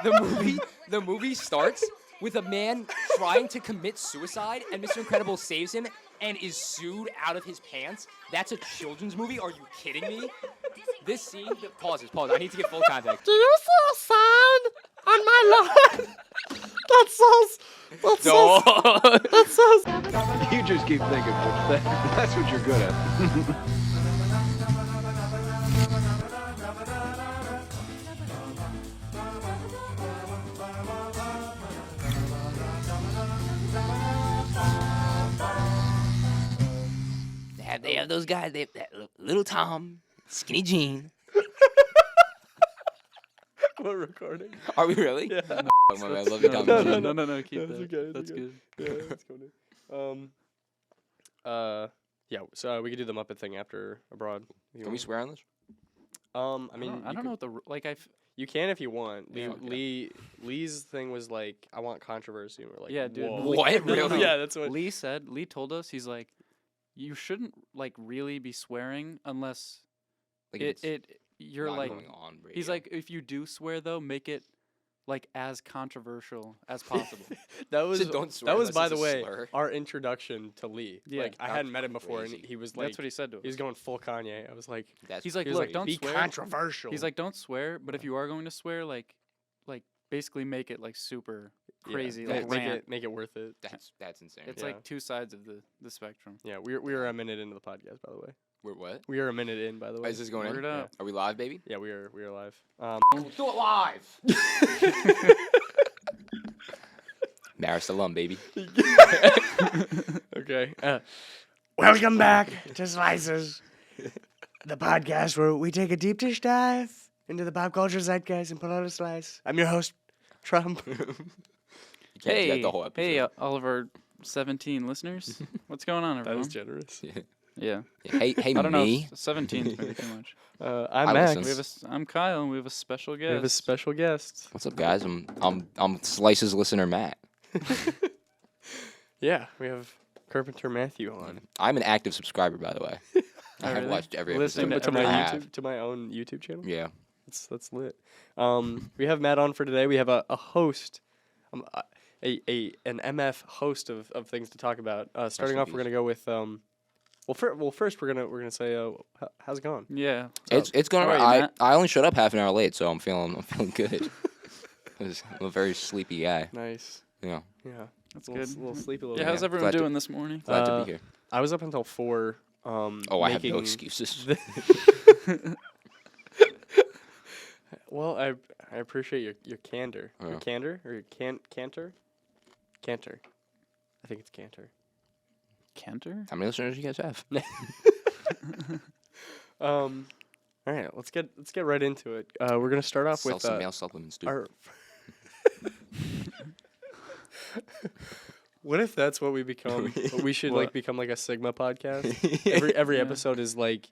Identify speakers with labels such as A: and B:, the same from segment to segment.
A: the movie starts with a man trying to commit suicide, and Mr. Incredible saves him and is sued out of his pants. That's a children's movie? Are you kidding me? This scene... Pause. I need to get full context.
B: Do you see a sign on my lawn? That says...
C: You just keep thinking, that's what you're good at.
A: They have those guys. They have that little Tom, skinny Jean.
B: We're recording.
A: Are we really?
B: Yeah.
A: Oh my God, I love you, Tom.
D: No, keep
B: That's
D: that.
B: okay.
D: That's good.
B: Yeah, that's funny. Yeah. So we could do the Muppet thing after abroad.
A: Can we swear on this?
B: I mean,
D: I don't know what the
B: you can if you want.
A: Yeah, okay.
B: Lee's thing was like, I want controversy. And we're like,
D: Yeah, dude.
B: whoa.
A: What? Really?
B: Yeah, that's what
D: Lee said. Lee told us, he's like, you shouldn't like really be swearing unless
A: Like if it's
D: you're
A: not
D: like
A: going on radio.
D: he's like, if you do swear though, make it like as controversial as possible.
B: that was
A: So don't swear
B: that was,
A: unless
B: by
A: it's
B: the
A: a
B: way,
A: slur.
B: our introduction to Lee.
D: Yeah.
B: Like I
A: That's
B: hadn't met him before, and
A: crazy.
B: he was like,
D: That's what he said to us.
B: he was going full Kanye. I was like,
A: That's
D: He's like,
B: he was
D: look,
B: like,
D: don't
B: be
D: swear.
B: controversial.
D: He's like, don't swear, but if you are going to swear, like basically make it like super crazy,
B: Yeah,
D: like
B: make
D: rant.
B: it worth it.
A: that's insane.
D: It's
B: Yeah.
D: like two sides of the spectrum.
B: Yeah, we are a minute into the podcast, by the way.
A: We're what?
B: We are a minute in, by the way.
A: Is this going in?
D: Word up.
A: Are we live, baby?
B: Yeah, we are live.
A: Do it live. Marist alum, baby.
B: Okay. Welcome back to Slices, the podcast where we take a deep dish dive into the pop culture zeitgeist and pull out a slice. I'm your host, Trump.
A: You can't do that the whole episode.
D: Hey, all of our 17 listeners, what's going on,
B: That
D: everyone?
B: was generous.
D: Yeah.
A: Hey,
D: I don't know.
A: me.
D: 17 is maybe too much.
B: I'm
A: I
B: Max.
A: listen.
D: I'm Kyle, and we have a special guest.
B: We have a special guest.
A: What's up, guys? I'm Slice's listener, Matt.
B: Yeah, we have Carpenter Matthew on.
A: I'm an active subscriber, by the way. I have
D: really?
A: watched every
D: Listening
A: episode.
D: to
B: To my
D: I
A: have.
B: YouTube, to my own YouTube channel.
A: Yeah.
B: That's lit. We have Matt on for today. We have a host, an MF host of things to talk about. Starting
A: in
B: off, we're gonna go with first we're gonna say how's it going?
D: Yeah.
A: It's going.
D: How are you,
A: I
D: Matt?
A: only showed up half an hour late, so I'm feeling good. I'm a very sleepy guy.
B: Nice.
A: Yeah.
B: Yeah,
D: That's
B: a little,
D: good.
B: a little sleepy. A little
D: Yeah,
B: bit.
D: how's everyone
A: Glad to-
D: doing this morning?
A: Glad to be here.
B: I was up until 4.
A: Oh, I have no
B: making-
A: excuses.
B: Well, I appreciate your candor. Your
A: Yeah.
B: candor or your canter? Canter. I think it's canter.
D: Cantor?
A: How many listeners do you guys have?
B: All right, let's get right into it. We're gonna start off
A: Sell
B: with
A: some male supplements, dude.
B: our. What if that's what we become? We should like
D: What?
B: become like a Sigma podcast. Every
D: Yeah.
B: episode is like.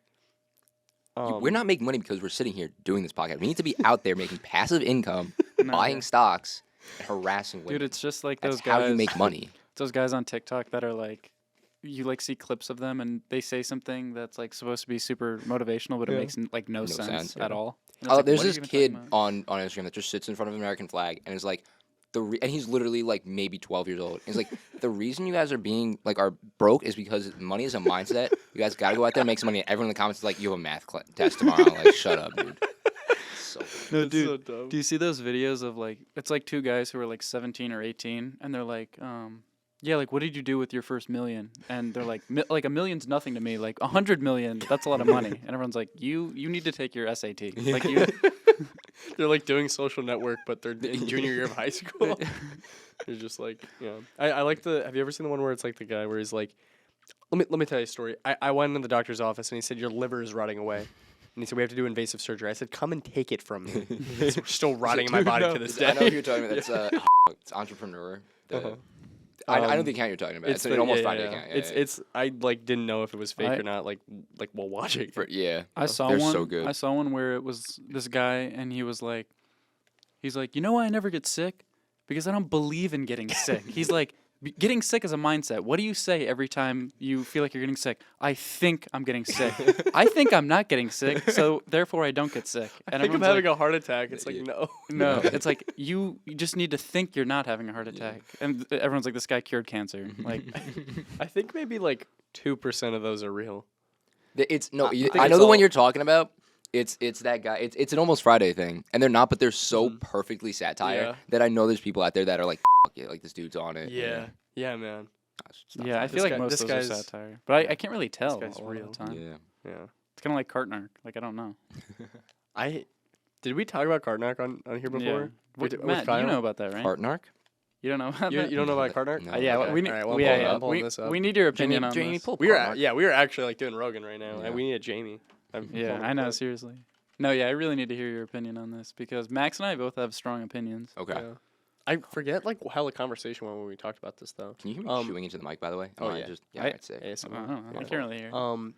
A: We're not making money because we're sitting here doing this podcast. We need to be out there making passive income,
D: No,
A: buying
D: yeah.
A: stocks, and harassing women.
D: Dude, it's just like
A: That's
D: those guys.
A: how you make money.
D: Those guys on TikTok that are like, you like see clips of them and they say something that's like supposed to be super motivational, but it
B: Yeah.
D: makes like no sense
A: yeah.
D: at all. And it's
A: Oh,
D: like,
A: there's
D: what are
A: this
D: you even
A: kid
D: talking about?
A: on Instagram that just sits in front of an American flag and is like, and he's literally like maybe 12 years old. He's like, the reason you guys are are broke is because money is a mindset. You guys gotta go out there and make some money. And everyone in the comments is like, you have a math test tomorrow. Like, shut up, dude. So
D: No,
B: It's
D: dude.
B: so dumb.
D: Do you see those videos of like, it's like two guys who are like 17 or 18 and they're like, yeah, like what did you do with your first million? And they're like, like a million's nothing to me. Like 100 million, that's a lot of money. And everyone's like, you need to take your SAT. Like you.
B: They're like doing Social Network, but they're in junior year of high school. They're just like, you know. I like the. Have you ever seen the one where it's like the guy where he's like, let me tell you a story. I went into the doctor's office and he said your liver is rotting away, and he said we have to do invasive surgery. I said come and take it from me. It's still rotting in my
D: Dude,
B: body
D: no.
B: to this
A: I
B: day.
A: know who you're talking about. That's it's entrepreneur.
B: Uh-huh.
A: I know the account you're talking about. It's an almost Friday account. Yeah,
B: It's I like didn't know if it was fake
D: I-
B: or not. Like while watching.
A: yeah.
D: I saw
A: They're
D: one.
A: so good.
D: I saw one where it was this guy, and he's like, you know why I never get sick? Because I don't believe in getting sick. He's like, getting sick is a mindset. What do you say every time you feel like you're getting sick? I think I'm getting sick. I think I'm not getting sick, so therefore I don't get sick.
B: I think I'm having a heart attack. It's like, no.
D: No, it's like you just need to think you're not having a heart attack. And everyone's like, this guy cured cancer. Like,
B: I think maybe like 2% of those are real.
A: It's no.
B: I
A: I
B: think
A: know
B: it's
A: the one
B: all-
A: you're talking about. It's that guy. It's an Almost Friday thing, and they're not, but they're so perfectly satire
B: Yeah.
A: that I know there's people out there that are like, Fuck it, like this dude's on it.
B: Yeah. Yeah, man.
D: yeah, I
B: This
D: feel like
B: guy-
D: most
B: this
D: of those are
B: guy's-
D: satire. But I can't really tell
B: guy's
D: a lot
B: real.
D: of the time.
A: Yeah.
B: Yeah.
D: It's kind of like Cartnark. Like, I don't know.
B: Did we talk about Cartnark on here before?
D: Yeah.
B: With
D: Matt,
B: Kyle?
D: you know about that, right?
A: Cartnark.
D: You don't know about
B: You
D: that?
B: don't know about Cartnark?
A: No.
D: Yeah,
B: Okay.
D: we need.
B: All right, well,
D: we,
B: I'm
D: yeah,
B: pulling
D: we,
B: this up.
D: we need your opinion on
A: Jamie,
D: this.
A: pull
B: We were
A: Cartnark.
B: we were actually like doing Rogan right now,
A: Yeah.
B: and we need a Jamie. I'm
D: Yeah,
B: pulling
D: I
B: it
D: know.
B: up.
D: Seriously. No, yeah, I really need to hear your opinion on this because Max and I both have strong opinions.
A: Okay.
B: Yeah. I forget like how the conversation went when we talked about this though.
A: Can you hear me
B: Um,
A: chewing into the mic, by the way?
B: oh,
A: Am I
B: yeah.
A: Just, yeah,
D: I-
A: I'd say.
B: ASMR.
D: I don't know. I
B: Yeah.
D: can't really hear.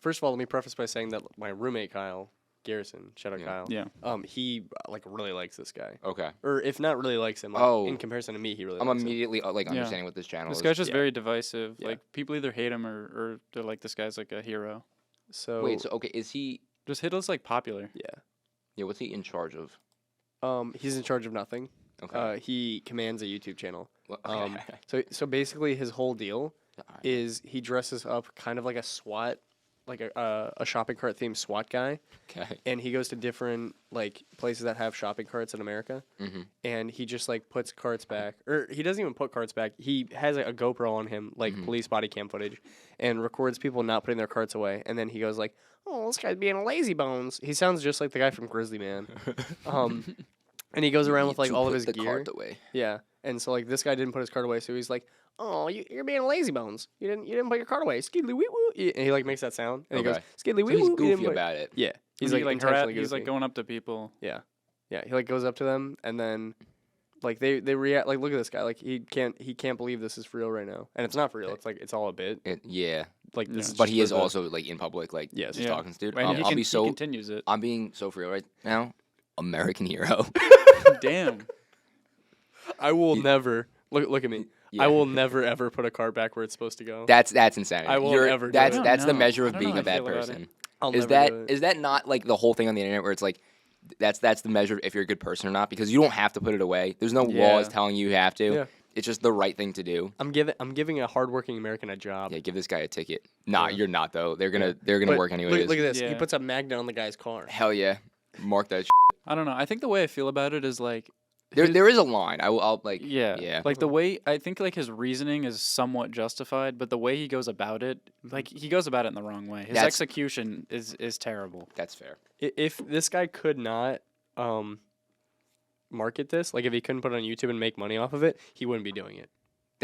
B: First of all, let me preface by saying that my roommate Kyle Garrison, shout out
A: Yeah.
B: Kyle.
D: Yeah.
B: He like really likes this guy,
A: Okay.
B: or if not really likes him, like,
A: Oh.
B: in comparison to me, he really.
A: I'm
B: likes him.
A: immediately like
D: Yeah.
A: understanding what this channel
D: This
A: is.
D: guy's just
B: yeah.
D: very divisive.
B: Yeah.
D: Like people either hate him or they're like, this guy's like a hero.
B: So
A: Wait. So okay, is he?
D: Just Hitler's like popular.
A: Yeah. What's he in charge of?
B: he's in charge of nothing.
A: Okay.
B: He commands a YouTube channel.
A: Well,
B: So basically, his whole deal
A: Alright.
B: is he dresses up kind of like a SWAT, like a shopping cart themed SWAT guy,
A: Okay.
B: and he goes to different like places that have shopping carts in America,
A: Mm-hmm.
B: and he just like puts carts back, or he doesn't even put carts back. He has like, a GoPro on him, like
A: Mhm.
B: police body cam footage, and records people not putting their carts away, and then he goes like, "Oh, this guy's being a lazy bones." He sounds just like the guy from Grizzly Man. And he goes around with like all of his
A: the
B: gear.
A: cart away.
B: Yeah, and so like this guy didn't put his cart away, so he's like, "Oh, you're being a lazy bones. You didn't put your cart away. Skiddly wee woo." And he like makes that sound, and he goes,
A: Okay.
B: "Skiddly
A: So
B: wee
A: he's
B: woo." you didn't
A: goofy
B: put-"
A: about it.
B: Yeah,
D: He's
B: he's like
D: like
B: intentionally
D: he's like
B: goofy.
D: going up to people.
B: Yeah, he like goes up to them, and then like they react like, "Look at this guy. Like he can't believe this is for real right now." And it's not for real. It's like it's all a bit.
A: Yeah.
B: Like this
D: Yeah.
B: is
A: But
B: just
A: he
B: for
A: is
B: the-
A: also like in public, like
B: Yes.
A: just
D: Yeah.
A: talking to dude.
D: And
A: I'll be
D: he
A: so.
D: continues it.
A: I'm being so for real right now. American hero.
D: Damn.
B: I will
A: He-
B: never look at me.
A: Yeah.
B: I will never ever put a cart back where it's supposed to go.
A: That's insanity.
B: I won't
A: You're-
B: ever do
A: That's
B: it.
D: I don't
A: that's the
D: know.
A: measure
D: I
A: of
D: don't know
A: being
D: how
A: a
D: I
A: bad
D: feel about
A: person.
B: I'll
A: Is
B: never do it.
A: that not like the whole thing on the internet where it's like that's the measure of if you're a good person or not, because you don't have to put it away. There's no
D: Yeah.
A: laws telling you have to.
B: Yeah.
A: It's just the right thing to do.
B: I'm giving a hardworking American a job.
A: Yeah, give this guy a ticket. Nah,
B: Yeah.
A: you're not though. They're gonna
B: But
A: work anyways.
B: Look at this. He
D: Yeah.
B: puts a magnet on the guy's car.
A: Hell yeah, mark that.
D: I don't know. I think the way I feel about it is like
A: There is a line. I'll like.
D: yeah.
A: Yeah.
D: Like the way I think like his reasoning is somewhat justified, but the way he goes about it, like he goes about it in the wrong way. His
A: That's-
D: execution is terrible.
A: That's fair.
B: If this guy could not market this, like if he couldn't put it on YouTube and make money off of it, he wouldn't be doing it.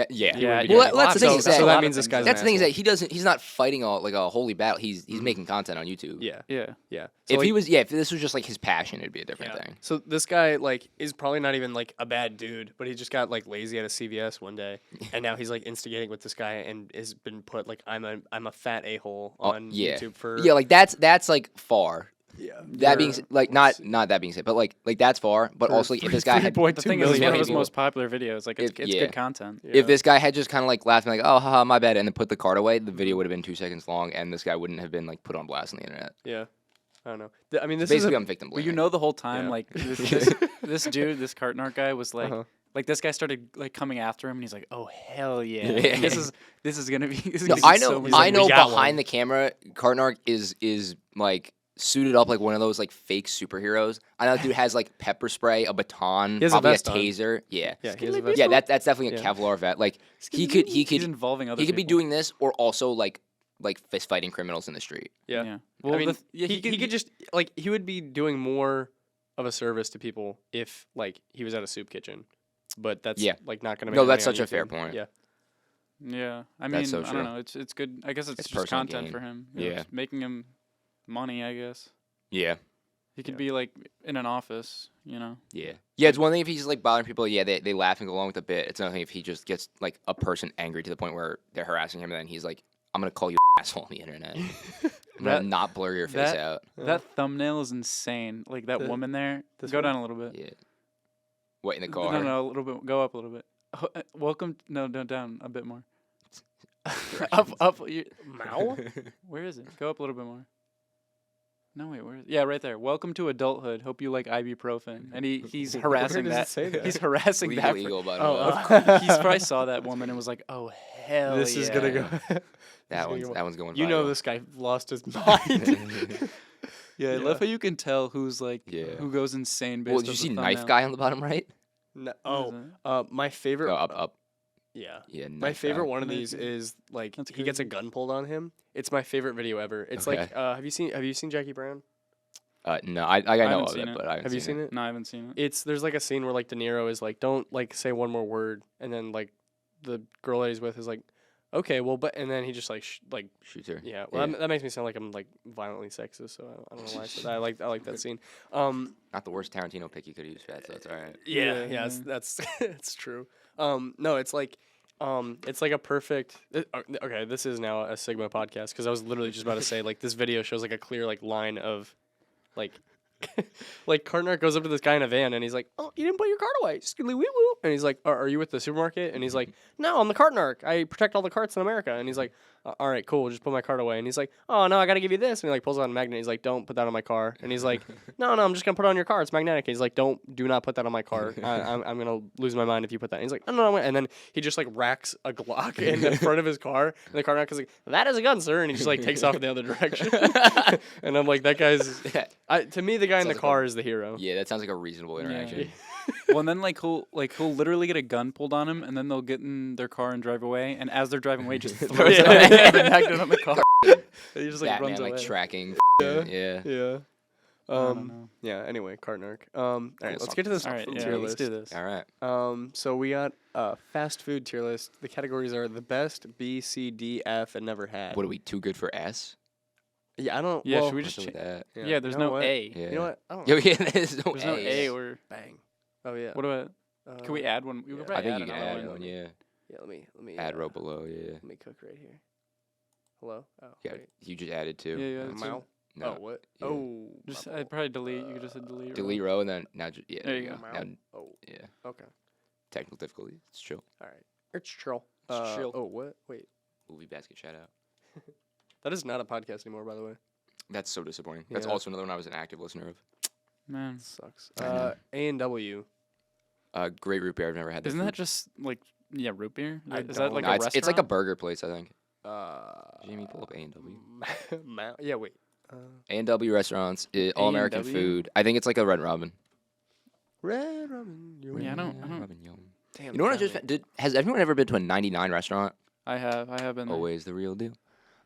A: Yeah.
D: Yeah,
A: Well,
D: yeah.
A: that's the thing
B: So-
A: is
B: so
A: that
B: that means this guy's
A: that's the
B: an
A: thing is that
B: asshole.
A: he's not fighting a holy battle. He's making content on YouTube.
B: Yeah,
D: Yeah.
B: yeah.
A: If
B: So,
A: he
B: like,
A: was if this was just like his passion, it'd be a different
B: yeah.
A: thing.
B: So this guy like is probably not even like a bad dude, but he just got like lazy at a CVS one day, and now he's like instigating with this guy and has been put like I'm a fat a-hole on
A: yeah.
B: YouTube for
A: Yeah, like that's like far.
B: yeah.
A: That being like not that being said, but like that's far. But
B: For
A: also, if this guy had
D: The
B: 3.2
D: thing is, it's
B: million
D: one of his
B: people.
D: most popular videos. Like it's
A: yeah.
D: good content.
A: if this guy had just kind of like laughed and like, oh haha, my bad, and then put the card away, the video would have been 2 seconds long, and this guy wouldn't have been like put on blast on the internet.
B: Yeah, I don't know. I mean, this
A: Basically,
B: is
A: I'm victim
D: Well,
A: blaming.
D: you know the whole time,
B: Yeah.
D: like this dude, this Cartnark guy was like,
B: Uh-huh.
D: like this guy started like coming after him, and he's like, oh hell yeah,
A: Yeah.
D: this is gonna be. This is
A: No,
D: gonna
A: I
D: be so
A: know.
D: much
A: I
D: fun."
A: know.
B: "We got
A: Behind
B: one."
A: the camera, Cartnark is like suited up like one of those like fake superheroes. I know, that dude has like pepper spray, a baton,
B: He has a
A: probably a
B: vest on.
A: taser. Yeah,
B: Yeah, he has a vest
A: yeah.
B: on.
A: That's definitely a
B: Yeah.
A: Kevlar vet. Like he
D: He's
A: could
D: involving other.
A: he could be
D: people.
A: doing this or also like fist fighting criminals in the street.
B: Yeah.
D: Yeah.
B: I
D: Well,
B: mean,
D: yeah,
B: he could just like he would be doing more of a service to people if like he was at a soup kitchen, but that's
A: Yeah.
B: like not gonna. Make
A: No,
B: money
A: that's
B: on
A: such a fair
B: YouTube.
A: point.
B: Yeah,
D: Yeah, I mean,
A: That's so
D: I
A: true.
D: don't know. It's good. I guess it's just
A: personal
D: content
A: gain.
D: for him. You know,
A: Yeah.
D: it's making him money. I guess
A: Yeah.
D: he could
B: Yeah.
D: be like in an office. You know.
A: Yeah. Yeah, it's one thing if he's like bothering people, yeah, they laugh and go along with the bit. It's another thing if he just gets like a person angry to the point where they're harassing him and then he's like, I'm gonna call you asshole on the internet. I'm gonna
D: That-
A: not blur your face
D: that-
A: out.
D: That thumbnail is insane. Like that
B: The-
D: woman there.
B: this
D: Go
B: one?
D: down a little bit.
A: Yeah. What in the car?
D: No, a little bit. Go up a little bit. Welcome. No, down a bit more.
A: Directions.
D: Up.
B: Mao?
D: Where is it? Go up a little bit more. No, wait, where is it? Yeah, right there. Welcome to adulthood. Hope you like ibuprofen. And he's harassing
B: does
D: that.
B: it say that?
D: He's harassing
A: Legal
D: that.
A: eagle, by the
B: Oh,
A: way.
D: He's probably saw that woman and was like, "Oh hell,
B: This is gonna go.
A: That
B: gonna
A: one's
B: go-
A: going.
B: You know
A: viral.
B: this guy lost his mind.
D: Yeah, I love how you can tell who's like
A: Yeah.
D: who goes insane based
A: Well,
D: off
A: did you
D: the
A: see
D: thumbnail.
A: knife guy on the bottom right?
B: No,
D: What is
B: oh,
D: it?
B: my favorite.
A: Go up.
B: Yeah.
A: Yeah.
B: My
A: knife
B: favorite
A: guy.
B: one of
D: Knife
B: these
D: guy.
B: is like
D: That's
B: he gets a
D: crazy.
B: gun pulled on him. It's my favorite video ever. It's
A: Okay.
B: like have you seen Jackie Brown?
A: No, I know
D: haven't
A: of
D: seen
A: it,
D: it.
A: but I haven't
B: Have you
A: seen
B: seen it?
D: No, I haven't seen it.
B: There's like a scene where like De Niro is like, don't like say one more word, and then like the girl that he's with is like, okay, well, but and then he just like
A: Shoots her.
B: yeah. Well,
A: Yeah.
B: That makes me sound like I'm like violently sexist, so I don't know why I said that. I like that scene.
A: Not the worst Tarantino pick you could use, Fat, so it's all right.
B: Yeah,
D: Yeah.
B: that's it's true. No, it's like a perfect. Okay, this is now a Sigma podcast because I was literally just about to say like this video shows like a clear like line of, like, like Carpenter goes up to this guy in a van and he's like, "Oh, you didn't put your card away, skilly wee woo," and he's like, "Are you at the supermarket?" And he's like, "No, I'm the cart narc. I protect all the carts in America." And he's like, "All right, cool, just put my card away." And he's like, "Oh no, I gotta give you this." And he like pulls out a magnet. He's like, "Don't put that on my car." And he's like, "No, I'm just gonna put it on your car. It's magnetic." And he's like, do not put that on my car. I'm gonna lose my mind if you put that." And he's like, "No." And then he just like racks a Glock in the front of his car, and the car narc is like, "That is a gun, sir." And he just like takes off in the other direction. And I'm like, that guy's. To me, the guy in the
A: Sounds like
B: car is the hero.
A: Yeah, that sounds like a reasonable interaction.
D: Well, and then he'll literally get a gun pulled on him, and then they'll get in their car and drive away. And as they're driving away, just throws
B: Yeah.
D: the magnet on the car. He just like
A: Batman
D: runs away.
A: like tracking.
B: Yeah.
A: Yeah.
B: Yeah.
D: I don't know.
B: Yeah. Anyway, cart narc. All right, let's get to this
D: All right,
B: tier
D: yeah,
B: list.
D: let's do this.
A: All right.
B: So we got a fast food tier list. The categories are the best, B, C, D, F, and never had.
A: What are we too good for S?
B: Yeah, I don't.
D: Yeah,
B: well,
D: should we
A: What's
D: just
A: up with that?
D: Yeah, there's
B: you know
D: no
B: what?
D: A.
A: Yeah.
B: You know what? I don't
A: Yo,
B: know.
A: yeah, there's no
D: There's no A or
B: Bang. Oh yeah.
D: what about? Can we
B: Uh,
D: add one? We
B: yeah.
D: could
A: I
D: probably
A: think you can
D: another
A: add
D: one.
A: one. Yeah.
B: Yeah. Let me
A: Add row below. Yeah.
B: Let me cook right here. Hello. Oh.
A: Yeah.
B: Wait.
A: You just added two.
D: Yeah, that's
B: Mao.
A: No.
B: Oh what?
A: Yeah.
B: Oh.
D: Just
B: my
D: I'd probably delete. You could just hit delete. or
A: Delete row and then now. Yeah.
D: There you go.
A: Now,
B: Oh.
A: yeah.
B: Okay.
A: Technical difficulty. It's chill.
B: All right. It's chill.
D: It's chill.
B: Oh what? Wait.
A: Movie basket shout out.
B: That is not a podcast anymore, by the way.
A: That's so disappointing. That's
B: Yeah.
A: also another one I was an active listener of.
D: Man,
B: Sucks.
A: I know.
B: A&W.
A: Great root beer. I've never had.
D: isn't
A: their
D: that
A: food.
D: just like root beer?
B: I
D: Is that like
A: No,
D: a
A: it's
D: restaurant?
A: like a burger place, I think.
B: Jamie,
A: pull up A&W.
B: Yeah, wait.
A: A&W restaurants, all American
D: A&W?
A: food. I think it's like a Red Robin.
B: Red Robin.
D: Yeah, I don't-
A: Red Robin, yum.
B: Damn.
A: You know what I just has everyone ever been to a 99 restaurant?
D: I have been there.
A: Always the real deal.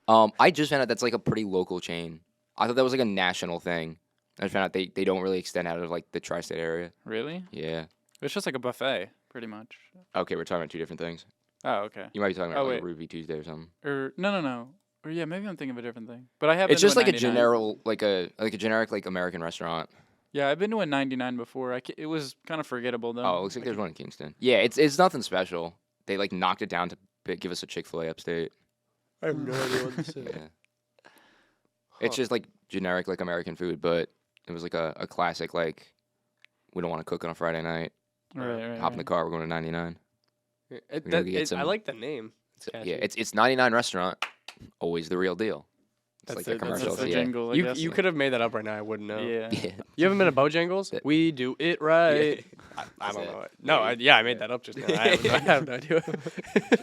A: I just found out that's like a pretty local chain. I thought that was like a national thing. I just found out they don't really extend out of like the tri-state area.
D: Really?
A: Yeah.
D: It's just like a buffet, pretty much.
A: Okay, we're talking about two different things.
D: Oh, okay.
A: You might be talking about
D: Oh,
A: like
D: wait.
A: Ruby Tuesday or something.
D: Or no. Or yeah, maybe I'm thinking of a different thing. But I have.
A: It's
D: been
A: just
D: to
A: like a
D: 99.
A: general, like a generic like American restaurant.
D: Yeah, I've been to a 99 before. It was kind of forgettable though.
A: Oh, it looks like there's one in Kingston. Yeah, it's nothing special. They like knocked it down to give us a Chick-fil-A upstate.
B: I have no idea what this is.
A: Yeah. It's just like generic like American food, but it was like a classic like we don't want to cook on a Friday night.
D: Right.
A: Hop in the car, we're going to 99.
B: It,
A: gonna get
B: I
A: some-
B: like the name. It's catchy.
A: Yeah, it's 99 restaurant, always the real deal. It's
B: That's
A: like
B: the-
A: the
B: that's
A: commercials.
D: the
A: yeah.
D: jingle. I
B: You
D: guess.
B: you could have made that up right now. I wouldn't know.
D: Yeah.
A: Yeah.
B: You haven't been to Bojangles?
A: That-
B: We do it right. I
A: Is
B: don't
A: that-
B: know. No, I made that up just now. I have no idea.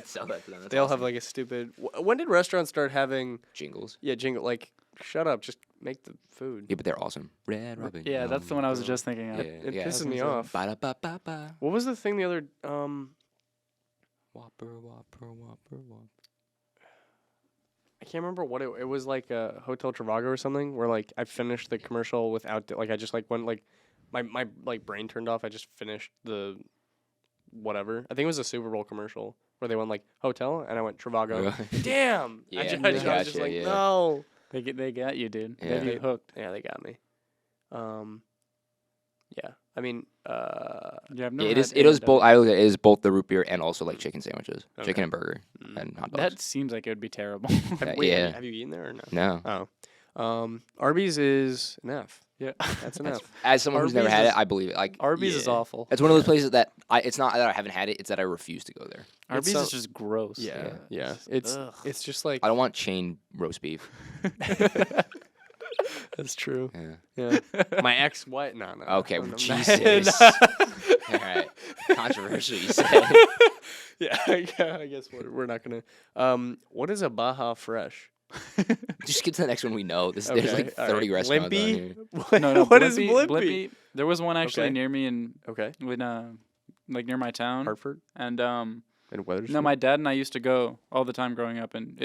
A: Sell that to them.
B: They all have like a stupid. When did restaurants start having?
A: jingles.
B: Yeah, jingle. Like, shut up. Just make the food.
A: Yeah, but they're awesome. Red Robin.
D: Yeah, that's the one I was
A: yum.
D: just thinking of.
A: Yeah,
B: It
A: yeah.
B: pisses me off.
A: Ba-da-ba-ba-ba.
B: What was the thing the other?
A: Whopper, whopper, whopper, whopper.
B: I can't remember what it was like a Hotel Trivago or something where like I finished the commercial without like I just like went like my like brain turned off. I just finished the whatever. I think it was a Super Bowl commercial where they went like hotel and I went Trivago. Damn.
A: Yeah,
B: I
A: they
B: was
A: got
B: just
A: you,
B: like
A: yeah.
B: no.
D: They got you, dude. They
A: Yeah.
D: got you hooked.
B: Yeah, they got me. Yeah. I mean,
D: Yeah, I've never
A: Yeah,
D: had
A: it is both.
D: A&W.
A: I look at it is both the root beer and also like chicken sandwiches,
B: Okay.
A: chicken and burger
B: Mm.
A: and hot
D: That
A: dogs.
D: seems like it would be terrible.
A: Yeah,
B: wait,
A: yeah.
B: have you eaten there or no?
A: No,
B: Oh. Arby's is an F. Yeah, that's enough.
A: As someone who's never
B: Arby's
A: had
B: is-
A: it, I believe it. Like
D: Arby's is
B: Yeah.
D: awful.
A: it's one of those places that it's not that I haven't had it; it's that I refuse to go there.
D: Arby's
B: so-
D: is just gross.
B: Yeah.
D: Ugh.
B: It's just like
A: I don't want chain roast beef.
B: that's true.
A: Yeah.
B: Yeah. My ex what? No.
A: Okay,
B: no, no.
A: Jesus. All right, controversial. You said.
B: Yeah, I guess we're not gonna. What is a Baja Fresh?
A: Just skip to the next one. We know there's like
B: all
A: 30
B: right.
A: restaurants on
B: Blimpie?
A: here.
B: What,
D: No,
B: what is
D: Blimpie-
B: Blimpie?
D: There was one actually
B: Okay.
D: near me in
B: Okay,
D: like near my town,
B: Hartford
D: and
B: and Weathersfield.
D: no, my dad and I used to go all the time growing up, and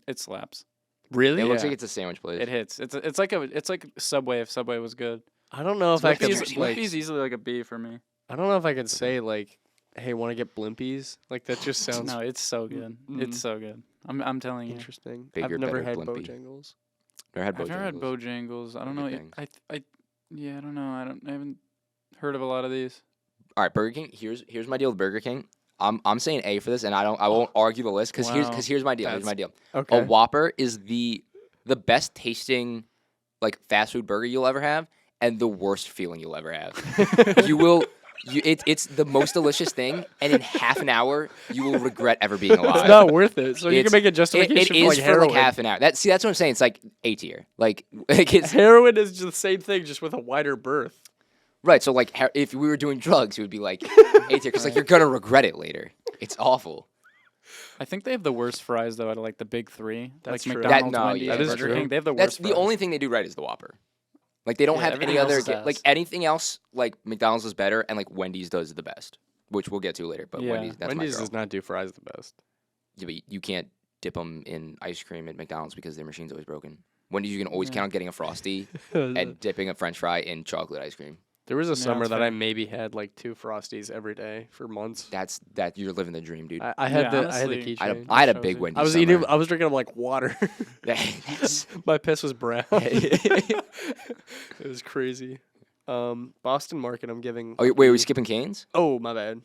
D: it slaps.
B: really?
A: It looks
B: Yeah.
A: like it's a sandwich place.
D: It hits. It's like Subway if Subway was good.
B: I don't know if I could
D: Blimpie's,
B: like.
D: Blimpie's easily like a B for me.
B: I don't know if I could say like, hey, want to get Blimpies? Like that just sounds
D: No, it's so good. It's so good. I'm telling you.
B: interesting.
A: Bigger,
B: I've never
A: better
B: had
A: Blimpie.
B: Bojangles.
A: Never had
D: I've never had
A: Bojangles.
D: Bojangles. I
A: They're
D: don't
A: good
D: know.
A: things.
D: I don't know. I haven't heard of a lot of these.
A: All right, Burger King. Here's my deal with Burger King. I'm saying A for this, and I won't argue the list because
D: Wow.
A: here's my deal. Here's
B: That's-
A: my deal.
B: Okay.
A: A Whopper is the best tasting like fast food burger you'll ever have, and the worst feeling you'll ever have. It's the most delicious thing, and in half an hour you will regret ever being alive.
B: It's not worth it. So you
A: It's-
B: can make a
A: It
B: justification
A: is
B: for like
A: for
B: heroin.
A: like half an hour. That's what I'm saying. It's like A tier. Like it's
B: Heroin is just the same thing, just with a wider berth.
A: right. So like if we were doing drugs, it would be like A tier because like you're gonna regret it later. It's awful.
D: I think they have the worst fries though out of like the big three.
B: That's
D: like
B: true.
D: McDonald's,
A: no,
D: Wendy's,
A: yeah,
D: and
B: that is
D: Burger
B: true.
D: King. They have the
A: That's
D: worst.
A: the
D: fries.
A: only thing they do right is the Whopper. Like they don't
D: Yeah,
A: have
D: everything
A: any
D: else
A: other
D: is ass.
A: like anything else. Like McDonald's is better, and like Wendy's does the best, which we'll get to later. But
D: Yeah.
A: Wendy's that's
B: Wendy's
A: my girl.
B: does not do fries the best.
A: Yeah, but you can't dip them in ice cream at McDonald's because their machine's always broken. Wendy's you can always
D: Yeah.
A: count on getting a Frosty and dipping a French fry in chocolate ice cream.
B: There was a summer
D: that's
B: that
D: fair.
B: I maybe had like 2 Frosties every day for months.
A: That you're living the dream, dude.
B: I had
D: Yeah,
B: the
D: honestly,
B: keychain.
A: I had a
D: shows
A: big
D: you.
A: Wendy's.
B: I was
A: summer.
B: eating. I was drinking them like water.
A: That's-
B: My piss was brown. It was crazy. Boston Market. I'm giving.
A: oh wait, are we skipping Canes?
B: Oh, my bad.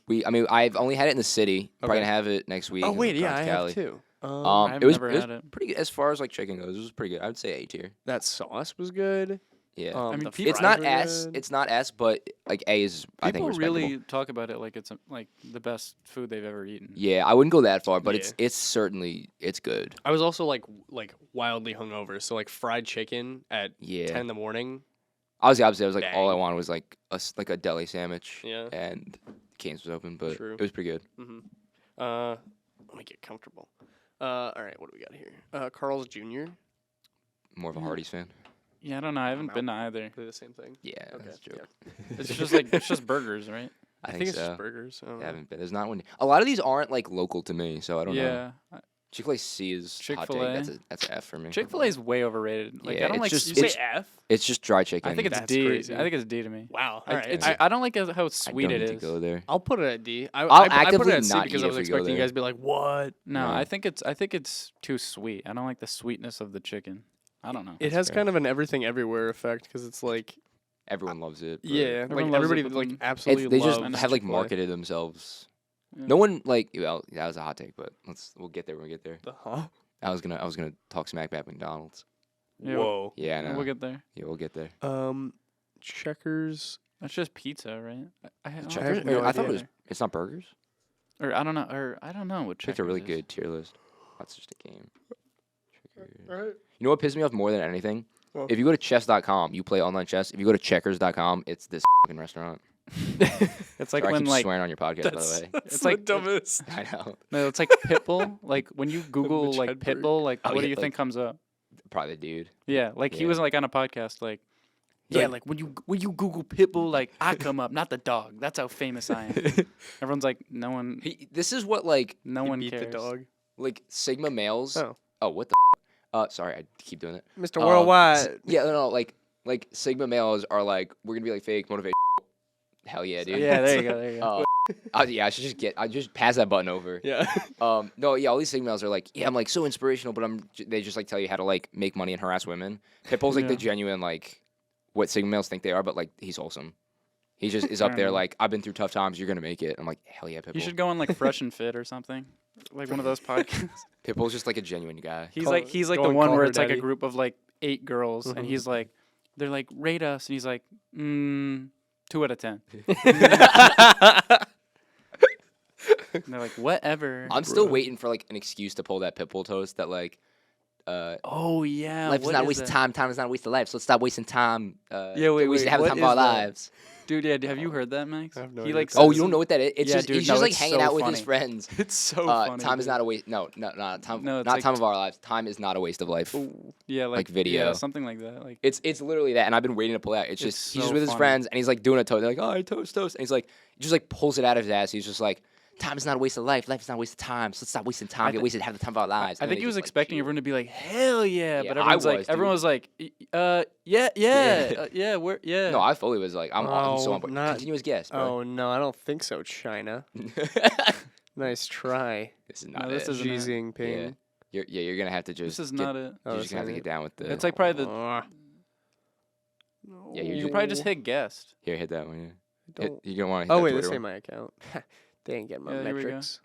A: I've only had it in the city. Probably
B: Okay.
A: gonna have it next week.
B: Oh
A: and
B: wait,
A: I'll
B: yeah,
A: come
B: I
A: to
B: have
A: Cali.
B: too.
D: I've
A: it was
D: never
A: it was
D: had it.
A: pretty good as far as like chicken goes. It was pretty good. I would say A tier.
B: That sauce was good.
A: Yeah.
D: I mean,
B: the
D: people-
A: It's
B: fries
A: not
B: were
A: S.
B: good.
A: It's not S, but like A is I think
D: People
A: respectable.
D: really talk about it like it's like the best food they've ever eaten.
A: Yeah, I wouldn't go that far, but
B: Yeah.
A: it's certainly it's good.
B: I was also like wildly hungover, so like fried chicken at
A: Yeah.
B: 10 in the morning.
A: I was the opposite. I was like all I
B: Bang.
A: wanted was like a deli sandwich.
B: Yeah.
A: And Cane's was open, but
B: True.
A: it was pretty good.
B: Let me get comfortable. All right, what do we got here? Carl's Jr.
A: More of a Hardee's fan.
D: Yeah, I don't know. I haven't
B: I'm
D: been to either.
B: They're the same thing.
A: Yeah,
B: Okay,
A: that's a joke.
D: It's just like it's just burgers, right?
A: I think
B: think it's
A: so.
B: just burgers. I don't
A: I
B: know.
A: haven't been. There's not one. A lot of these aren't like local to me, so I don't know.
D: Yeah.
A: Chick-fil-A C is hot
D: Chick-fil-A.
A: take. That's an F for me.
D: Chick-fil-A is way overrated. Like
A: Yeah,
D: I don't
A: it's
D: like.
A: just-
B: You
A: it's-
B: say F?
A: It's just dry chicken.
D: I think it's
B: That's
D: D.
B: crazy.
D: I think it's D to me.
B: Wow.
D: I,
B: All right.
D: it's,
A: I-
D: I don't like how
A: I
D: sweet
A: don't
D: it
A: need
D: is.
A: to go there.
B: I'll put it at D.
A: I'll
B: I put
A: actively
B: it at C
A: not
B: because
A: eat
B: I was
A: if we go
B: expecting you
A: there.
B: guys to be like, what?
D: No,
A: No.
D: I think it's too sweet. I don't like the sweetness of the chicken. I don't know.
B: It has
A: fair.
B: kind of an everything everywhere effect because it's like,
A: Everyone loves it. but
B: yeah, like
D: Everyone loves it,
B: everybody
D: but
B: like
D: then-
B: absolutely
A: they just
B: loves
A: have like
B: Chick-fil-A.
A: marketed themselves.
D: Yeah.
A: No one like well that was a hot take, but we'll get there when we get there.
B: Huh?
A: I was gonna talk smack about McDonald's.
D: Yeah,
B: Whoa.
A: Yeah, I know.
D: We'll get there.
A: Yeah, we'll get there.
B: Checkers.
D: That's just pizza, right? I don't
A: Checkers?
D: have no
A: I thought it
D: idea.
A: was. It's not burgers.
D: Or I don't know. Or I don't know what
A: Picked a really
D: Checkers is.
A: good tier list. That's just a game. Checkers.
B: All right.
A: You know what pisses me off more than anything?
B: What?
A: If you go to chess.com, you play online chess. If you go to checkers.com, it's this fucking restaurant.
D: It's like
A: Sorry, I
D: when
A: keep
D: like
A: swearing on your podcast, by the way.
B: That's
D: It's
B: the
D: like-
B: dumbest.
A: I know.
D: no, it's like Pitbull. Like when you Google like
B: Hedberg.
D: Pitbull, like
A: Oh,
D: what do
A: yeah,
D: you think
A: like-
D: comes up?
A: Probably the dude.
D: Yeah, like he
A: Yeah.
D: was like on a podcast, like yeah, like when you Google Pitbull, like I come up, not the dog. That's how famous I am. Everyone's like, no one,
A: This is what like
D: no
B: You
D: one
B: beat
D: cares.
B: the dog.
A: like Sigma males.
B: Oh.
A: What the? Sorry, I keep doing it.
B: Mr. Worldwide.
A: Yeah, no, like Sigma males are like we're gonna be like fake motivation. Hell yeah, dude.
D: Yeah, there you go. There you go.
A: Yeah, I just pass that button over.
B: Yeah.
A: No, yeah, all these Sigma males are like, yeah, I'm like so inspirational, but they just like tell you how to like make money and harass women. Pitbull's like the
D: Yeah.
A: genuine like what Sigma males think they are, but like he's wholesome. He just is
D: I
A: up
D: don't
A: there
D: know.
A: like I've been through tough times. You're gonna make it. I'm like hell yeah, Pitbull.
D: You should go on like Fresh and Fit or something, like one of those podcasts.
A: Pitbull's just like a genuine guy.
D: He's
B: Call-
D: like
B: go
D: the
B: and
D: one
B: call
D: where
B: her
D: it's like a
B: daddy.
D: group of like 8 girls,
B: Mhm.
D: and he's like, they're like, rate us, and he's like, 2 out of 10. And they're like, whatever.
A: I'm still waiting for like an excuse to pull that Pitbull toast that like.
D: Oh yeah,
A: Life is
D: what
A: not a
D: is
A: waste of
D: that?
A: time. Time is not a waste of life. So let's stop wasting time.
D: Yeah, wait,
A: we should
D: wait,
A: have the
D: what
A: time of our
D: is that?
A: lives.
D: Dude, yeah, have you heard that, Max?
B: I have no
D: He
B: idea
D: like
B: what that
A: Oh,
B: is.
A: you don't know what that is? It's
D: Yeah,
A: just
D: dude,
A: he's
D: no,
A: just like
D: it's
A: hanging
D: so
A: out with
D: funny.
A: his friends.
D: It's so funny.
A: Time is
D: dude.
A: not a waste. No, time.
D: No, it's
A: not
D: like
A: time of our lives. Time is not a waste of life.
D: Yeah, like
A: video.
D: yeah, something like that. Like
A: It's literally that, and I've been waiting to pull it out. It's just
D: It's
A: he's just
D: so
A: with his
D: funny.
A: friends, and he's like doing a toast. They're like, oh, toast, and he's like, he just like pulls it out of his ass. He's just like, time is not a waste of life. Life is not a waste of time. So let's stop wasting time. Get wasted half the time of our lives.
D: I
A: And
D: think
A: then
D: he was
A: just, like,
D: expecting
A: cheer.
D: everyone to be like, hell yeah,
A: Yeah,
D: but
A: I
D: everyone's like,
A: was, dude.
D: everyone was like, yeah, we're yeah.
A: No, I fully was like, I'm so
B: Oh,
A: on board.
B: not-
A: Continuous guest. Bro.
B: Oh no, I don't think so, China. Nice try,
A: This is not
D: No, this
A: it.
D: isn't
B: Xi
D: it.
B: Jinping.
A: You're gonna have to just.
D: This is
A: get-
D: not it.
B: Oh,
A: You're
B: that's
A: just gonna have to
B: not
A: get down with the.
D: It's like probably the.
A: Yeah,
D: You could probably just hit guest.
A: Here, hit that one. Yeah.
B: Don't.
A: You don't want to.
B: Oh
A: hit
B: wait,
A: that
B: this
A: Twitter
B: ain't
A: one?
B: my account. They ain't getting my
D: Yeah, here we go.
B: metrics.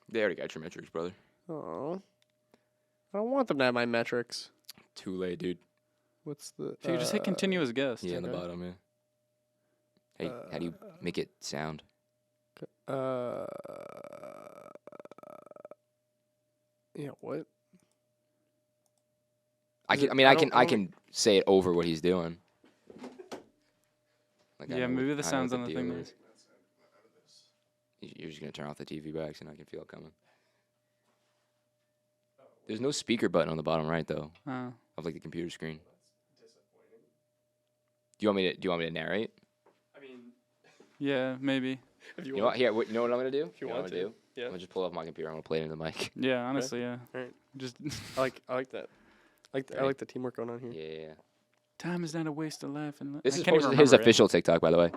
A: They already got your metrics, brother.
B: Oh, I don't want them to have my metrics.
A: Too late, dude.
B: What's the?
D: So you just hit continue as guest.
A: Yeah, on the
B: okay.
A: bottom, yeah. Hey, how do you make it sound?
B: Yeah. What?
A: I
B: Is
A: can.
B: it-
A: I mean,
B: I
A: I
B: don't-
A: can. I can say it over what he's doing. Like, I
D: Yeah,
A: know
D: maybe
A: what-
D: the
A: I know
D: sound's
A: what
D: on the thing
A: deal
D: there.
A: is. You're just gonna turn off the TV by accident. I can feel it coming. There's no speaker button on the bottom right though, of like the computer screen. Do you want me to narrate?
B: I mean,
D: Yeah, maybe.
B: if
A: You know what? Here, you know what I'm gonna do?
B: If you
A: know
B: want
A: what I'm gonna
B: to.
A: do?
B: Yeah.
A: I'm gonna just pull up my computer. I'm gonna play it into the mic.
D: Yeah, honestly, yeah.
B: Alright.
D: Just
B: I like that. I
A: Ready?
B: like the teamwork going on here.
A: Yeah.
D: time is not a waste of life. And
A: This
D: I
A: is
D: can't even
A: posted his
D: remember it.
A: official TikTok, by the way.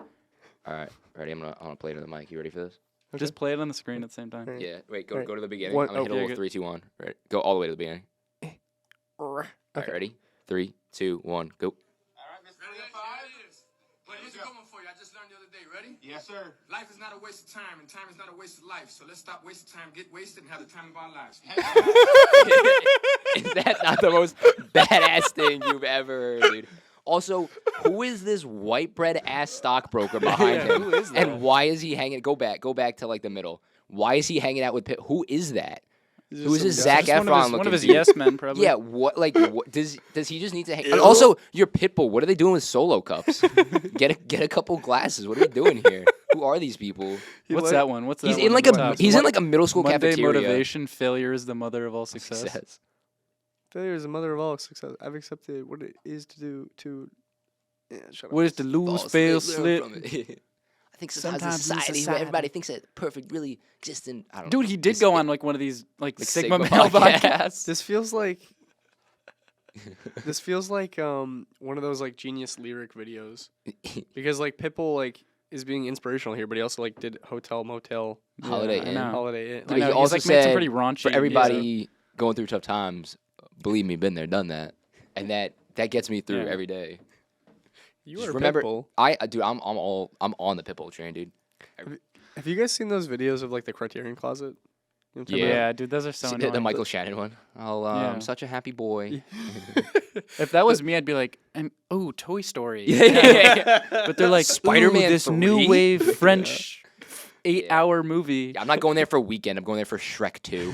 A: All right, ready? I'm gonna play it into the mic. You ready for this?
D: Just play it on the screen at the same time.
B: Alright.
A: Yeah. Wait. Go
B: Alright.
A: go to the beginning.
B: One-
A: I'm gonna hit a
D: okay,
A: little
D: good.
A: 3, 2, 1. Right. Go all the way to the beginning. All
B: Okay.
A: right. Ready? 3, 2, 1. Go.
E: All right, Mr. Ready? But here's a good one for you. I just learned the other day. Ready?
F: Yes, sir.
E: Life is not a waste of time, and time is not a waste of life. So let's stop wasting time, get wasted, and have the time of our lives.
A: Is that not the most badass thing you've ever heard, dude? Also, who is this white bread ass stockbroker behind
D: Yeah,
A: him?
D: who is that?
A: And why is he hanging? Go back to like the middle. Why is he hanging out with Pitt? Who is that? Who is this Zac
D: Just
A: Efron
D: one of his
A: looking dude?
D: yes men, probably.
A: Yeah, what like what does he just need to hang? And also, your Pitbull. What are they doing with solo cups? get a couple glasses. What are we doing here? Who are these people?
D: What's that one? What's that
A: He's
D: one?
A: in like
D: What's
A: a
D: that?
A: he's in like a middle school
D: Monday
A: cafeteria.
D: motivation. Failure is the mother of all success.
A: Success.
B: Failure is the mother of all success. I've accepted what it is to do to. Yeah, shut up.
D: What is to lose, fail, slip?
A: I think sometimes, in
D: Sometimes in
A: society,
D: society.
A: everybody thinks that perfect really exists in. I don't know.
D: Dude, he did go on like one of these like Sigma male
A: podcast.
D: podcasts.
B: This feels like. This feels like one of those like genius lyric videos because like Pitbull like is being inspirational here, but he also like did Hotel Motel
A: Holiday
D: I
A: Inn.
D: know.
B: Holiday Inn.
A: But
D: I
A: he
D: know, he's,
A: also
D: like, made some
A: said
D: pretty raunchy
A: For
D: music.
A: everybody going through tough times, believe me, been there, done that, and that gets me through
D: Yeah.
A: every day.
B: You
A: Just
B: are
A: remember,
B: Pitbull.
A: dude, I'm on the Pitbull train, dude.
B: Have you guys seen those videos of like the Criterion Closet? You know what I'm talking
D: Yeah, dude, those are so
A: See,
D: annoying.
A: the Michael Shannon one. Oh,
D: Yeah.
A: I'm such a happy boy.
D: If that was me, I'd be like, oh, Toy Story.
A: Yeah.
D: But they're like,
A: Spider-Man
D: "Ooh, this
A: 3?"
D: new wave French 8-hour movie.
A: Yeah, I'm not going there for a weekend. I'm going there for Shrek 2.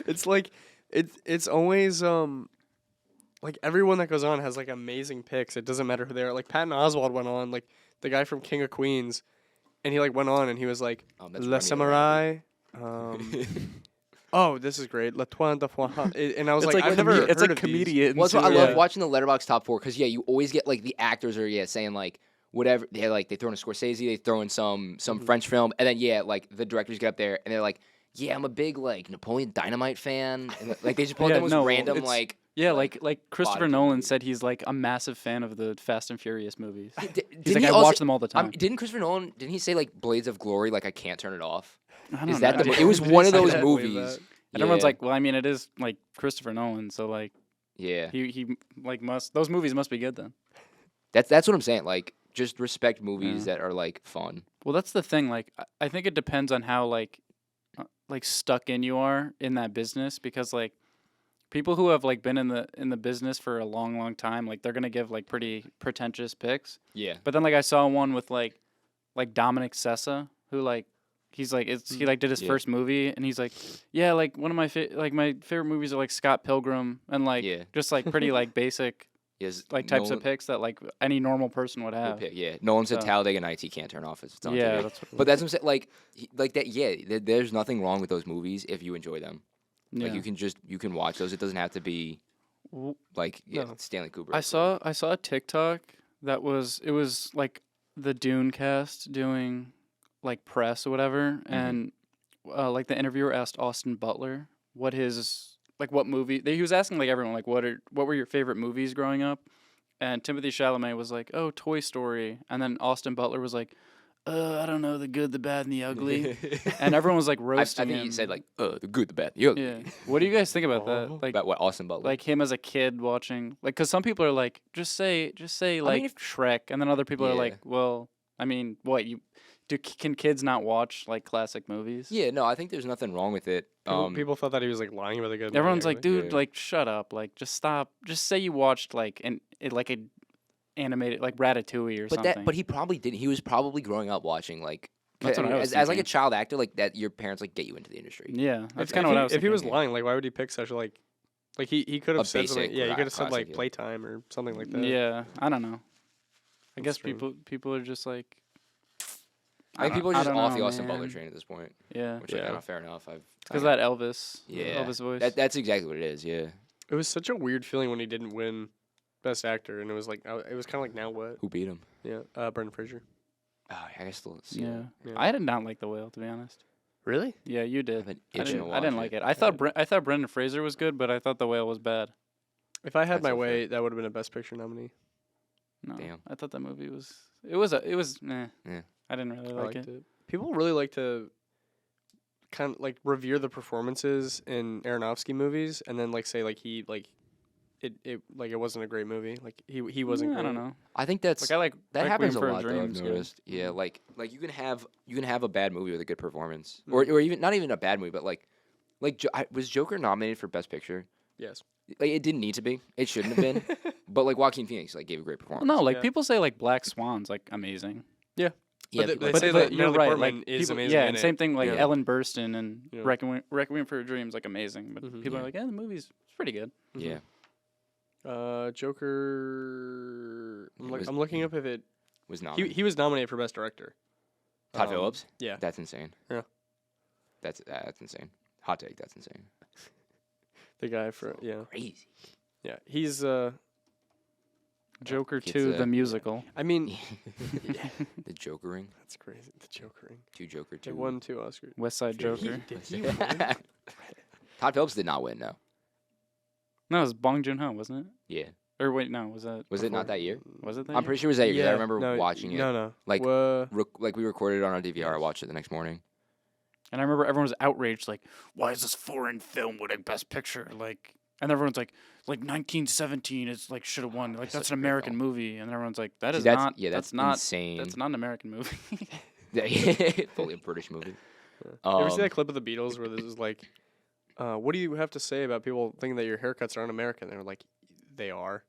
B: It's like it's always like everyone that goes on has like amazing picks. It doesn't matter who they are. Like Patton Oswalt went on, like the guy from King of Queens, and he like went on and he was like
A: That's
B: Le
A: Remy
B: Samurai. Oh, this is great. Le Toin de Foin. And I was
D: It's
B: like,
D: like
B: I've never
D: it's
B: heard
D: like
B: of these.
D: comedians.
A: Well, that's why I
D: who
A: love
D: are-
A: watching the Letterboxd top 4 because you always get like the actors are saying like whatever they throw in a Scorsese, they throw in some French film, and then like the directors get up there and they're like, yeah, I'm a big like Napoleon Dynamite fan, and like they just pull out
D: Yeah,
A: the most
D: no,
A: random
D: it's-
A: like.
D: Yeah, like Christopher
A: bodies of
D: Nolan
A: movies.
D: said he's like a massive fan of the Fast and Furious movies.
A: Didn't
D: He's like,
A: he
D: I
A: also-
D: watch them all the time.
A: Didn't Christopher Nolan? Didn't he say like Blades of Glory? Like I can't turn it off.
D: I don't
A: Is
D: know.
A: that the?
D: dude.
A: It was
B: Did he
A: one of
B: say
A: those
B: that?
A: movies.
D: And everyone's
A: Yeah.
D: like, well, I mean, it is like Christopher Nolan, so like
A: yeah.
D: he like must those movies must be good then.
A: That's what I'm saying. Like just respect movies that are like fun.
D: Well, that's the thing. Like, I think it depends on how like stuck in you are in that business because like people who have like been in the business for a long time, like they're gonna give like pretty pretentious picks.
A: Yeah.
D: But then like I saw one with like Dominic Sessa, who like he's like he like did his
A: Yeah.
D: first movie, and he's like, yeah, like one of my my favorite movies are like Scott Pilgrim, and like
A: Yeah.
D: just like pretty like basic
A: Yes.
D: like types of picks that like any normal person would have.
A: Yeah. Nolan said
D: So-
A: Talladega Nights he can't turn off. It's done.
D: Yeah, that's what.
A: But that's what I'm saying. Like that. Yeah. There's nothing wrong with those movies if you enjoy them.
D: Yeah.
A: Like you can watch those. It doesn't have to be like
B: No.
A: Stanley Kubrick.
D: I saw a TikTok that was like the Dune cast doing like press or whatever, and like the interviewer asked Austin Butler what his like what movie he was asking like everyone like what were your favorite movies growing up, and Timothy Chalamet was like, oh, Toy Story, and then Austin Butler was like, I don't know, The Good, the Bad, and the Ugly, and everyone was like
A: I
D: roasting
A: think
D: him.
A: he said like the good, the bad, the ugly.
D: Yeah. What do you guys think about that? Like
A: About what Austin Butler?
D: like him as a kid watching like because some people are like just say like
A: if-
D: Shrek, and then other people are
A: Yeah.
D: like, well, I mean, what can kids not watch like classic movies?
A: Yeah, no, I think there's nothing wrong with it.
B: People thought that he was like lying about the good. movie,
D: Everyone's like,
B: actually.
D: dude,
A: Yeah.
D: like shut up, like just stop, just say you watched like like a animated like Ratatouille or something.
A: But he probably didn't. He was probably growing up watching like
D: That's what I was
A: as like a
D: thinking.
A: child actor, like that. Your parents like get you into the industry.
D: Yeah, that's
B: If
D: kind of what I was.
B: If he was
D: thinking.
B: lying, like why would he pick such a like he could
A: A
B: have said something.
A: basic
B: Yeah, he could have said
A: classic,
B: like
A: yeah.
B: playtime or something like that.
D: Yeah, I don't know. I
B: That's
D: guess
B: strange.
D: people are just like.
A: I think people are just
D: don't
A: off
D: know,
A: the Austin Butler
D: man.
A: train at this point,
D: Yeah,
A: which
B: Yeah.
A: fair enough.
D: because that Elvis.
A: Yeah.
D: Elvis voice.
A: That's exactly what it is. Yeah.
B: It was such a weird feeling when he didn't win Best Actor, and it was like it was kind of like now what?
A: Who beat him?
B: Yeah, Brendan Fraser.
A: Oh, I guess still see
D: Yeah.
A: that.
B: Yeah.
D: I did not like The Whale, to be honest.
B: Really?
D: Yeah, you
A: I've
D: did.
A: been
D: I
A: itching
D: didn't,
A: to
D: I didn't
A: watch
D: like
A: it.
D: it. I thought Brendan Fraser was good, but I thought The Whale was bad.
B: If I had
A: That's
B: my
A: so fair.
B: way, that would have been a Best Picture nominee.
D: No,
A: Damn.
D: I thought that movie was. It was. Nah.
A: Yeah.
D: I didn't really
B: I
D: like
B: liked
D: it.
B: it. People really like to kind of like revere the performances in Aronofsky movies, and then like say like he like it like it wasn't a great movie. Like he wasn't.
D: I don't
B: great.
D: know.
A: I think that's
D: Like I like
A: that
D: Requiem
A: happens a
D: for
A: lot. Though, I've
D: Dream's good.
A: noticed. Yeah, like you can have a bad movie with a good performance, or even not even a bad movie, but like was Joker nominated for Best Picture?
B: Yes.
A: Like it didn't need to be. It shouldn't have been. But like Joaquin Phoenix like gave a great performance.
D: No, like
B: Yeah.
D: people say like Black Swan's like amazing.
A: Yeah,
B: But
A: people-
B: they say that
D: you're
B: Natalie
D: right.
B: Portman
D: Like
B: is
D: people,
B: amazing.
D: yeah,
B: in
D: and
B: it.
D: same thing like
A: Yeah.
D: Ellen Burstyn and
B: Yeah.
D: Requiem for a Dream's like amazing, but
B: Mhm.
D: people are
A: Yeah.
D: like, yeah, the movie's pretty good.
A: yeah.
B: Joker.
A: was-
B: I'm looking up if it.
A: Was nominated.
B: He was nominated for Best Director.
A: Todd
B: um,
A: Phillips.
B: Yeah.
A: That's insane.
B: Yeah.
A: That's insane. Hot take. That's insane.
B: The guy for
A: Crazy.
B: yeah. He's
D: Joker
A: Gets
D: 2,
A: a-
D: the musical.
B: I mean
A: The Joker ring.
B: that's crazy. The Jokering.
A: Two Joker.
B: They
A: Two.
B: won 2 Oscars.
D: West Side Joker.
B: Did he win?
A: Todd Phillips did not win. No.
D: No, it was Bong Joon-ho, wasn't it?
A: Yeah.
D: Or wait, no, was that?
A: Was it not that year?
D: Was it that?
A: I'm
D: year?
A: pretty sure it was that year. 'cause I remember
B: no,
A: watching it.
B: No.
A: Like,
B: Wha-
A: Like we recorded it on our DVR. I
B: Yes.
A: watched it the next morning.
D: And I remember everyone was outraged, like, why is this foreign film winning Best Picture? Like, and everyone's like 1917 is like should have won. Like
A: That's
D: that's
A: such
D: an
A: a great
D: American
A: film.
D: movie, and everyone's like, that
A: See,
D: is
A: that's
D: not.
A: yeah. That's
D: not.
A: insane.
D: That's not an American movie.
A: Fully a British movie.
B: You ever see
A: Um,
B: that clip of the Beatles where this is like, what do you have to say about people thinking that your haircuts are un-American? They're like, they are.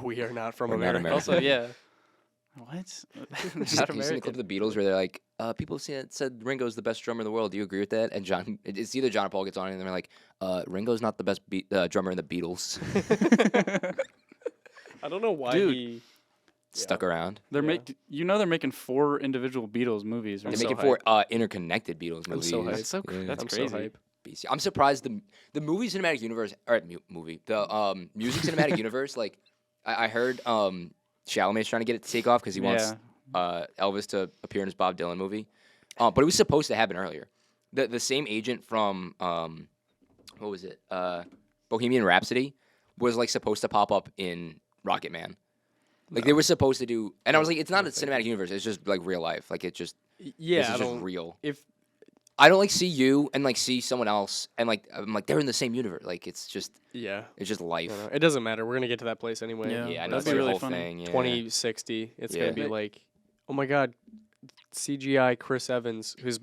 B: we are not from
A: We're not
B: America.
A: American.
D: also, yeah. What?
A: Just
D: Not
A: you seen the
D: American.
A: clip of the Beatles where they're like, people said Ringo's the best drummer in the world. Do you agree with that? And it's either John or Paul gets on and they're like, Ringo's not the best drummer in the Beatles.
B: I don't know why
D: Dude.
B: he.
A: Stuck around.
D: They're
B: Yeah.
D: they're making 4 individial Beatles movies.
A: They're
D: Right?
B: so
A: making 4 interconnected Beatles
B: I'm
A: movies.
B: so hyped.
D: That's so
A: Yeah.
D: that's
B: I'm
D: crazy.
B: so hype.
A: BC. I'm surprised the movie cinematic universe or movie the music cinematic universe like I heard Chalamet's trying to get it to take off because he wants Elvis to appear in his Bob Dylan movie, but it was supposed to happen earlier. The same agent from what was it Bohemian Rhapsody was like supposed to pop up in Rocket Man. Like they were supposed to do, and I was like, it's not a cinematic universe. It's just like real life. Like it just
B: Yeah,
A: this
B: I
A: is just
B: don't.
A: real.
B: If
A: I don't like see you and like see someone else and like I'm like they're in the same universe. Like it's just
B: yeah,
A: life.
B: I don't know. It doesn't matter. We're gonna get to that place anyway.
D: Yeah.
A: Yeah, I
D: That'd
A: know it's
D: be
A: like a
D: really
A: whole
D: funny.
A: thing. Yeah.
B: 2060. It's
A: Yeah.
B: gonna be like, oh my god, CGI Chris Evans, who's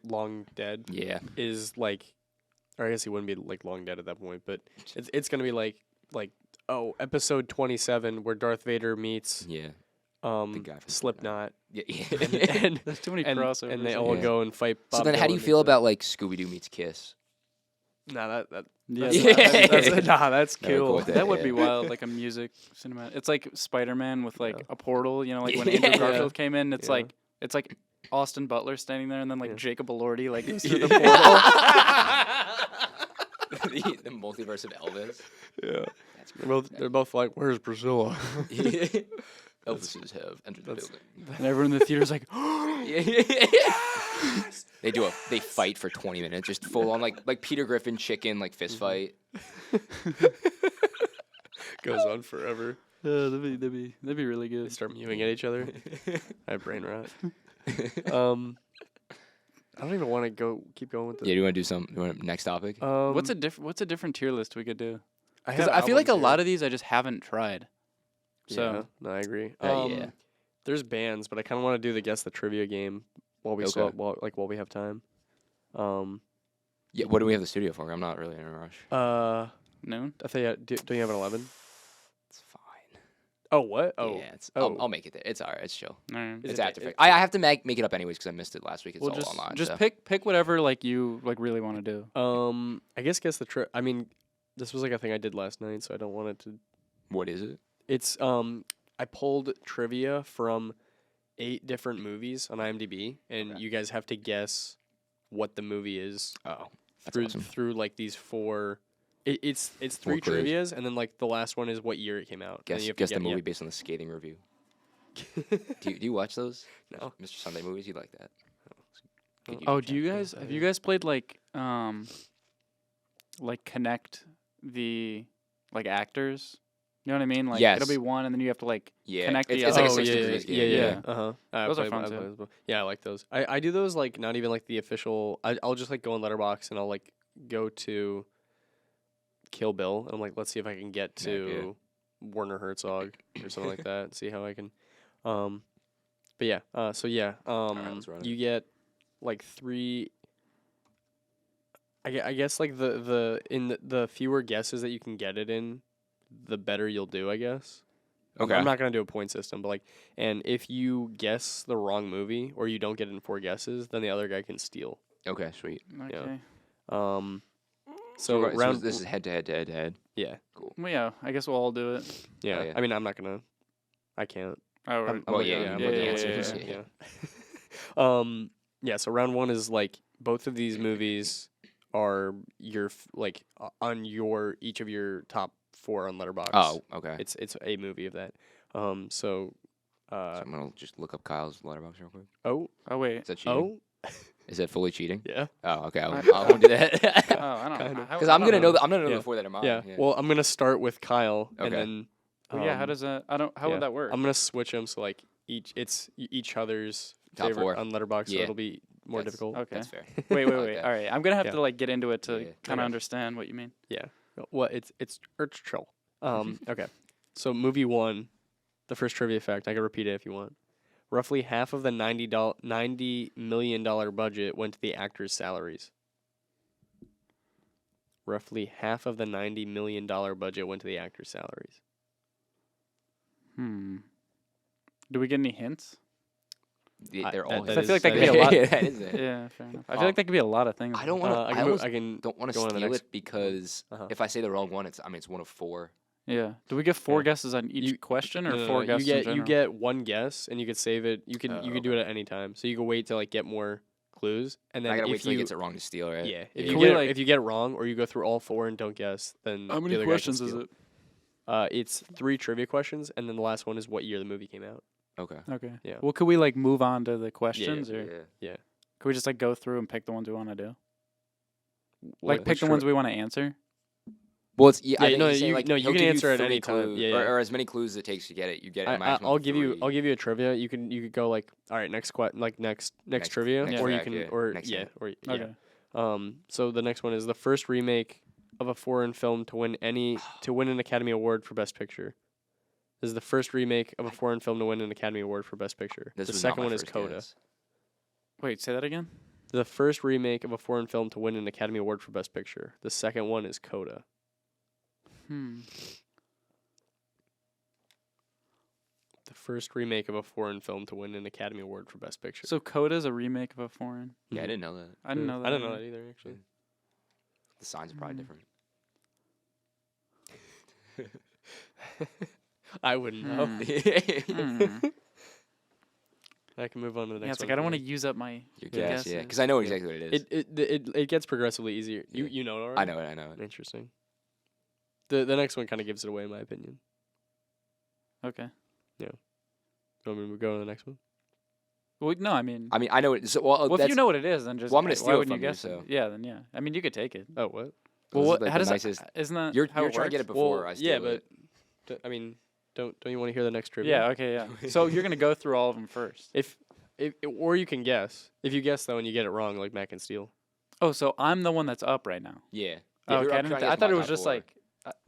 B: long dead,
A: Yeah.
B: is like or I guess he wouldn't be like long dead at that point, but it's gonna be like episode 27 where Darth Vader meets
A: Yeah. guy from
B: Slipknot,
A: Yeah.
B: and
D: There's too many
B: and,
D: crossovers.
B: and they all
A: Yeah.
B: go and fight.
A: So
B: Bob
A: then, how do you
B: Dylan
A: feel
B: and
A: about like Scooby Doo meets Kiss?
B: Nah,
D: Yeah,
B: that's
A: That'd be
B: cool.
A: cool with
D: that would be
A: yeah.
D: wild, like a music cinematic. It's like Spider-Man with like
B: Yeah.
D: a portal. You know, like when
A: Yeah.
D: Andrew Garfield came in, it's
B: Yeah.
D: like Austin Butler standing there, and then like
B: Yeah.
D: Jacob Elordi like goes through the portal.
A: the multiverse of Elvis.
B: Yeah,
A: That's
B: they're both like, "Where's Priscilla?"
A: Elvises have entered the building.
D: And everyone in the theater's like,
A: They fight for 20 minutes, just full on like Peter Griffin chicken like fist fight.
B: Goes on forever.
D: that'd be really
B: They
D: good.
B: start mewing at each other. I have brain rot. I don't even want to keep going with
A: Yeah,
B: the.
A: do you want to do some next topic?
D: What's a different tier list we could do?
B: I
D: Because I feel like a lot of these I just haven't tried. So
B: no, I agree.
A: Yeah.
B: There's bands, but I kind of want to do the guess the trivia game while we
A: Okay.
B: while we have time.
A: Yeah, what do we have the studio for? I'm not really in a rush.
D: noon.
B: I think don't you have an 11?
A: It's fine.
B: Oh, what? Oh,
A: Yeah,
B: oh.
A: I'll make it there. It's alright. It's chill.
D: All right.
B: Is
A: It's
B: it-
A: after.
B: it-
A: I have to make it up anyways because I missed it last week. It's
D: Well,
A: all online.
D: just
A: so.
D: pick whatever like you like really want to do.
B: I guess the I mean, this was like a thing I did last night, so I don't want it to.
A: What is it?
B: It's I pulled trivia from 8 different movies on IMDb, and
A: Okay.
B: you guys have to guess what the movie is
A: Oh, that's
B: through
A: awesome.
B: through like these 4. It's 3
A: clues.
B: trivias, and then like the last one is what year it came out. and then you have to
A: Guess the
B: get-
A: movie
B: yeah.
A: based on the skating review. do you watch those?
B: No.
A: Mr. Sunday movies. You like that? Good
D: Oh,
A: YouTube
D: do you
A: channel.
D: guys have you guys played like connect the like actors? You know what I mean? Like
A: Yes.
D: it'll be one, and then you have to like
A: Yeah,
D: connect the
A: it's like a
D: other.
A: 6
B: yeah,
A: degrees
B: yeah,
A: game.
B: yeah,
D: Yeah.
B: Uh-huh.
D: Those are fun too.
B: Yeah, I like those. I do those like not even like the official. I'll just like go on Letterboxd and I'll like go to Kill Bill and I'm like, let's see if I can get
A: Yeah,
B: to Werner Herzog or something like that. See how I can. But yeah. So yeah.
A: let's run it.
B: You get like 3. I guess like the fewer guesses that you can get it in, the better you'll do, I guess.
A: Okay.
B: I'm not gonna do a point system, but like, and if you guess the wrong movie or you don't get it in 4 guesses, then the other guy can steal.
A: Okay, sweet.
D: Okay.
B: So
A: Right,
B: round
A: this is head to head to head to head.
B: yeah,
D: Well, yeah. I guess we'll all do it.
B: yeah.
A: Oh, yeah.
B: I mean, I'm not gonna. I can't.
D: Oh, right.
B: I'm
A: Well,
B: looking-
A: yeah,
B: I'm
A: you
B: looking
A: know
B: at
A: the
B: answers,
A: answers,
B: yeah. Yeah. So round 1 is like both of these movies are your on your each of your top 4 on Letterboxd.
A: Oh, okay.
B: It's a movie of that. So
A: So I'm gonna just look up Kyle's letterbox real quick.
B: oh
D: Oh wait.
A: Is that cheating?
B: oh
A: Is that fully cheating?
B: yeah.
A: Oh, okay.
D: I-
A: I won't do that.
D: Oh, I don't
B: Kind
D: know.
B: of.
A: Because I'm gonna know. I'm gonna know
B: Yeah.
A: the 4 that are mine.
B: Yeah. Well, I'm gonna start with Kyle, and
A: Okay.
B: then.
D: Yeah. How does that? I don't. How
B: yeah.
D: would that work?
B: I'm gonna switch them so like each other's
A: Top
B: favorite
A: 4.
B: on Letterboxd, so
A: Yeah.
B: it'll be more
A: That's-
B: difficult.
D: Okay.
A: That's fair.
D: Wait.
A: I like
D: Wait.
A: that.
D: All right. I'm gonna have
B: Yeah.
D: to like get into it to
A: Yeah.
D: kind of
B: Okay.
D: understand what you mean.
B: Yeah. Well, it's chill. Okay. So movie 1, the first trivia fact. I can repeat it if you want. Roughly half of the $90 million budget went to the actors' salaries. Roughly half of the $90 million budget went to the actors' salaries.
D: Do we get any hints?
A: They're all.
B: that
D: I feel like that could
B: is-
D: be a lot.
A: that is it.
D: Yeah. Fair enough. I feel like that could be a lot of things.
A: I don't want to.
B: I
A: I,
B: can,
A: almost
B: I can
A: don't want to
B: go on to the
A: steal
B: next-
A: it because
B: Uh-huh.
A: if I say the wrong one, it's one of 4.
D: Yeah. Do we get 4
B: Yeah.
D: guesses on each
B: You-
D: question, or
B: No, no,
D: 4
B: no,
D: guesses?
B: You
D: in
B: get
D: general?
B: you get 1 guess, and you could save it. You can do
A: okay.
B: it at any time. So you can wait to like get more clues, and then
A: I gotta wait
B: if
A: till he
B: you
A: gets it wrong to steal, right?
B: yeah, if
A: Yeah.
B: you
D: Can we,
B: get
D: like-
B: if you get it wrong or you go through all 4 and don't guess, then
D: How
B: the
D: many
B: other guy can
D: questions is
B: steal.
D: it?
B: It's 3 trivia questions, and then the last one is what year the movie came out.
A: Okay.
D: Okay.
B: Yeah.
D: Well, could we like move on to the questions, or
A: Yeah.
D: could we just like go through and pick the ones we want to do?
B: What-
D: Like pick
B: which
D: the ones we want to answer.
A: Well, it's I
B: Yeah,
A: think
B: no,
A: he's saying,
B: you-
A: like,
B: no, you
A: he'll
B: can
A: give
B: answer at
A: 3
B: any time.
A: clues,
B: Yeah, yeah.
A: Or as many clues as it takes to get it. You get a maximum
B: I'll
A: of
B: give you
A: 3.
B: a trivia. You could go like all right, next next trivia,
A: next
B: or you
A: fact,
B: can
A: yeah.
B: or
A: Next
B: yeah,
A: fact.
B: or yeah.
D: Okay.
B: So the next one is the first remake of a foreign film to win an Academy Award for Best Picture. This is the first remake of a foreign film to win an Academy Award for Best Picture.
A: This
B: The
A: was
B: second
A: not my
B: one is
A: first
B: Coda.
A: guess.
D: Wait, say that again.
B: The first remake of a foreign film to win an Academy Award for Best Picture. The second one is Coda.
D: Hmm.
B: The first remake of a foreign film to win an Academy Award for Best Picture.
D: So Coda's a remake of a foreign.
A: Yeah, I didn't know that.
D: I didn't know that.
B: I didn't know
D: either.
B: that either, actually.
A: The signs are probably different.
B: I wouldn't know.
D: Hmm.
B: I can move on to the
D: Yeah,
B: next
D: it's like
B: one.
D: I don't want to use up my
A: Your
D: guesses.
A: guess, yeah, because I know exactly what it is.
B: It gets progressively easier.
A: Yeah.
B: You know it already?
A: I know it. I know it.
B: Interesting. The next one kind of gives it away, in my opinion.
D: Okay.
B: You want me to go to the next one?
D: Well, no, I mean,
A: I know it. So, well,
D: if
A: that's,
D: you know what it is, then just.
A: Well, I'm gonna
D: why
A: steal it
D: wouldn't
A: from
D: you
A: you,
D: guess it?
A: so-
D: Yeah, then yeah. I mean, you could take it.
B: Oh, what?
A: this
D: Well,
A: is
D: what?
A: like
D: How
A: the
D: does
A: nicest.
D: that? Isn't that
A: You're
D: how
A: trying
D: it
A: to get it
D: works?
A: before I steal
B: yeah,
A: it.
B: but I mean, don't you want to hear the next trivia?
D: Yeah. Okay. Yeah. So you're gonna go through all of them first.
B: If or you can guess. If you guess though and you get it wrong, like Matt can steal.
D: Oh, so I'm the one that's up right now.
A: Yeah.
D: Oh,
A: You're
D: okay.
A: up trying to get
D: I
A: to
D: thought
A: my
D: it was
A: top
D: just
A: four.
D: like.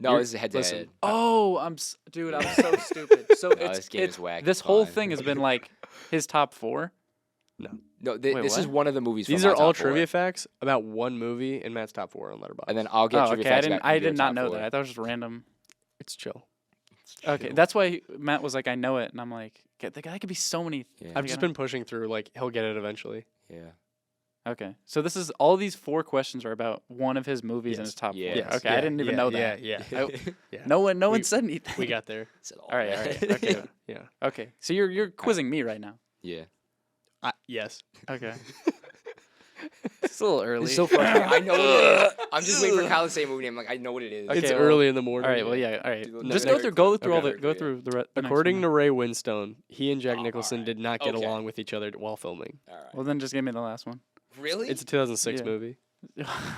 A: No,
B: you're-
A: this is head to
B: listen.
A: head.
D: Oh, dude, I'm so stupid. So
A: No, this game is whack.
D: this whole
A: Fine.
D: thing has been like his top 4.
A: No,
D: Wait,
A: this is
D: what?
A: one of the movies.
B: These
A: from
B: are
A: my
B: all
A: top four.
B: trivia facts about one movie in Matt's top 4 on Letterboxd.
A: And then I'll get
D: Oh,
A: trivia
D: okay.
A: facts about
D: I
A: your
D: did not
A: top
D: know
A: four.
D: that. I thought it was just random.
B: it's chill.
D: Okay, that's why Matt was like, I know it, and I'm like, the guy could be so many.
A: Yeah.
B: I've just been pushing through. Like he'll get it eventually.
A: Yeah.
D: Okay, so this is all these 4 questions are about one of his movies in
B: Yes.
D: his top 4.
A: Yes.
D: Okay, I didn't even know that.
B: Yeah. Yeah.
D: No one
B: We-
D: said anything.
B: We got there.
A: Said
D: All right.
A: that.
D: Okay.
B: Yeah.
D: Okay. So you're quizzing me right now.
A: Yeah.
B: Yes.
D: Okay. It's a little early.
A: It's so frustrating. I know what it is. I'm just waiting for Kyle to say a movie name. Like I know what it is.
D: Okay,
B: It's
D: well-
B: early in the morning.
D: All right. Well, yeah. All right.
A: Do the
D: Just
A: next
D: go
A: one.
D: through all
B: Okay.
D: the go through the next
B: According
D: one.
B: to Ray Winstone, he and Jack
A: Oh,
B: Nicholson
A: alright.
B: did not get
A: Okay.
B: along with each other while filming.
A: All right.
D: Well, then just give me the last one.
A: Really?
B: It's a 2006
D: Yeah.
B: movie.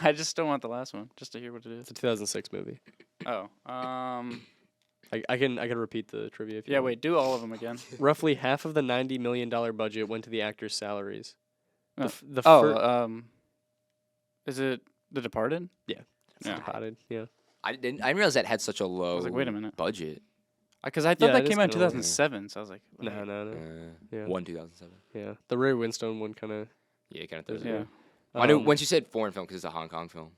D: I just don't want the last one, just to hear what it is.
B: It's a 2006 movie.
D: Oh.
B: I can repeat the trivia if you
D: Yeah.
B: want.
D: Wait. Do all of them again.
B: Roughly half of the $90 million budget went to the actors' salaries.
D: Oh.
B: The
D: Oh.
B: fir-
D: Is it The Departed?
B: It's
D: yeah.
B: Departed, yeah.
A: I didn't realize that had such a low.
D: was like, wait a minute.
A: Budget.
D: Because I thought
B: Yeah,
D: that
B: it is
D: came out in
B: kinda low.
D: 2007, so I was like,
B: No. Yeah.
A: 2007.
B: Yeah. The Ray Winstone one kind of.
A: Yeah, kind of throws
D: Yeah.
A: it. I knew once you said foreign film because it's a Hong Kong film.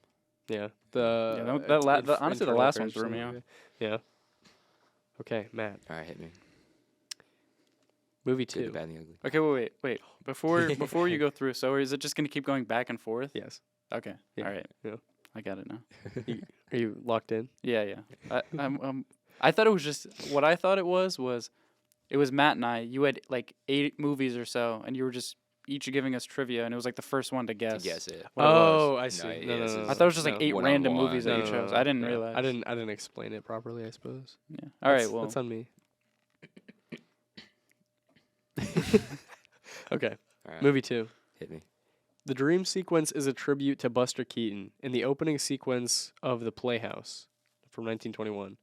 B: Yeah.
D: Honestly, the last one threw me off.
B: Yeah. Okay, Matt.
A: All right, hit me.
B: Movie
A: Good, the
B: 2.
A: bad, and the ugly.
D: Okay, wait. Before you go through, so is it just gonna keep going back and forth?
B: Yes.
D: Okay.
B: Yeah,
D: All right.
B: yeah.
D: I got it now.
B: Are you locked in?
D: Yeah. I thought it was just what I thought it was it was Matt and I. You had like 8 movies or so, and you were just each giving us trivia, and it was like the first one to guess.
A: To guess it.
D: what it was.
B: Oh, I see.
A: No,
B: No,
A: yeah,
B: no,
A: this
B: no,
A: is-
D: I thought it was just like
B: no.
D: 8
A: One
D: random
A: on one.
D: movies that you chose. I didn't realize.
B: I didn't explain it properly, I suppose.
D: Yeah. All right.
B: That's-
D: Well.
B: that's on me. Okay.
A: All right.
B: Movie 2.
A: Hit me.
B: The dream sequence is a tribute to Buster Keaton in the opening sequence of The Playhouse from 1921.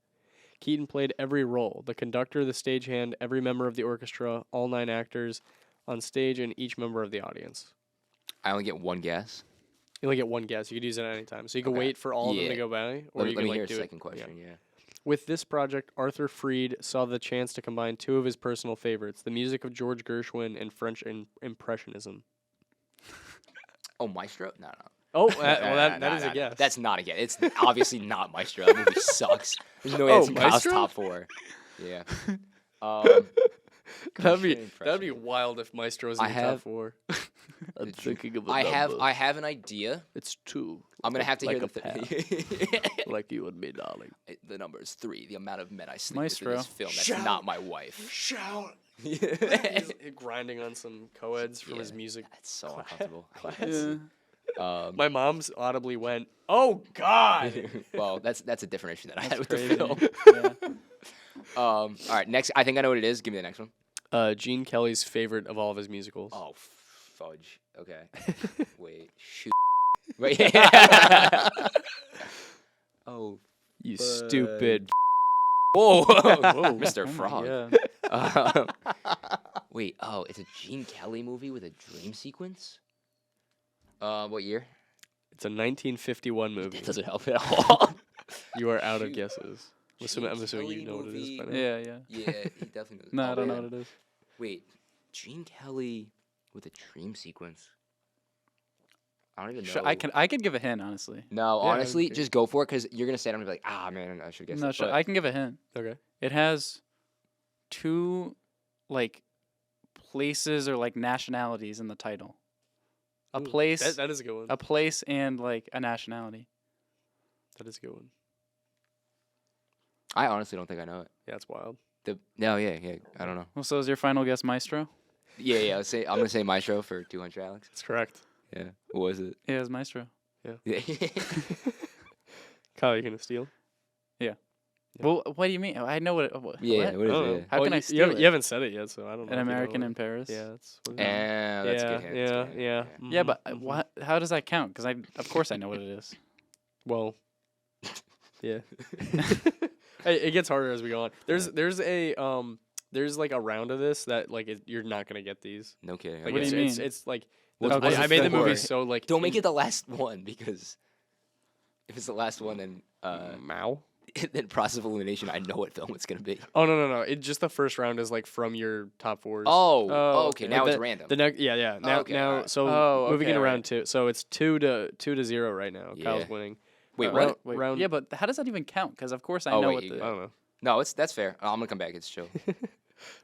B: Keaton played every role: the conductor, the stagehand, every member of the orchestra, all 9 actors on stage, and each member of the audience.
A: I only get one guess.
B: You only get one guess. You could use it at any time. So you can
A: Okay.
B: wait for all of them
A: Yeah.
B: to go by, or
A: Let
B: you
A: me
B: can
A: hear
B: like
A: a
B: do
A: second
B: it.
A: question. Yeah.
B: With this project, Arthur Freed saw the chance to combine 2 of his personal favorites: the music of George Gershwin and French Impressionism.
A: Oh, Maestro? No.
B: Oh, well, that
A: No,
B: is a guess.
A: That's not a guess. It's obviously not Maestro. That movie sucks. There's no way
B: Oh,
A: it's in Kyle's
B: Maestro?
A: top 4. Yeah.
B: that'd be
A: Impression.
B: wild if Maestro was
A: I
B: in the
A: have-
B: top 4.
C: I'm thinking of a
A: I
C: number.
A: have an idea.
C: It's 2.
A: I'm gonna have to
C: like
A: hear
C: a
A: the
C: pair. Like you and me, darling.
A: The number is 3. The amount of men I sleep
D: Maestro.
A: with in this film. That's not my wife.
B: Shout!
A: He's
B: He's grinding on some co-eds from his
A: Yeah,
B: music.
A: That's so uncomfortable.
D: Yeah.
B: My mom's audibly went, "Oh God!"
A: Well, that's a different issue that I had with the
D: crazy.
A: film.
D: Yeah.
A: All right, next. I think I know what it is. Give me the next one.
B: Gene Kelly's favorite of all of his musicals.
A: Oh, fudge. Okay. Wait. Shoot. Wait. Oh.
B: You stupid.
A: Whoa.
D: Whoa,
A: Mr.
D: oh my
A: Frog.
D: God.
A: Wait. Oh, it's a Gene Kelly movie with a dream sequence. What year?
B: It's a 1951 movie.
A: It doesn't help at all.
B: You are out of
A: Shoot.
B: guesses. I'm
A: Gene
B: assuming you
A: Kelly
B: know what it is
A: movie.
B: by now.
D: Yeah. Yeah.
A: Yeah, he definitely knows.
D: No,
A: Oh,
D: I don't know
A: man.
D: what it is.
A: Wait, Gene Kelly with a dream sequence. I don't even know.
D: I could give a hint, honestly.
A: No,
B: Yeah,
A: honestly,
B: okay.
A: just go for it because you're gonna say it and be like, ah, man, I should guess.
D: No,
A: it. But
D: I can give a hint.
B: Okay.
D: It has two, like, places or like nationalities in the title. A
B: Ooh,
D: place,
B: That is a good one.
D: a place, and like a nationality.
B: That is a good one.
A: I honestly don't think I know it.
B: Yeah, it's wild.
A: No, yeah, I don't know.
D: Well, so is your final guess Maestro?
A: Yeah. I'm gonna say Maestro for 200, Alex.
B: That's correct.
A: Yeah. What was it?
D: Yeah, it's Maestro.
A: Yeah.
B: Kyle, you gonna steal? Yeah.
D: Well, what do you mean? I know what.
A: Yeah.
D: What?
A: What is
B: Oh,
A: it?
D: How can I
B: you
D: steal
B: haven't,
D: it?
B: you haven't said it yet, so I don't know.
D: An
B: if you know
D: American
B: it.
D: in Paris.
B: Yeah, that's what it is.
A: Yeah. That's a good hint. That's a good hint.
B: yeah.
D: Yeah,
B: Mhm,
D: but
B: mhm.
D: what? How does that count? Because of course, I know what it is.
B: Well, yeah. It gets harder as we go on. There's like a round of this that like you're not gonna get these.
A: No kidding.
B: Like
D: What do
B: it's,
D: you
B: it's
D: mean?
B: it's like
A: What's-
D: what's
B: I
D: the
B: made the
D: score?
B: movie so like
A: Don't make it the last one because if it's the last one, then
B: Mao.
A: then process of elimination. I know what film it's gonna be.
B: Oh no! It just the first round is like from your top fours.
A: Oh, okay.
D: okay.
A: Now
B: the,
A: it's random.
B: The next, yeah. Now,
A: okay,
B: now,
A: alright.
B: so
D: Oh,
B: moving
D: okay,
B: into round
D: alright.
B: 2. So it's 2-0 right now. Kyle's
A: Yeah.
B: winning.
A: Wait,
D: Uh,
A: what?
D: Wait,
B: Round-
D: yeah, but how does that even count? Because of course I
A: Oh,
D: know
A: wait,
D: what
A: you-
B: I
D: the.
B: don't know.
A: No, that's fair. I'm gonna come back. It's chill.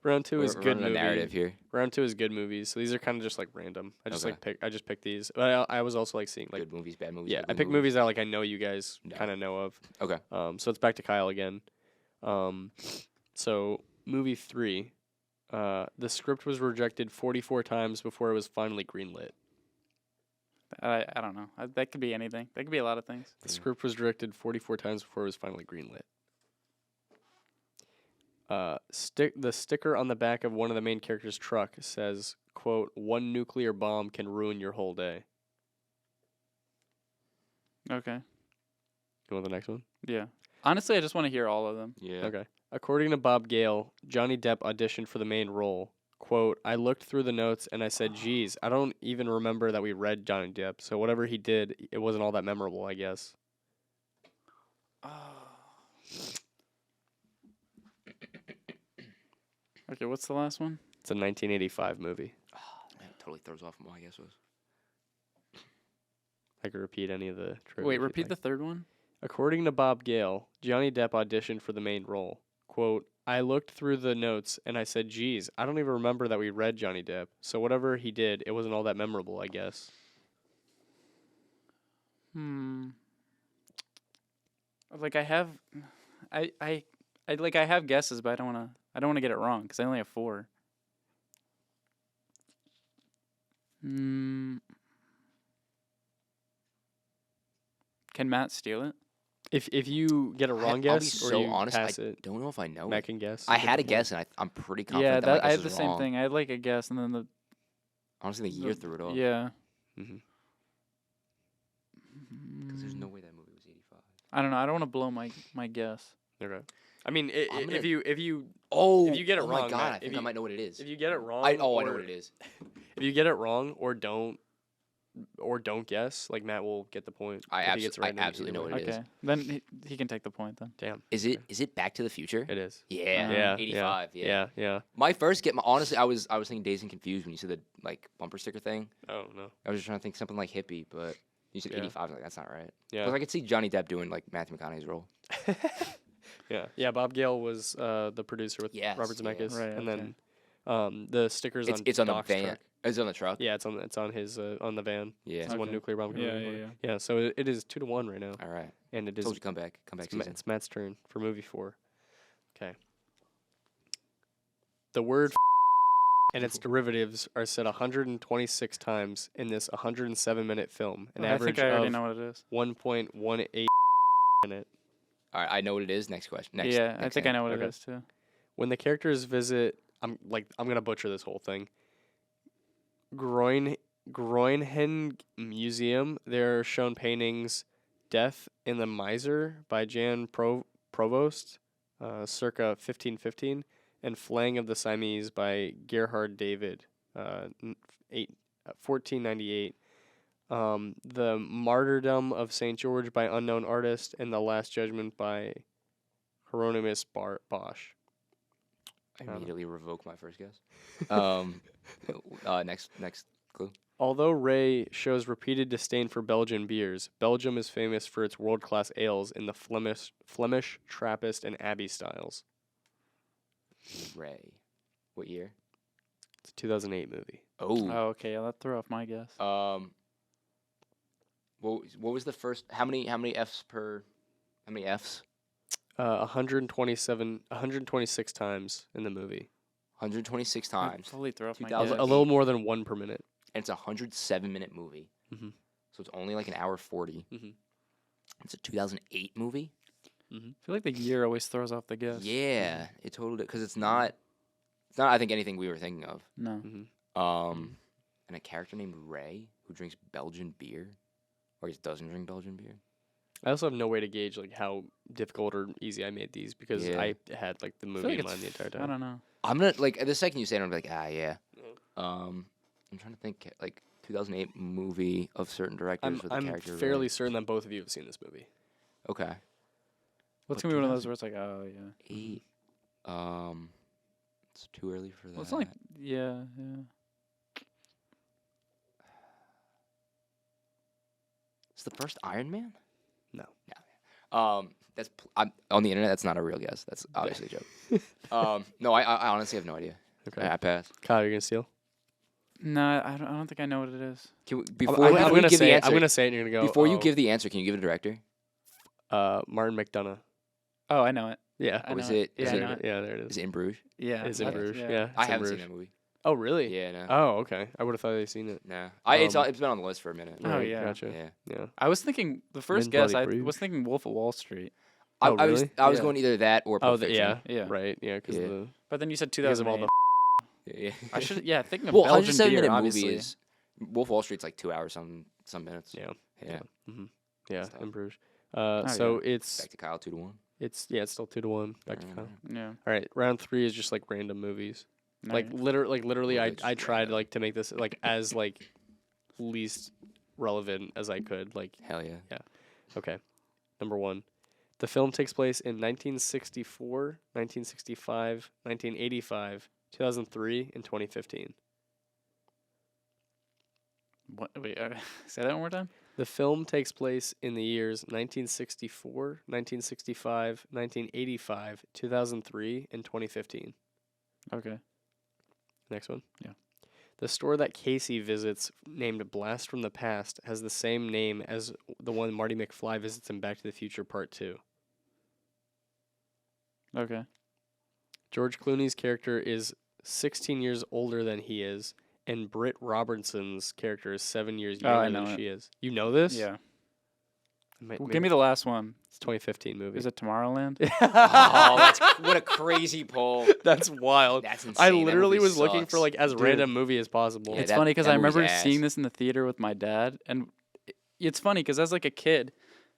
B: Round 2 is
A: We're
B: good
A: running a narrative
B: movie.
A: here.
B: Round 2 is good movies. So these are kind of just like random. I just
A: Okay.
B: I just picked these. But I was also like seeing like
A: Good movies, bad movies.
B: yeah, I
A: ugly
B: picked movies that like I know you guys
A: No.
B: kind of know of.
A: Okay.
B: So it's back to Kyle again. So movie 3, the script was rejected 44 times before it was finally greenlit.
D: I don't know. That could be anything. That could be a lot of things.
B: The script was rejected 44 times before it was finally greenlit. The sticker on the back of one of the main characters' truck says, quote, "One nuclear bomb can ruin your whole day."
D: Okay.
B: You want the next one?
D: Yeah. Honestly, I just want to hear all of them.
A: Yeah.
B: Okay. According to Bob Gale, Johnny Depp auditioned for the main role. Quote, "I looked through the notes and I said, geez, I don't even remember that we read Johnny Depp. So whatever he did, it wasn't all that memorable, I guess."
D: Okay, what's the last one?
B: It's a 1985 movie.
A: Man, it totally throws off what my guess was.
B: I could repeat any of the trivia.
D: Wait,
B: if you'd
D: repeat
B: like.
D: the third one.
B: According to Bob Gale, Johnny Depp auditioned for the main role. Quote, "I looked through the notes and I said, geez, I don't even remember that we read Johnny Depp. So whatever he did, it wasn't all that memorable, I guess."
D: Like I have, I have guesses, but I don't wanna get it wrong because I only have 4. Can Matt steal it?
B: If you get a wrong
A: I'll be
B: guess or
A: so
B: you
A: honest.
B: pass
A: I
B: it,
A: don't know if I know.
B: Matt
A: It.
B: can guess.
A: I
B: Get
A: had
B: the
A: a
B: point.
A: guess, and I'm pretty
D: Yeah,
A: confident that, my
D: I
A: guess
D: had the
A: was
D: same
A: wrong.
D: thing. I had like a guess, and then the
A: Honestly, the year threw it off.
D: yeah.
A: Because there's no way that movie was 85.
D: I don't know. I don't want to blow my guess.
B: Okay. I mean,
A: I'm
B: if
A: gonna-
B: you
A: Oh,
B: If you get it
A: oh
B: wrong,
A: my god,
B: Matt,
A: I
B: if
A: think I
B: you-
A: might know what it is.
B: if you get it wrong,
A: I know
B: or,
A: what it is.
B: If you get it wrong or don't guess, like Matt will get the point.
A: I
B: if he gets it right, then
A: absolutely
B: either
A: know
B: way.
A: what it is.
D: Okay, then he can take the point then.
B: Damn.
A: Is it Back to the Future?
B: It is.
A: Yeah,
B: Yeah.
A: 85. Yeah.
B: Yeah.
A: My first get, honestly, I was thinking Dazed and Confused when you said the like bumper sticker thing.
B: Oh no.
A: I was just trying to think something like hippie, but you said
B: Yeah.
A: 85. I was like, that's not right.
B: Yeah.
A: Because I could see Johnny Depp doing like Matthew McConaughey's role.
B: Yeah. Yeah. Bob Gale was the producer with
A: Yes,
B: Robert
A: yeah.
B: Zemeckis,
D: Right,
B: and
D: okay.
B: then the stickers
A: It's on the
B: Doc's
A: van.
B: truck.
A: It's on the truck.
B: Yeah, it's on his on the van.
A: Yeah.
B: It's one
D: Okay.
B: nuclear bomb.
D: Yeah,
B: coming
D: yeah,
B: in.
D: yeah.
B: Yeah. So it is 2-1 right now,
A: All right.
B: and it is
A: Told you come back season.
B: it's Matt's turn for movie 4. Okay. The word and its derivatives are said 126 times in this 107-minute film, an
D: I
B: average
D: think I already
B: of
D: know what it is.
B: 1.18 minute.
A: All right, I know what it is. Next question. Next,
D: Yeah, I
A: next
D: think I
A: hint.
D: know what
B: Okay.
D: it is too.
B: When the characters visit, I'm gonna butcher this whole thing. Groenhen Museum. They're shown paintings, "Death in the Miser" by Jan Provost, circa 1515, and "Flaying of the Siamese" by Gerhard David, 1498. The Martyrdom of Saint George by unknown artist, and The Last Judgment by Hieronymus Bosch.
A: I immediately revoke my first guess. Next clue.
B: Although Ray shows repeated disdain for Belgian beers, Belgium is famous for its world-class ales in the Flemish, Trappist, and Abbey styles.
A: Ray. What year?
B: It's a 2008 movie.
A: Oh.
D: Oh, okay. Yeah, that threw off my guess.
A: What was the first? How many Fs per? How many Fs?
B: 126 times in the movie.
A: 126
D: I
A: times.
D: totally threw off my
A: 2000
D: guess.
B: A little more than 1 per minute.
A: And it's a 107-minute movie.
B: Mhm.
A: So it's only like an hour 40.
B: Mhm.
A: It's a 2008 movie.
D: I feel like the year always throws off the guess.
A: Yeah, it totally because it's not. It's not. I think anything we were thinking of.
D: No.
A: And a character named Ray who drinks Belgian beer, or he doesn't drink Belgian beer.
B: I also have no way to gauge like how difficult or easy I made these because
A: Yeah.
B: I had like the
D: I feel
B: movie
D: like
B: in mind the entire time.
D: I don't know.
A: I'm gonna like the second you say it, I'm gonna be like, yeah. I'm trying to think like 2008 movie of certain directors with a
B: I'm
A: character.
B: fairly
A: Ray.
B: certain that both of you have seen this movie.
A: Okay.
D: What's
A: But
D: gonna be one of those where it's like, oh yeah.
A: 8. It's too early for that.
D: Well, it's like yeah.
A: It's the first Iron Man.
B: No.
A: That's I'm, on the internet. That's not a real guess. That's obviously a joke. No, I honestly have no idea.
B: Okay.
A: I pass.
B: Kyle, you're gonna steal?
D: No, I don't think I know what it is.
A: Can we,
B: I'm
A: before you
B: gonna
A: give
B: say
A: the
B: it.
A: answer,
B: I'm gonna say it. And you're gonna go.
A: before you
B: oh,
A: give the answer, can you give it a director?
B: Martin McDonagh.
D: Oh, I know it.
B: Yeah.
D: I know
A: is it?
D: Yeah,
A: Is
D: I
A: it?
D: know it.
B: Yeah, there it
A: Is
B: is.
A: it in Bruges?
D: Yeah.
B: It's in
D: that's-
B: Bruges. Yeah.
A: I
B: it's in
A: haven't seen
B: Bruges.
A: that movie.
B: Oh, really?
A: Yeah, no.
B: Oh, okay. I would have thought I'd seen it.
A: No.
B: Um,
A: It's been on the list for a minute.
D: Oh, yeah.
B: Gotcha.
A: Yeah.
B: Yeah.
D: I was thinking the first
B: Men
D: guess.
B: Bloody
D: I
B: Bruges.
D: was thinking Wolf of Wall Street.
A: I
B: Oh,
A: was
B: really?
A: I was
D: Yeah.
A: going either that or Pulp Fiction.
B: yeah.
D: Yeah.
B: Right. Yeah. Because
A: Yeah.
B: the
D: But then you said
B: because of all
D: 2008.
B: the
A: Yeah.
D: I should. Yeah, thinking of
A: Well,
D: Belgian
A: 107-minute
D: beer.
A: movie
D: Obviously.
A: is Wolf of Wall Street's like 2 hours some minutes.
B: yeah.
A: Yeah.
B: Mm-hmm. Yeah.
A: Stuff.
B: In Bruges.
D: Oh,
B: So
D: yeah.
B: it's
A: Back to Kyle 2-1.
B: it's still 2-1. Back to Kyle.
D: Yeah.
B: All right. Round 3 is just like random movies. Like
D: Alright.
B: literally,
A: Well,
B: I
A: it's
B: tried
A: random.
B: like to make this like as like least relevant as I could. Like
A: Hell yeah.
B: okay, number 1, the film takes place in 1964, 1965, 1985, 2003, and 2015.
D: What? Wait. Say that one more time.
B: The film takes place in the years 1964, 1965, 1985, 2003, and 2015.
D: Okay.
B: Next one.
D: Yeah.
B: The store that Casey visits, named Blast from the Past, has the same name as the one Marty McFly visits in Back to the Future Part 2.
D: Okay.
B: George Clooney's character is 16 years older than he is, and Britt Robertson's character is 7 years
D: Oh, I
B: younger
D: know
B: than
D: it.
B: she is. You know this?
D: Yeah.
B: Might-
D: Well,
B: maybe
D: give me the last one.
B: It's a 2015 movie.
D: Is it Tomorrowland?
A: Oh, that's what a crazy poll.
B: That's wild.
A: That's insane.
B: I
A: That
B: literally
A: movie
B: was looking for
A: sucks.
B: like as
D: Dude.
B: random movie as possible.
A: Yeah,
D: It's
A: that-
D: funny because
A: that
D: I
A: movie's
D: remember
A: ass.
D: seeing this in the theater with my dad, and it's funny because as like a kid,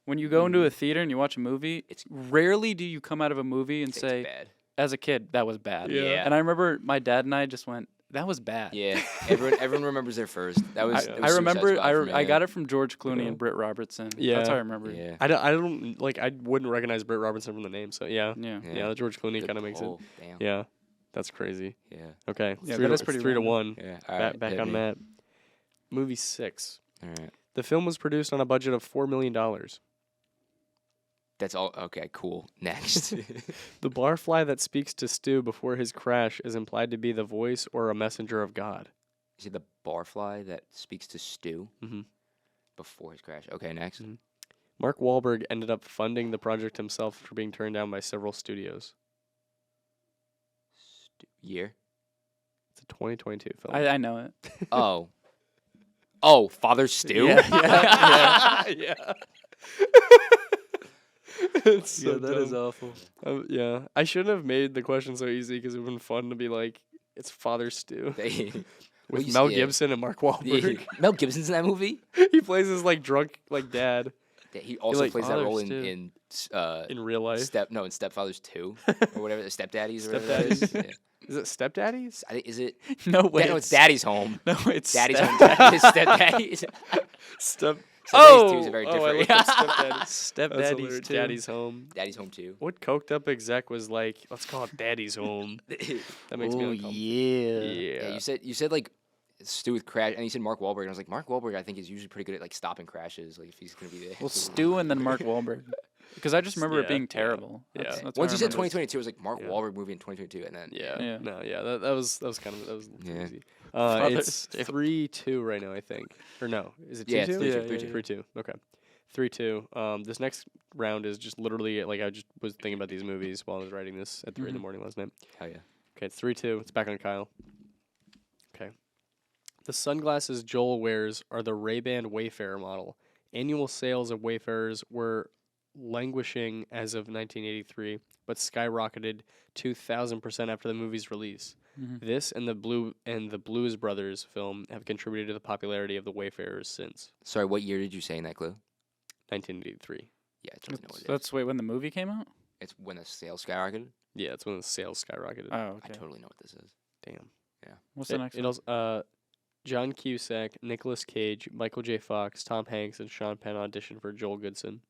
D: when you go into a theater and you watch a movie,
A: It's-
D: rarely do you come out of a movie and
A: It's
D: say,
A: bad.
D: as a kid, that was bad.
A: Yeah.
D: And I remember my dad and I just went, that was bad.
A: Yeah. Everyone remembers their first. That was. it was
D: I remember
A: Suicide Squad for me,
D: I
A: yeah.
D: got it from George Clooney
B: Yeah.
D: and Britt Robertson.
B: Yeah.
D: That's how I remember.
A: Yeah.
B: I don't like I wouldn't recognize Britt Robertson from the name, so yeah.
D: Yeah.
B: Yeah, George Clooney
A: Good
B: kind of makes it.
A: poll. Damn.
B: Yeah. That's crazy.
A: Yeah.
B: Okay.
D: Yeah,
B: three
D: that
B: to,
D: is pretty
B: it's 3 to
D: random.
B: 1.
A: Yeah. All right.
B: Back
A: hit
B: on
A: me.
B: Matt. Movie 6.
A: All right.
B: The film was produced on a budget of $4 million.
A: That's all. Okay. Cool. Next.
B: The barfly that speaks to Stu before his crash is implied to be the voice or a messenger of God.
A: Is it the barfly that speaks to Stu
B: Mhm.
A: before his crash? Okay. Next.
B: Mhm. Mark Wahlberg ended up funding the project himself after being turned down by several studios.
A: Year.
B: It's a 2022 film.
D: I know it.
A: Oh. Oh, Father Stu.
B: yeah. It's so dumb.
D: awful.
B: Yeah, I shouldn't have made the question so easy because it would have been fun to be like, it's Father Stu
A: They-
B: with
A: you
B: Mel
A: yeah.
B: Gibson and Mark Wahlberg.
A: Mel Gibson's in that movie.
B: He plays his like drunk like dad
A: Yeah, he also
B: like,
A: plays that
D: Father
A: role
D: Stu.
A: in
B: in real life.
A: in Stepfathers 2 or whatever, the Stepdaddies or whatever that is.
B: Stepdaddies?
A: Yeah.
B: Is it Stepdaddies?
A: I think is it?
D: No way.
A: No, it's Daddy's Home.
D: No, it's
A: Daddy's
D: Step-
A: Home. His Stepdaddies.
B: Step.
A: Stepdaddies 2 is a very
B: I
A: different.
B: looked up Stepdaddies. That's
D: Stepdaddies
B: hilarious.
D: too.
B: Daddy's Home.
A: Daddy's Home 2.
B: What coked up exec was like, let's call it Daddy's Home. That makes me
D: Oh,
B: uncomfortable.
D: yeah.
B: Yeah.
A: Yeah, you said like Stu with crash, and he said Mark Wahlberg, and I was like, Mark Wahlberg, I think is usually pretty good at like stopping crashes, like if he's gonna be there.
D: Well, Stu and then Mark Wahlberg. Because I just remember it
B: Yeah,
D: being
B: yeah,
D: terrible.
B: yeah.
D: That's what
A: Once
D: I
A: you said
D: remember.
A: 2022, it was like Mark
B: Yeah.
A: Wahlberg movie in 2022, and then
B: Yeah.
D: Yeah.
B: No, yeah. That was kind of
A: Yeah.
B: easy.
D: Father's
B: It's
D: Day.
B: 3-2 right now, I think. Or no, is it 2-2?
A: Yeah, it's 3-2,
D: Yeah, yeah,
A: 3-2.
D: yeah.
B: 3-2. Okay. 3-2. This next round is just literally like I just was thinking about these movies while I was writing this at 3 in the morning last night.
A: Hell yeah.
B: Okay, it's 3-2. It's back on Kyle. Okay. The sunglasses Joel wears are the Ray-Ban Wayfarer model. Annual sales of Wayfarers were languishing as of 1983, but skyrocketed 2,000% after the movie's release.
D: Mhm.
B: This and the Blues Brothers film have contributed to the popularity of the Wayfarers since
A: Sorry, what year did you say in that clue?
B: 1983.
A: Yeah, I totally know what it is.
D: That's wait when the movie came out.
A: It's when the sales skyrocketed.
B: Yeah, it's when the sales skyrocketed.
D: Oh, okay.
A: I totally know what this is.
B: Damn.
D: What's the next
B: It
D: one?
B: also, John Cusack, Nicolas Cage, Michael J. Fox, Tom Hanks, and Sean Penn auditioned for Joel Goodson.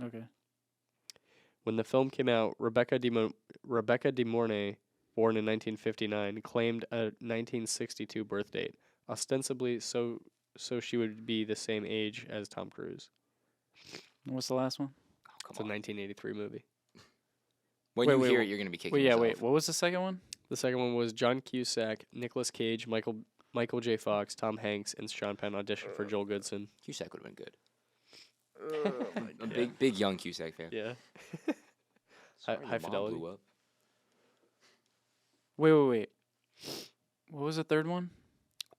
D: Okay.
B: When the film came out, Rebecca De Mornay, born in 1959, claimed a 1962 birth date, ostensibly so she would be the same age as Tom Cruise.
D: What's the last one?
A: Oh,
B: It's
A: come
B: a
A: on.
B: 1983 movie.
A: When
D: Wait,
A: you
D: wait,
A: hear
D: wait.
A: it, you're gonna be kicking
D: Wait, yeah,
A: yourself.
D: wait. What was the second one?
B: The second one was John Cusack, Nicolas Cage, Michael J. Fox, Tom Hanks, and Sean Penn auditioned for Joel Goodson.
A: Cusack would have been good. I'm a big young Cusack fan.
B: Yeah.
A: Sorry,
B: High
A: your mom
B: Fidelity.
A: blew up.
D: Wait. What was the third one?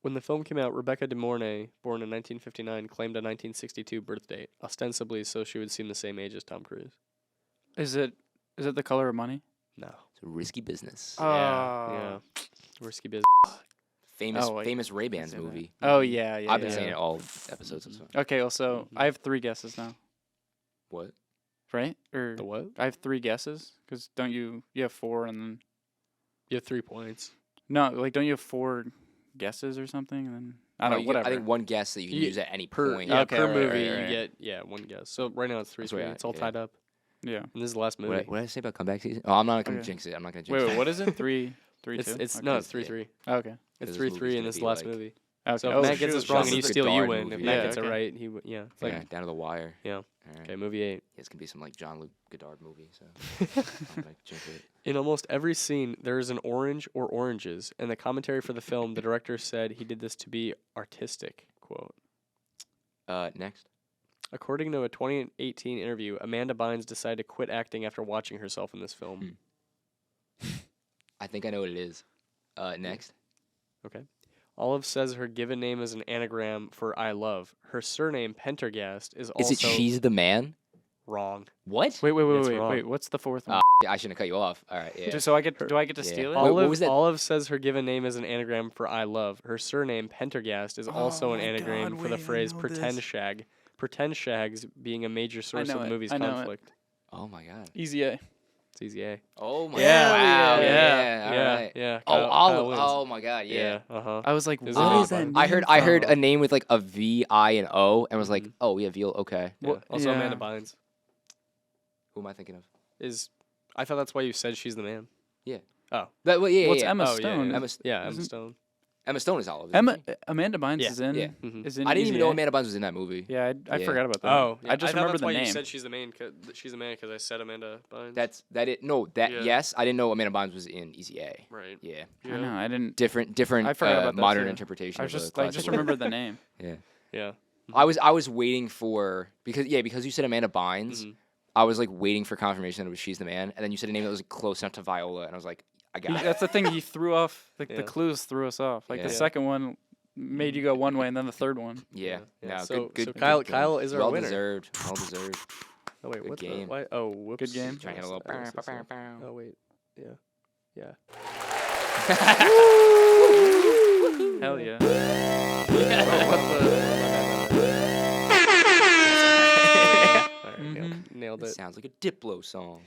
B: When the film came out, Rebecca De Mornay, born in 1959, claimed a 1962 birth date, ostensibly so she would seem the same age as Tom Cruise.
D: Is it The Color of Money?
B: No.
A: It's a risky business.
B: Yeah. Risky business.
A: famous
D: wait.
A: famous Ray-Bans
D: say that.
A: movie.
D: Oh yeah.
A: I've been
D: yeah.
A: saying it all episodes. Of
D: Okay, well, so I have 3 guesses now,
A: What?
D: right? Or
B: The what?
D: I have 3 guesses because don't you have 4 and then
B: You have 3 points.
D: no, like don't you have 4 guesses or something and then I don't know, whatever.
A: I think one guess that you can
B: You-
A: use at any
B: Per,
A: point.
B: yeah,
D: Okay,
B: per
D: right,
B: movie,
D: right, right.
B: you get, one guess. So right now it's 3-3.
A: That's what I-
B: It's all
A: yeah.
B: tied up.
D: yeah.
B: And this is the last movie.
A: What did I say about comeback season? Oh, I'm not gonna
D: Okay.
A: jinx it. I'm not gonna jinx
D: Wait,
A: it.
D: what is it? 3, 2.
B: It's
D: Okay.
B: no, it's
A: Yeah.
B: 3-3.
D: Okay.
B: It's
A: This
B: 3-3
A: movie's
B: and
A: gonna
B: this is
A: be
B: the last
A: like-
B: movie.
D: Okay.
B: So if
D: Oh,
B: Matt gets
D: shoot.
B: this wrong
A: This
B: and you
A: is a
B: steal, you
A: Godard
B: win. If
A: movie.
B: Matt
D: Yeah,
B: gets it
D: okay.
B: right, he yeah. It's like
A: Yeah, down to the wire.
B: Yeah.
A: All right.
B: Okay, movie 8.
A: It's gonna be some like John Luke Godard movie. So I'm gonna jinx it.
B: In almost every scene, there is an orange or oranges. In the commentary for the film, the director said he did this to be artistic. Quote.
A: Next.
B: According to a 2018 interview, Amanda Bynes decided to quit acting after watching herself in this film.
A: I think I know what it is. Next.
B: Okay. Olive says her given name is an anagram for I love. Her surname, Pendergast, is
A: Is
B: also
A: it She's the Man?
B: wrong.
A: What?
B: That's wrong.
D: Wait. What's the fourth one?
A: I shouldn't have cut you off. All right. Yeah.
D: Just so do I get to
A: Yeah.
D: steal it?
A: Wait, what
B: Olive,
A: was that?
B: Olive says her given name is an anagram for I love. Her surname, Pendergast, is also an
D: my
B: anagram
D: God,
B: for the
D: wait, I
B: phrase
D: know
B: pretend
D: this.
B: shag. Pretend shags being a major source
D: know
B: of the
D: it.
B: movie's
D: I know it.
B: conflict.
A: Oh my God.
D: Easy A.
B: It's easy A.
A: Oh my
B: Yeah,
A: God. Wow.
B: yeah,
A: All right.
B: yeah.
A: Oh,
B: Kyle
A: Olive.
B: wins.
A: Oh my God. Yeah.
B: uh-huh.
D: I was like,
B: Is
D: what
B: it
D: is that?
B: Amanda
A: I
D: name
A: heard a
D: from?
A: name with like a V, I, and O, and was like, oh yeah, Veal. Okay.
B: Yeah.
D: What-
B: Also,
D: yeah.
B: Amanda Bynes
A: Who am I thinking of?
B: is. I thought that's why you said she's the man.
A: That, well, yeah,
D: Well, it's
A: yeah.
D: Emma
B: Oh, yeah,
D: Stone.
B: yeah.
A: Emma,
B: Yeah, Emma
D: Isn't-
B: Stone.
A: Emma Stone is Olive. isn't she?
D: Amanda Bynes
B: Yeah,
D: is in.
A: yeah.
B: Mhm.
D: Is in.
A: I didn't even
D: Easy
A: know
D: A.
A: Amanda Bynes was in that movie.
D: Yeah, I
A: Yeah.
D: forgot about that.
B: Oh,
D: I just remember
B: that's
D: the
B: why
D: name.
B: you said she's the man. She's the man because I said Amanda Bynes.
A: Yeah. Yes, I didn't know Amanda Bynes was in Easy A.
B: right.
A: Yeah.
D: I know. I didn't.
A: Different
D: I forgot about that
A: modern
D: too.
A: interpretation
D: I
A: of
D: just
A: a
D: I
A: classic
D: just
A: work.
D: remembered the name.
A: Yeah.
B: Yeah.
A: I was waiting for because you said Amanda Bynes.
B: Mhm.
A: I was like waiting for confirmation that it was She's the Man, and then you said a name that was like, close enough to Viola, and I was like, I got it.
D: That's the thing. He threw off. Like
B: Yeah.
D: the clues threw us off. Like the
A: Yeah.
D: second one made you go one way, and then the third one.
A: Yeah.
B: Yeah.
A: No,
B: So-
A: good,
B: so
A: good,
B: Kyle-
A: good
B: Kyle is our
A: well
B: winner.
A: Deserved. Well deserved.
B: Oh wait,
A: Good
B: what's
A: game.
B: the why? Oh, whoops.
D: Good game.
A: Trying to get a little.
B: Oh wait. Yeah. Yeah.
D: Hell yeah.
B: Alright, nailed
A: It
B: it.
A: sounds like a Diplo song.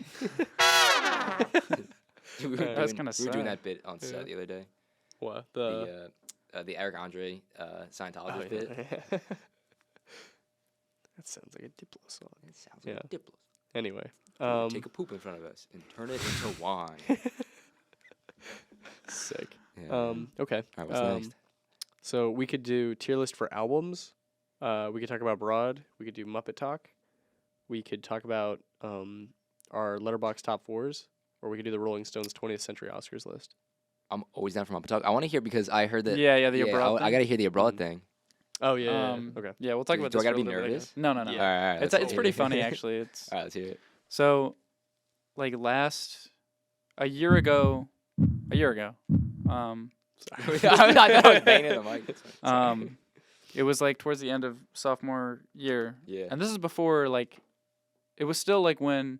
A: we were
D: That's
A: doing,
D: kinda
A: we were doing
D: sad.
A: that bit on set the other day.
B: What?
A: The Eric Andre Scientologist
B: Oh,
A: bit.
B: yeah. That sounds like a Diplo song.
A: It sounds like a Diplo.
B: Anyway,
A: Take a poop in front of us and turn it into wine.
B: sick.
A: Yeah, man.
B: Okay.
A: All right, what's next?
B: So we could do tier list for albums. We could talk about Broad. We could do Muppet Talk. We could talk about our Letterboxd top 4s, or we could do the Rolling Stones 20th Century Oscars list.
A: I'm always down for Muppet Talk. I want to hear because I heard that.
D: Yeah, the abroad
A: I
D: thing.
A: got to hear the abroad thing.
B: Oh yeah.
D: Okay. Yeah, we'll talk about
A: Do
D: this.
A: I gotta
D: for a
A: be
D: little bit, I
A: nervous?
D: guess. No, no, no.
B: Yeah.
A: All right.
D: It's pretty funny actually. It's
A: All right, let's hear it.
D: so, like a year ago.
A: I know I was banging the mic. It's fine.
D: It was like towards the end of sophomore year.
A: Yeah.
D: And this is before like, it was still like when,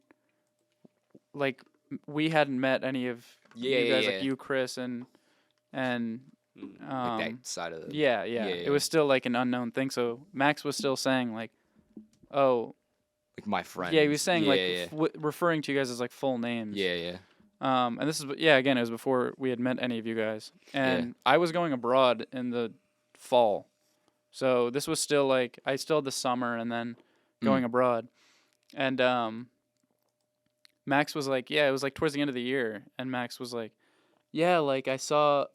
D: like we hadn't met any of you guys, like you, Chris, and
A: Like that side of the.
D: yeah.
A: Yeah,
D: It
A: yeah.
D: was still like an unknown thing. So Max was still saying like, oh,
A: Like my friend.
D: yeah, he was saying
A: yeah,
D: referring to you guys as like full names.
A: yeah.
D: And this is again, it was before we had met any of you guys, and I was going abroad in the fall, so this was still like I still had the summer and then going abroad, and Max was like, yeah, it was like towards the end of the year, and Max was like, yeah, like I saw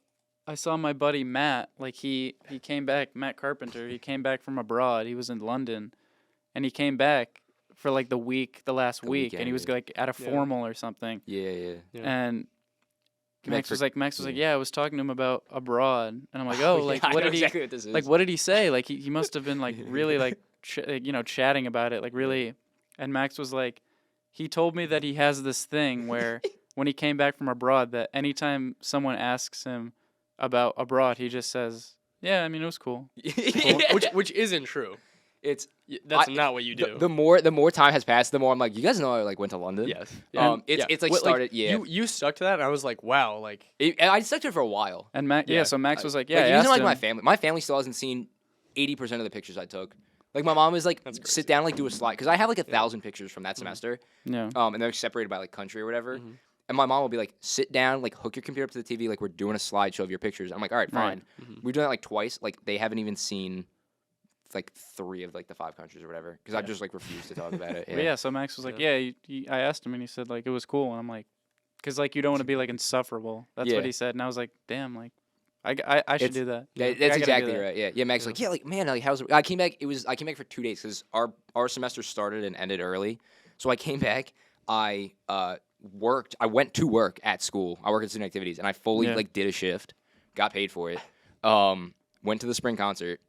D: my buddy Matt, like he came back, Matt Carpenter, he came back from abroad, he was in London, and he came back for like the last week, and he was like at a formal or something.
A: Yeah.
D: And Max was like,
A: yeah.
D: yeah, I was talking to him about abroad, and I'm like, oh, like
A: I
D: what
A: know
D: did
A: exactly what this is.
D: like what did he say? Like he must have been like really like chatting about it, like really. And Max was like, he told me that he has this thing where when he came back from abroad, that anytime someone asks him about abroad, he just says, yeah, I mean it was cool.
B: Which isn't true.
A: It's
B: That's not what you do.
A: the more time has passed, the more I'm like, you guys know I like went to London.
B: Yes.
A: It's like
B: What,
A: started. Yeah.
B: You stuck to that, and I was like, wow, like
A: And I stuck to it for a while.
D: And Max,
B: Yeah.
D: so Max was like, yeah,
A: Like,
D: I
A: even
D: asked
A: like
D: him.
A: my family. My family still hasn't seen 80% of the pictures I took. Like my mom was like,
B: That's crazy.
A: sit down, like do a slide, because I have like 1,000 pictures from that semester.
D: Yeah.
A: And they're separated by like country or whatever. And my mom will be like, sit down, like hook your computer up to the TV, like we're doing a slideshow of your pictures. I'm like, all right,
D: Right.
A: fine. We've done that like twice. Like they haven't even seen like 3 of like the 5 countries or whatever, because I just like refused to talk about it.
D: But yeah, so Max was like, yeah, I asked him, and he said like it was cool, and I'm like, because like you don't want to be like insufferable. That's
A: Yeah.
D: what he said, and I was like, damn, like I should
A: It's-
D: do that.
A: Yeah,
D: I
A: that's
D: gotta do
A: exactly
D: that.
A: right. Yeah, Max was like, yeah, like man, like how's it? I came back. I came back for 2 days because our semester started and ended early. So I came back. I worked. I went to work at school. I work at student activities, and I fully
D: Yeah.
A: like did a shift, got paid for it. Went to the spring concert,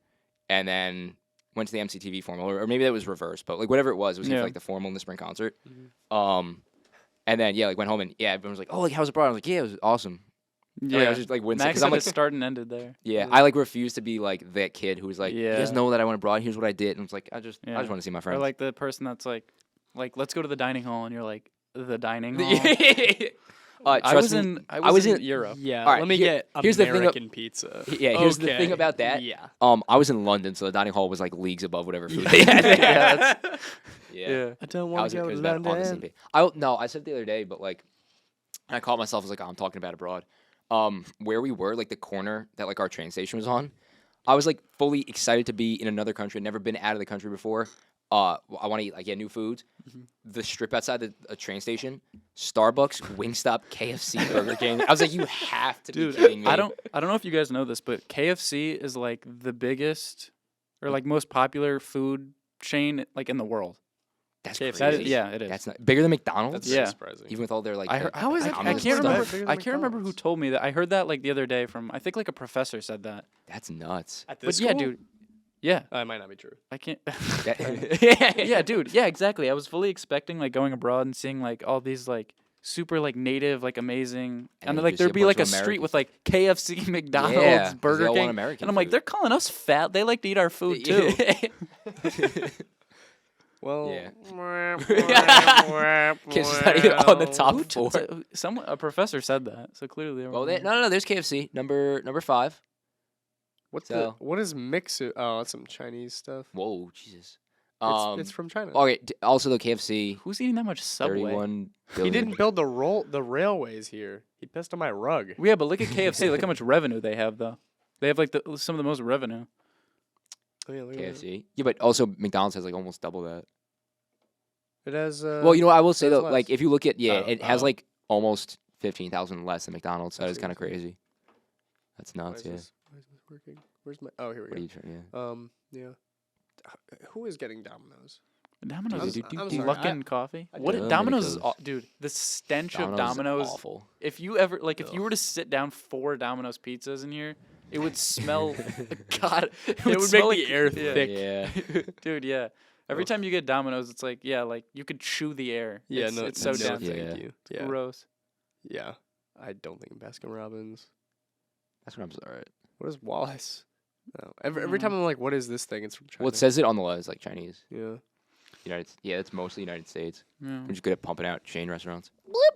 A: and then went to the MCTV formal, or maybe that was reversed, but like whatever it was
D: Yeah.
A: like the formal and the spring concert. And then like went home and everyone was like, oh, like how's it abroad? I was like, yeah, it was awesome.
D: Yeah,
A: I was just like wincing
D: Max
A: because
D: said
A: I'm like,
D: it started and ended there.
A: yeah, I like refuse to be like that kid who was like, you guys
D: Yeah.
A: know that I went abroad. Here's what I did, and it's like I just
D: Yeah.
A: want to see my
D: Or
A: friends.
D: like the person that's like let's go to the dining hall, and you're like the dining hall. I
A: trust
D: was
A: me,
D: in Europe.
B: yeah.
A: All right,
B: let me
A: here-
B: get
A: here's the thing
B: American pizza.
A: Yeah, here's the thing
B: Okay.
A: about that.
B: Yeah.
A: I was in London, so the dining hall was like leagues above whatever food.
D: Yeah,
A: yeah.
B: I don't
A: I
B: want
A: was,
B: to
A: it
B: go
A: was
B: to
A: about on the same
B: London.
A: page. I said it the other day, but like, I caught myself as like, I'm talking about abroad. Where we were, like the corner that like our train station was on, I was like fully excited to be in another country. I'd never been out of the country before. I want to eat like new foods. The strip outside the train station, Starbucks, Wingstop, KFC, Burger King. I was like, you have to be kidding me.
D: I don't know if you guys know this, but KFC is like the biggest or like most popular food chain like in the world.
A: That's
B: KFC.
A: crazy.
D: That is, yeah, it is.
A: That's not bigger than McDonald's.
B: That's
D: Yeah.
B: surprising.
A: Even with all their like.
D: I heard,
B: How is
D: I,
B: it
D: I
A: communist
D: can't
A: stuff.
D: remember.
B: bigger than
D: I can't remember who
B: McDonald's?
D: told me that. I heard that like the other day from I think like a professor said that.
A: That's nuts.
B: At
D: But
B: this
D: yeah,
B: school?
D: dude. Yeah,
B: It might not be true.
D: I can't.
A: That-
D: Yeah, dude. Yeah, exactly. I was fully expecting like going abroad and seeing like all these like super like native like amazing
A: And
D: and
A: then
D: like
A: you just see
D: there'd
A: a
D: be
A: bunch
D: like a
A: of
D: street
A: American
D: with like KFC, McDonald's,
A: Yeah, 'cause they
D: Burger
A: all want
D: King,
A: American
D: and I'm like
A: food.
D: they're calling us fat. They like to eat our food too.
B: Well,
A: Yeah. Kids is not even on the top 4.
D: A professor said that, so clearly. they were
A: Well,
D: wrong.
A: no. There's KFC number 5.
B: What's
A: So-
B: what is Mixu? Oh, that's some Chinese stuff.
A: Whoa, Jesus.
B: It's from China.
A: Okay. Also, the KFC
D: Who's eating that much Subway?
A: 31
B: He
A: billion.
B: didn't build the railways here. He pissed on my rug.
D: Yeah, but look at KFC. Look how much revenue they have, though. They have like some of the most revenue.
B: Oh, yeah, look at that.
A: KFC. Yeah, but also McDonald's has like almost double that.
B: It has.
A: Well, you know what I will say
B: there's
A: though, like
B: less.
A: if you look at
B: Oh,
A: it has
B: oh.
A: like almost 15,000 less than McDonald's. That
B: That's
A: is kind of
B: crazy.
A: crazy. That's
B: Why
A: nuts.
B: is
A: Yeah.
B: this working? Where's my? Oh, here we
A: What
B: go.
A: are you trying? Yeah.
B: Yeah. Who is getting Domino's?
D: Domino's.
B: I'm sorry,
D: Luckin Coffee.
B: I
D: What
A: don't-
D: Domino's is,
A: Domino's.
D: dude. The stench
A: Domino's
D: of
A: is
D: Domino's.
A: awful.
D: If you ever if you were to sit down 4 Domino's pizzas in here, it would smell. God, it
B: It would
D: smell
B: make
D: like
B: the air
D: yeah.
B: thick.
A: Yeah.
D: Dude, yeah. Every time you get Domino's, it's like like you could chew the air.
B: Yeah,
D: it's so
B: no,
D: dense.
A: Yeah.
B: thank you. Yeah,
D: Gross.
B: yeah. I don't think Baskin Robbins.
A: That's what I'm sorry.
B: What is Wallace? No. Every time I'm like, what is this thing? It's from China.
A: Well, it says it on the list, like Chinese.
B: Yeah.
A: Yeah, it's mostly United States.
D: Yeah.
A: We're just good at pumping out chain restaurants.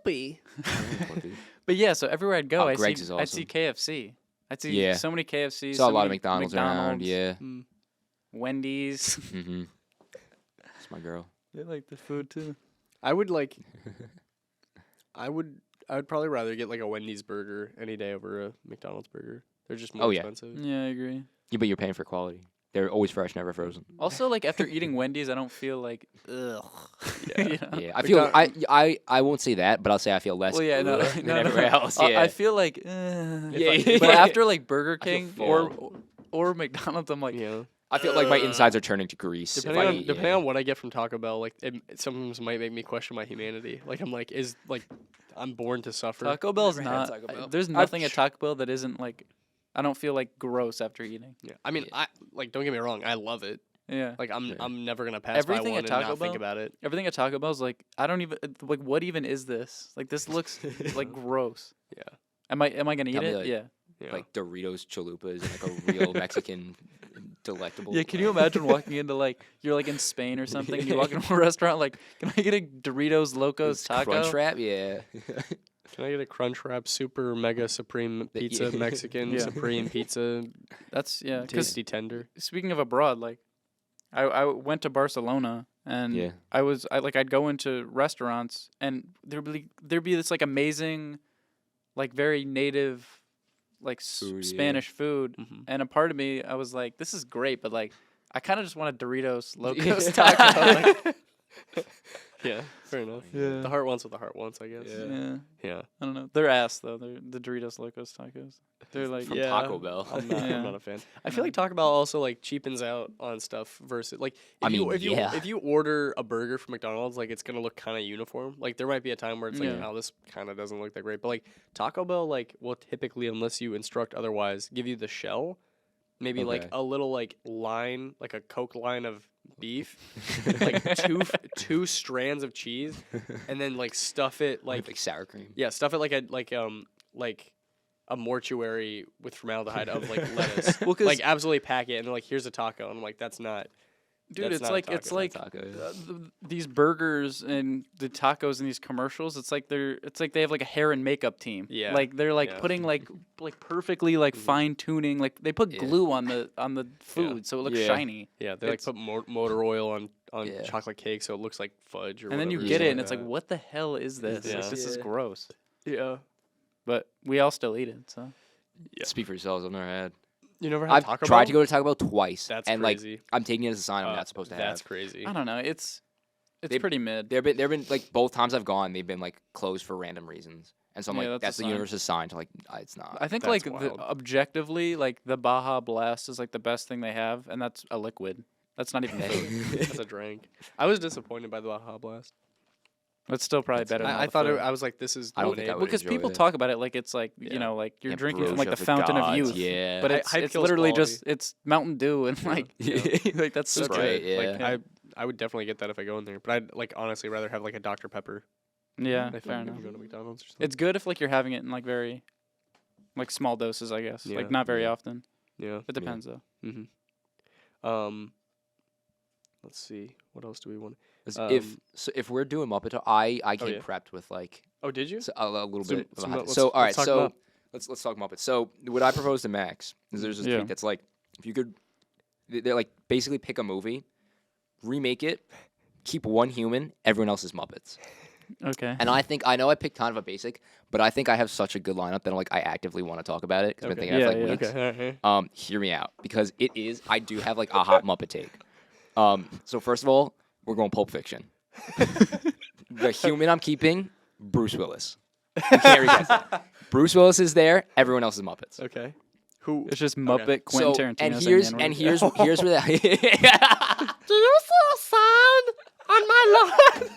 B: Blippy.
D: But yeah, so everywhere I'd go,
A: Oh,
D: I'd
A: Greg's
D: see
A: is
D: I'd see
A: awesome.
D: KFC. I'd see
A: Yeah.
D: so many KFCs.
A: Saw
D: so
A: a lot of
D: many
A: McDonald's around. Yeah.
B: Mm.
D: Wendy's.
A: Mm-hmm. That's my girl.
D: They like the food too.
B: I would like. I would probably rather get like a Wendy's burger any day over a McDonald's burger. They're just more
A: Oh, yeah.
B: expensive.
D: Yeah, I agree.
A: Yeah, but you're paying for quality. They're always fresh, never frozen.
D: Also, like after eating Wendy's, I don't feel like ugh. You know?
A: Yeah, I feel I won't say that, but I'll say I feel less
D: Well, yeah, no,
A: ugh than
D: no, no.
A: everywhere else.
D: I-
A: Yeah,
D: I feel like
A: Yeah.
D: but after like Burger
A: I feel
D: King
A: full.
D: or McDonald's, I'm like,
B: Yeah.
A: I feel like my insides are turning to grease. if
B: Depending
A: I
B: on
A: eat,
B: depending
A: yeah.
B: on what I get from Taco Bell, like it sometimes might make me question my humanity. Like I'm like, is like I'm born to suffer.
D: Taco Bell's
A: Never had
D: not.
A: Taco Bell.
D: There's nothing at Taco Bell that isn't like. I don't feel like gross after eating.
B: Yeah. I mean, I like don't get me wrong, I love it.
D: Yeah.
B: Like
A: Yeah.
B: I'm never gonna pass
D: Everything
B: by
D: at
B: one
D: Taco
B: and not think
D: Bell?
B: about it.
D: Everything at Taco Bell's like I don't even like what even is this? Like this looks like gross.
B: Yeah.
D: Am I gonna eat
A: Tell me,
D: it?
A: like,
D: Yeah.
B: Yeah.
A: Like Doritos chalupas and like a real Mexican delectable.
D: Yeah, can you imagine walking into like you're like in Spain or something? And you walk into a restaurant like, can I get a Doritos Locos taco?
A: Crunch wrap? Yeah.
B: Can I get a Crunch Wrap Super Mega Supreme Pizza
A: Yeah.
B: Mexican
D: Yeah.
B: Supreme Pizza
D: That's yeah. Because
B: Tasty Tender?
D: speaking of abroad, like I went to Barcelona and
A: Yeah.
D: I'd go into restaurants and there'd be this like amazing, like very native, like
A: Food, yeah.
D: Spanish food,
B: Mhm.
D: and a part of me I was like, this is great, but like I kind of just want a Doritos Locos
A: Yeah.
D: taco. Like,
B: Yeah, fair enough.
D: Yeah.
B: The heart wants what the heart wants, I guess.
A: Yeah.
D: yeah,
B: Yeah.
D: I don't know. They're ass though. They're the Doritos Locos tacos. They're like
A: From
B: Yeah.
A: Taco Bell.
B: I'm not,
D: Yeah.
B: I'm not a fan. I feel like Taco Bell also like cheapens out on stuff versus like
A: I mean, yeah.
B: if you order a burger from McDonald's, like it's gonna look kind of uniform. Like there might be a time where it's like,
D: Yeah.
B: oh, this kind of doesn't look that great. But like Taco Bell, like will typically, unless you instruct otherwise, give you the shell, maybe like
A: Okay.
B: a little like line, like a Coke line of beef, like two strands of cheese, and then like stuff it
A: Like sour cream.
B: yeah, stuff it like a mortuary with formaldehyde of like lettuce.
D: Well, 'cause-
B: like absolutely pack it, and they're like, "Here's a taco," and I'm like, "That's not."
D: dude,
B: That's
D: it's
B: not a
D: like
B: taco,
D: it's
B: it's not a
D: like
A: Taco. Yeah.
D: these burgers and the tacos in these commercials. It's like they have like a hair and makeup team.
B: Yeah,
D: like they're like
B: yeah.
D: putting like perfectly like fine tuning. Like they put
A: Yeah.
D: glue on the food so it looks
A: Yeah.
D: shiny.
B: Yeah, they like
D: It's-
B: put motor oil on
A: Yeah.
B: chocolate cake, so it looks like fudge or.
D: And then you
B: whatever,
D: get it,
B: something
D: and it's like,
B: that.
D: what the hell is this?
B: Yeah.
D: Like, this is
A: Yeah.
D: gross.
B: Yeah.
D: But we all still eat it. So
B: Yeah.
A: Speak for yourselves. I've never had.
B: You never had
A: I've
B: Taco
A: tried
B: Bell?
A: to go to Taco Bell twice.
B: That's
A: and
B: crazy.
A: like I'm taking it as a sign I'm not supposed to have.
B: That's crazy.
D: I don't know. It's
A: They-
D: pretty mid.
A: There've been like both times I've gone, they've been like closed for random reasons, and so I'm
D: Yeah,
A: like,
D: that's
A: that's
D: a
A: the
D: sign.
A: universe's sign to like, it's not.
D: I think
B: That's
D: like
B: wild.
D: objectively, like the Baja Blast is like the best thing they have, and that's a liquid. That's not even food.
B: That's a drink. I was disappointed by the Baja Blast.
D: It's still probably better. Than all
B: I
D: the
B: thought
D: food.
B: I was like, this is.
A: I don't think I
B: donated.
A: would
D: because
A: enjoy
D: people
A: it.
D: talk about it like it's like
B: Yeah.
D: you know like you're
A: Yeah,
D: drinking from
A: bro,
D: like the
A: shut the
D: fountain of
A: gods,
D: youth.
A: yeah.
D: But
B: Hy-
D: it's
B: hype
D: it's
B: kills
D: literally
B: quality.
D: just it's Mountain Dew and like like that's so
A: Sprite,
D: good.
A: yeah.
B: Like I would definitely get that if I go in there, but I'd like honestly rather have like a Dr Pepper.
D: Yeah,
B: if
D: fair
B: I'm
D: enough.
B: gonna go to McDonald's or something.
D: It's good if like you're having it in like very like small doses, I guess.
B: Yeah.
D: Like not very
A: Yeah.
D: often.
B: Yeah.
D: It depends though.
B: Mm-hmm. Let's see. What else do we want?
A: If we're doing Muppet Talk, I came
B: yeah.
A: prepped with like
B: Oh, did you?
A: a little
B: So-
A: bit. Of
B: so
A: a
B: mo-
A: hot-
B: let's-
A: so all right,
B: let's talk
A: so
B: about-
A: let's talk Muppets. So what I propose to Max is there's this
D: Yeah.
A: tweet that's like, if you could, they're like basically pick a movie, remake it, keep one human, everyone else is Muppets.
D: Okay.
A: And I know I picked kind of a basic, but I think I have such a good lineup that I'm like I actively want to talk about it because I've been
B: Okay.
A: thinking
D: Yeah,
A: of like
D: yeah.
A: weeks.
B: Okay.
A: Hear me out because it is. I do have like a hot Muppet take. So first of all, we're going Pulp Fiction. The human I'm keeping, Bruce Willis. You can't reject that. Bruce Willis is there. Everyone else is Muppets.
B: Okay. Who?
D: It's just Muppet Quentin Tarantino.
A: and
D: saying the
A: here's
D: N-word.
A: here's where the
B: Do you see a sign on my lawn?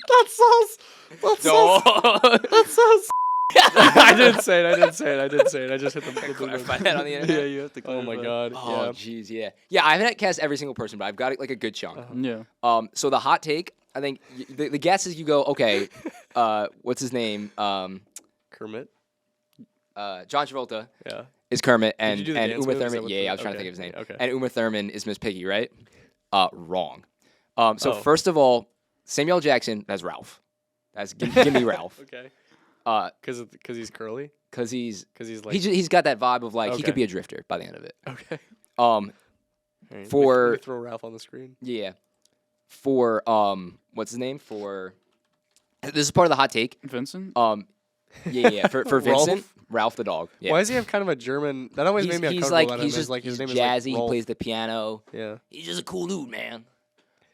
B: That sounds. That sounds. I didn't say it. I just hit the.
A: Clarify that on the internet.
D: Yeah, you have to.
B: Oh my god.
A: Oh jeez, yeah. I haven't cast every single person, but I've got like a good chunk.
D: Yeah.
A: So the hot take, I think the guess is you go, okay, what's his name?
B: Kermit.
A: John Travolta
B: Yeah.
A: is Kermit,
B: Did
A: and
B: you do the
A: and
B: dance
A: Uma
B: move? Is that
A: Thurman.
B: what
A: Yeah,
B: the-
A: I was trying to
B: okay,
A: think of his name.
B: okay.
A: And Uma Thurman is Miss Piggy, right? Wrong. So
B: Oh.
A: first of all, Samuel L. Jackson, that's Ralph. That's give me Ralph.
B: Okay.
A: Because
B: Because he's curly.
A: he's
B: Like.
A: he's got that vibe of like he
B: Okay.
A: could be a drifter by the end of it.
B: Okay.
A: Um,
B: Alright,
A: For-
B: let me throw Ralph on the screen.
A: yeah. For what's his name? For this is part of the hot take.
D: Vincent.
A: Yeah. For
B: Ralph?
A: Vincent, Ralph the dog. Yeah.
B: Why does he have kind of a German? That always made me
A: he's
B: uncomfortable.
A: like
B: about
A: he's
B: him,
A: just
B: like his
A: he's
B: name
A: jazzy.
B: is like
A: He
B: Rolf.
A: plays the piano.
B: Yeah.
A: He's just a cool dude, man.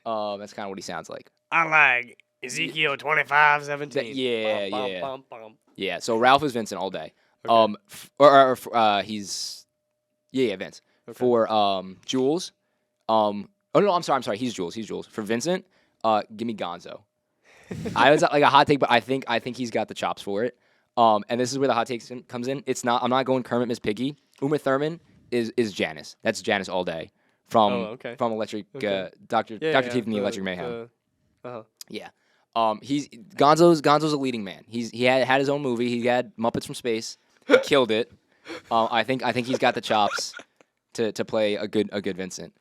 A: That's kind of what he sounds like.
B: I like Ezekiel 25:17.
A: Yeah,
B: Bum,
A: yeah.
B: bum, bum, bum.
A: Yeah. So Ralph is Vincent all day.
B: Okay.
A: He's Vince.
B: Okay.
A: For Jules, oh no, I'm sorry. He's Jules. For Vincent, give me Gonzo. I was like a hot take, but I think he's got the chops for it. And this is where the hot take comes in. I'm not going Kermit, Miss Piggy. Uma Thurman is Janice. That's Janice all day. From
B: okay.
A: from Electric
B: Okay.
A: Dr.
B: Yeah,
A: Dr.
B: yeah,
A: Teeth and the Electric Mayhem.
B: Yeah.
A: He's Gonzo's a leading man. He had his own movie. He had Muppets from Space. He killed it. I think he's got the chops to play a good Vincent.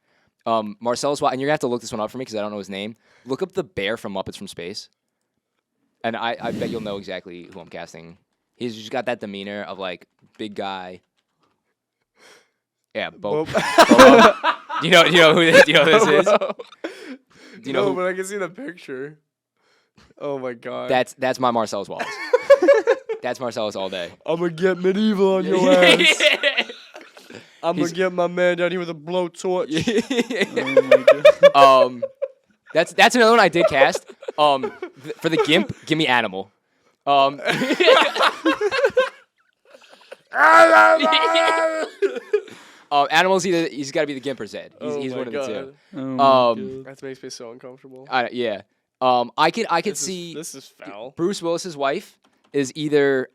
A: Marcellus Watt, and you're gonna have to look this one up for me because I don't know his name. Look up the bear from Muppets from Space, and I bet you'll know exactly who I'm casting. He's just got that demeanor of like big guy. Yeah, Bo. Bobo. Do you know who this is? Do you know who?
B: But I can see the picture. Oh my god.
A: That's my Marcellus Wallace. That's Marcellus all day.
B: I'm gonna get medieval on your ass. I'm gonna get my man down here with a blowtorch.
D: Oh my god.
A: That's another one I did cast. For the Gimp, give me Animal. Animal's he's got to be the Gimp or Zed. He's one of the two.
D: Oh my god.
B: That makes me so uncomfortable.
A: Yeah. I could
B: This
A: see
B: this is foul.
A: Bruce Willis's wife is either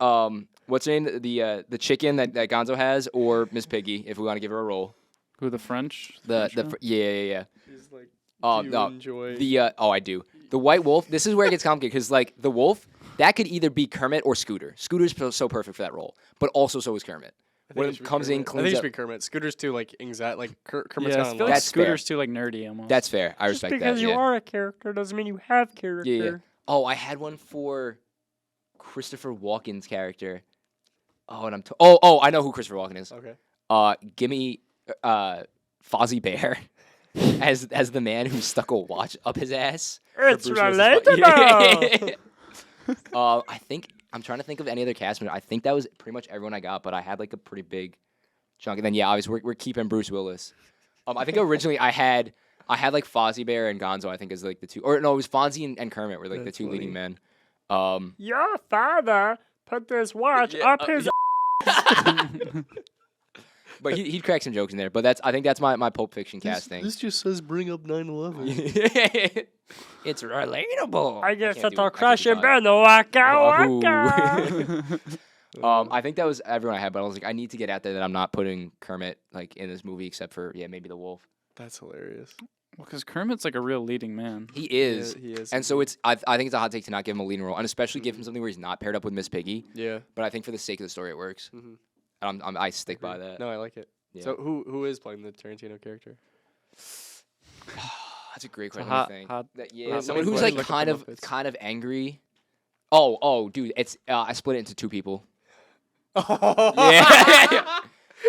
A: what's her name, the chicken that Gonzo has, or Miss Piggy if we want to give her a role.
D: Who the French?
A: Yeah.
B: He's like,
A: Oh
B: do you
A: no,
B: enjoy?
A: I do. The White Wolf. This is where it gets complicated because like the wolf that could either be Kermit or Scooter. Scooter's so perfect for that role, but also so is Kermit.
B: I think
A: When
B: it
A: it
B: should be
A: comes in,
B: Kermit. I think
A: cleans
B: it should
A: up.
B: be Kermit. Scooter's too like Kermit's
D: Yeah, I
B: kind of
D: feel like
A: That's
D: Scooter's
A: fair.
D: too like nerdy almost.
A: That's fair. I respect that. Yeah.
B: are a character doesn't mean you have character.
A: Yeah. Oh, I had one for Christopher Walken's character. Oh, and I know who Christopher Walken is.
B: Okay.
A: Give me Fozzie Bear as the man who stuck a watch up his ass.
B: It's
A: For Bruce Willis's
B: relatable.
A: I think I'm trying to think of any other cast member. I think that was pretty much everyone I got, but I had like a pretty big chunk. And then yeah, obviously we're keeping Bruce Willis. I think originally I had like Fozzie Bear and Gonzo. I think as like the two, or no, it was Fonzie and Kermit were like
B: That's
A: the two leading
B: funny.
A: men.
B: Your father put this watch
A: Yeah,
B: up his.
A: But he'd crack some jokes in there. But I think that's my Pulp Fiction casting.
B: This just says bring up 9/11.
A: It's relatable.
B: I guess
A: can't
B: it's
A: do
B: a
A: it. I
B: crush
A: can't
B: and
A: do it.
B: burn the waka
A: Wahoo.
B: waka.
A: I think that was everyone I had, but I was like, I need to get out there that I'm not putting Kermit like in this movie, except for maybe the wolf.
B: That's hilarious.
D: Well, because Kermit's like a real leading man.
A: He is,
B: Yeah, he is.
A: and so I think it's a hot take to not give him a leading role, and especially give him something where he's not paired up with Miss Piggy.
B: Yeah.
A: But I think for the sake of the story, it works.
B: Mhm.
A: And I stick by that.
B: No, I like it.
A: Yeah.
B: So who is playing the Tarantino character?
A: That's a great
D: It's a
A: question.
D: hot,
A: I think.
D: hot.
A: Yeah,
B: hot
A: someone
B: question.
A: who's like
B: Look up the
A: kind of
B: Muppets.
A: angry. Oh, dude, it's I split it into two people.
B: Yeah.
A: Yeah.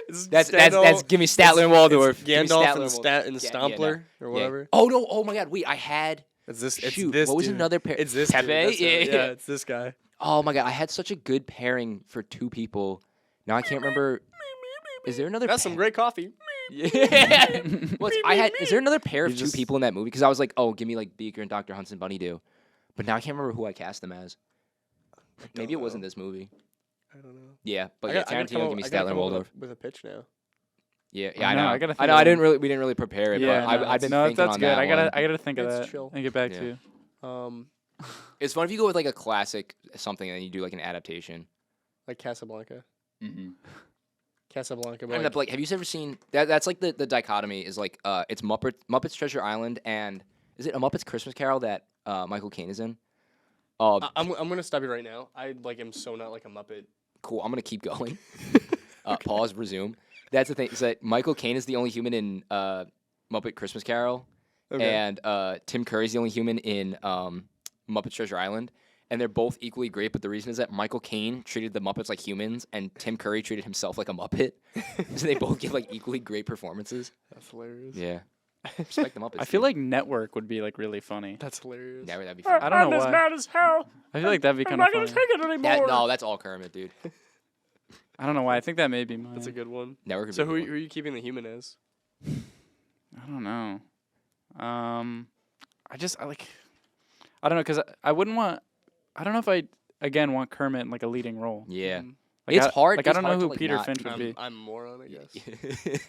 A: That's give me Statler and Waldorf. Give me
B: Gandalf
A: Statler
B: and,
A: and
B: Stat and
A: Yeah,
B: Stompler
A: no.
B: or
A: Yeah.
B: whatever.
A: Oh no! Oh my God! Wait, I had.
B: It's this.
A: Shoot,
B: it's this.
A: what was
B: dude.
A: another pair?
B: It's this.
A: Pepe?
B: Dude. That's
A: Yeah,
B: it.
A: yeah.
B: Yeah, it's this guy.
A: Oh my God! I had such a good pairing for two people. Now I can't remember. Is there another?
B: That's some great coffee.
A: Yeah. Is there another pair of
B: You
A: two
B: just-
A: people in that movie? Because I was like, oh, give me like Beaker and Dr. Hunts and Bunny Do, but now I can't remember who I cast them as. Maybe it wasn't this movie.
B: I don't know.
A: Yeah, but
B: I
A: yeah,
B: got- I gotta come
A: Tarantino
B: up-
A: give me
B: I gotta
A: Statler
B: come
A: and
B: up
A: Waldorf.
B: with a pitch now.
A: Yeah,
D: I
A: yeah, I
D: know,
A: know.
D: I gotta
A: I
D: think
A: know.
D: of
A: I didn't
D: one.
A: really. We didn't really prepare it,
D: Yeah,
A: but I've been
D: no,
A: thinking
D: that's
A: on
D: good.
A: that
D: I gotta
A: one.
D: I gotta think of
B: It's
D: that
B: chill.
D: and get back
A: Yeah.
D: to you.
A: It's fun if you go with like a classic something and then you do like an adaptation.
B: Like Casablanca.
A: Mm-hmm.
B: Casablanca.
A: I
B: But
A: end up like, have you ever seen that? That's like the dichotomy is like it's Muppets Treasure Island and is it a Muppets Christmas Carol that Michael Caine is in?
B: I'm gonna stop you right now. I like am so not like a Muppet.
A: Cool. I'm gonna keep going. Pause. Resume. That's the thing. Is that Michael Caine is the only human in Muppet Christmas Carol, and Tim Curry's the only human in Muppet Treasure Island, and they're both equally great. But the reason is that Michael Caine treated the Muppets like humans, and Tim Curry treated himself like a Muppet. So they both give like equally great performances.
B: That's hilarious.
A: Yeah. Respect the Muppets.
D: I feel
A: dude.
D: like Network would be like really funny.
B: That's hilarious.
A: Yeah, that'd be fun.
D: I don't know why.
B: as hell.
D: I feel like that'd be kind of funny.
B: it anymore.
A: No, that's all Kermit, dude.
D: I don't know why. I think that may be mine.
B: That's a good one.
A: Network would
B: So
A: be
B: who
A: a
B: who
A: good
B: are you keeping the human as?
D: I don't know. I don't know because I wouldn't want. I don't know if I again want Kermit in like a leading role.
A: one. Yeah.
D: Like,
A: It's hard.
D: Like I
A: it's
D: don't know
A: hard to,
D: who
A: like,
D: Peter
A: not
D: Finch would be.
B: I'm a moron, I guess.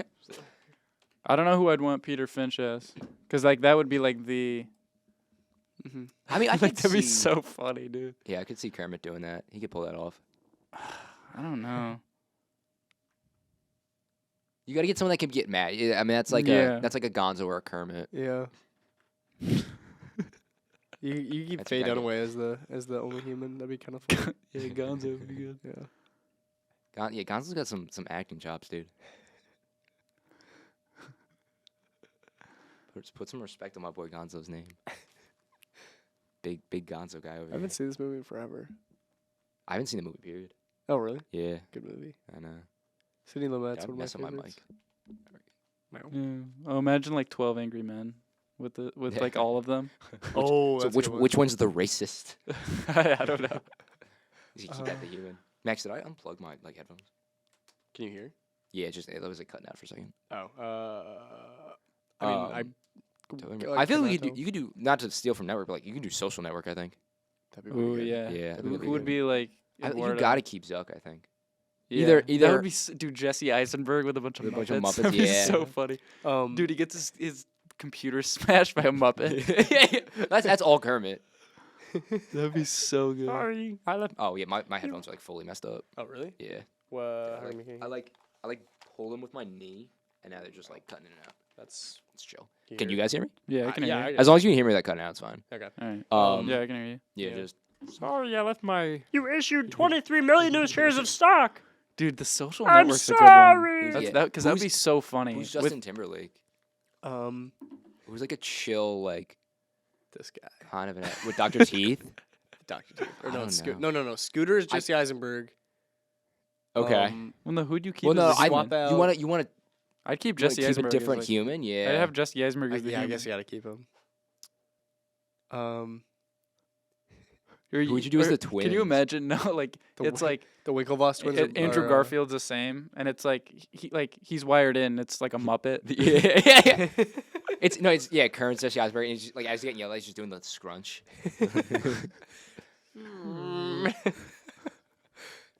D: I don't know who I'd want Peter Finch as, because like that would be like the.
A: I mean, I
D: like
A: could
D: that'd be
A: see-
D: so funny, dude.
A: Yeah, I could see Kermit doing that. He could pull that off.
D: I don't know.
A: You got to get someone that can get mad. Yeah, I mean, that's like
D: Yeah.
A: a Gonzo or a Kermit.
B: Yeah. You keep
A: That's
B: Faye
A: what I
B: Dunaway as the only human. That'd be kind of fun.
D: Yeah, Gonzo would be good.
B: Yeah.
A: Yeah, Gonzo's got some acting chops, dude. Put some respect on my boy Gonzo's name. Big Gonzo guy over
B: I
A: here.
B: haven't seen this movie in forever.
A: I haven't seen the movie. Period.
B: Oh really?
A: Yeah,
B: Good movie.
A: I know.
B: Sidney Lumet's
A: Don't
B: one of my
A: mess up my
B: favorites.
A: mic.
D: Yeah. Oh, imagine like 12 Angry Men with
A: Yeah.
D: like all of them.
B: Oh,
A: So
B: that's a
A: which
B: good one.
A: which one's the racist?
D: I don't know.
A: You keep that the human. Max, did I unplug my like headphones?
B: Can you hear?
A: Yeah, it was like cutting out for a second.
B: Oh. I mean,
A: I feel like you could do not to steal from network, but like you can do social network. I think.
B: That'd be really
D: Ooh,
B: good.
D: yeah.
A: Yeah, that'd
D: Who,
A: be
D: who would
A: good.
D: be like?
A: You
D: Eduardo?
A: got to keep Zuck. I think.
D: Yeah.
A: either-
D: that would be dude Jesse Eisenberg with a bunch of
A: With a
D: Muppets.
A: bunch of Muppets,
D: That'd be
A: yeah.
D: so funny. Dude, he gets his computer smashed by a Muppet.
A: that's all Kermit.
D: That'd be so good.
B: Sorry.
A: Oh yeah, my headphones are like fully messed up.
B: Oh really?
A: Yeah.
B: What?
A: I like pull them with my knee, and now they're just like cutting in and out.
B: That's.
A: It's chill. Can you
B: hear it?
A: guys hear me?
D: Yeah, I can hear
B: yeah,
D: you.
A: As long as you can hear me, that cutting out, it's fine.
B: Okay.
D: All right.
A: Yeah,
D: I can hear you.
A: yeah,
B: Yeah.
A: just
B: Sorry, I left my. You issued 23 million new shares of stock.
D: Dude, the social
B: I'm
D: network's a
B: sorry.
D: good one.
A: Yeah.
D: Because that'd
A: Who's-
D: be so funny.
A: who's
D: With-
A: Justin Timberlake? It was like a chill, like
B: This guy.
A: kind of with Dr. Teeth.
B: Dr. Teeth. Or
A: I
B: no,
A: don't
B: it's
A: know.
B: no. Scooter is Jesse Eisenberg.
A: Okay.
D: well, no, who'd you keep?
A: well, no,
D: as a
A: I
D: human?
B: swap out-
A: you want to
D: I'd keep Jesse
A: keep
D: Eisenberg
A: a
D: as,
A: different
D: like-
A: human. Yeah.
D: I'd have Jesse Eisenberg as the
B: Yeah, I
D: human.
B: guess you gotta keep him.
D: Or
A: Who'd you do as
D: or
A: the
D: Can you
A: twins?
D: imagine? No, like
B: The
D: it's
B: Wi-
D: like
B: The Winklevoss twins.
D: Andrew Garfield's the same, and it's like he's wired in. It's like a Muppet.
A: yeah. It's Kermit's Jesse Eisenberg, and he's just, like as he's getting yelled at, he's just doing the scrunch.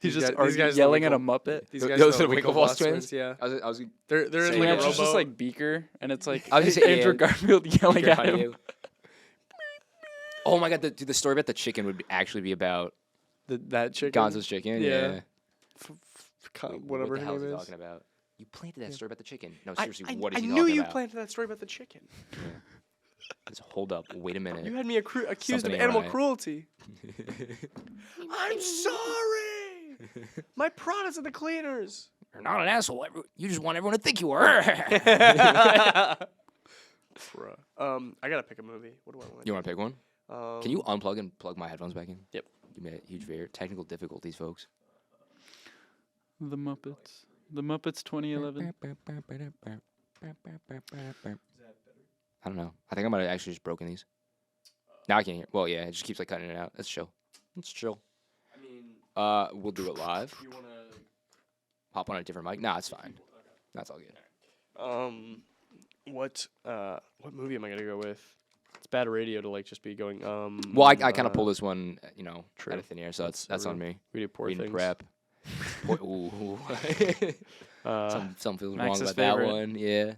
D: He's
B: These
D: just
B: guys- these guys are the
D: yelling at a
B: Winkle-
D: Muppet.
B: These
A: Those
B: guys
A: are
B: are
A: the Winklevoss twins?
B: Yeah,
A: I was
B: they're in
A: Saying
B: like
A: that.
B: a
D: It's just
B: rowboat.
D: like Beaker, and it's like
A: I was gonna say,
D: Andrew
A: yeah.
D: Garfield yelling at him.
A: you. Oh my god, the story about the chicken would actually be about
B: that chicken.
A: Gonzo's chicken.
B: Yeah.
A: Yeah.
B: Whatever
A: what the
B: her
A: hell is
B: name
A: he
B: is.
A: talking about? You planted that story about the chicken. No,
B: I,
A: seriously, what is
B: I
A: he
B: knew
A: talking
B: you
A: about?
B: planted that story about the chicken.
A: Just hold up. Wait a minute.
B: You had me accused of
A: Something ain't
B: animal
A: right.
B: cruelty. I'm sorry. My products are the cleaners.
A: You're not an asshole. You just want everyone to think you were.
B: Bruh. I gotta pick a movie. What do I want?
A: You want to pick one? Can you unplug and plug my headphones back in?
B: Yep.
A: You made a huge favor. Technical difficulties, folks.
D: The Muppets. The Muppets 2011.
A: I don't know. I think I might have actually just broken these. Now I can't hear. Well, yeah, it just keeps like cutting it out. That's chill. It's chill.
B: I mean,
A: We'll do it live.
B: you wanna?
A: Hop on a different mic. Nah, it's fine. That's all good.
B: What movie am I gonna go with? It's bad radio to like just be going.
A: Well, I kind of pulled this one, out
B: true.
A: of thin air, so that's on me.
B: We do poor
A: Reading
B: things.
A: prep. Ooh. Something feels wrong
D: Max's
A: about
D: favorite.
A: that one. Yeah.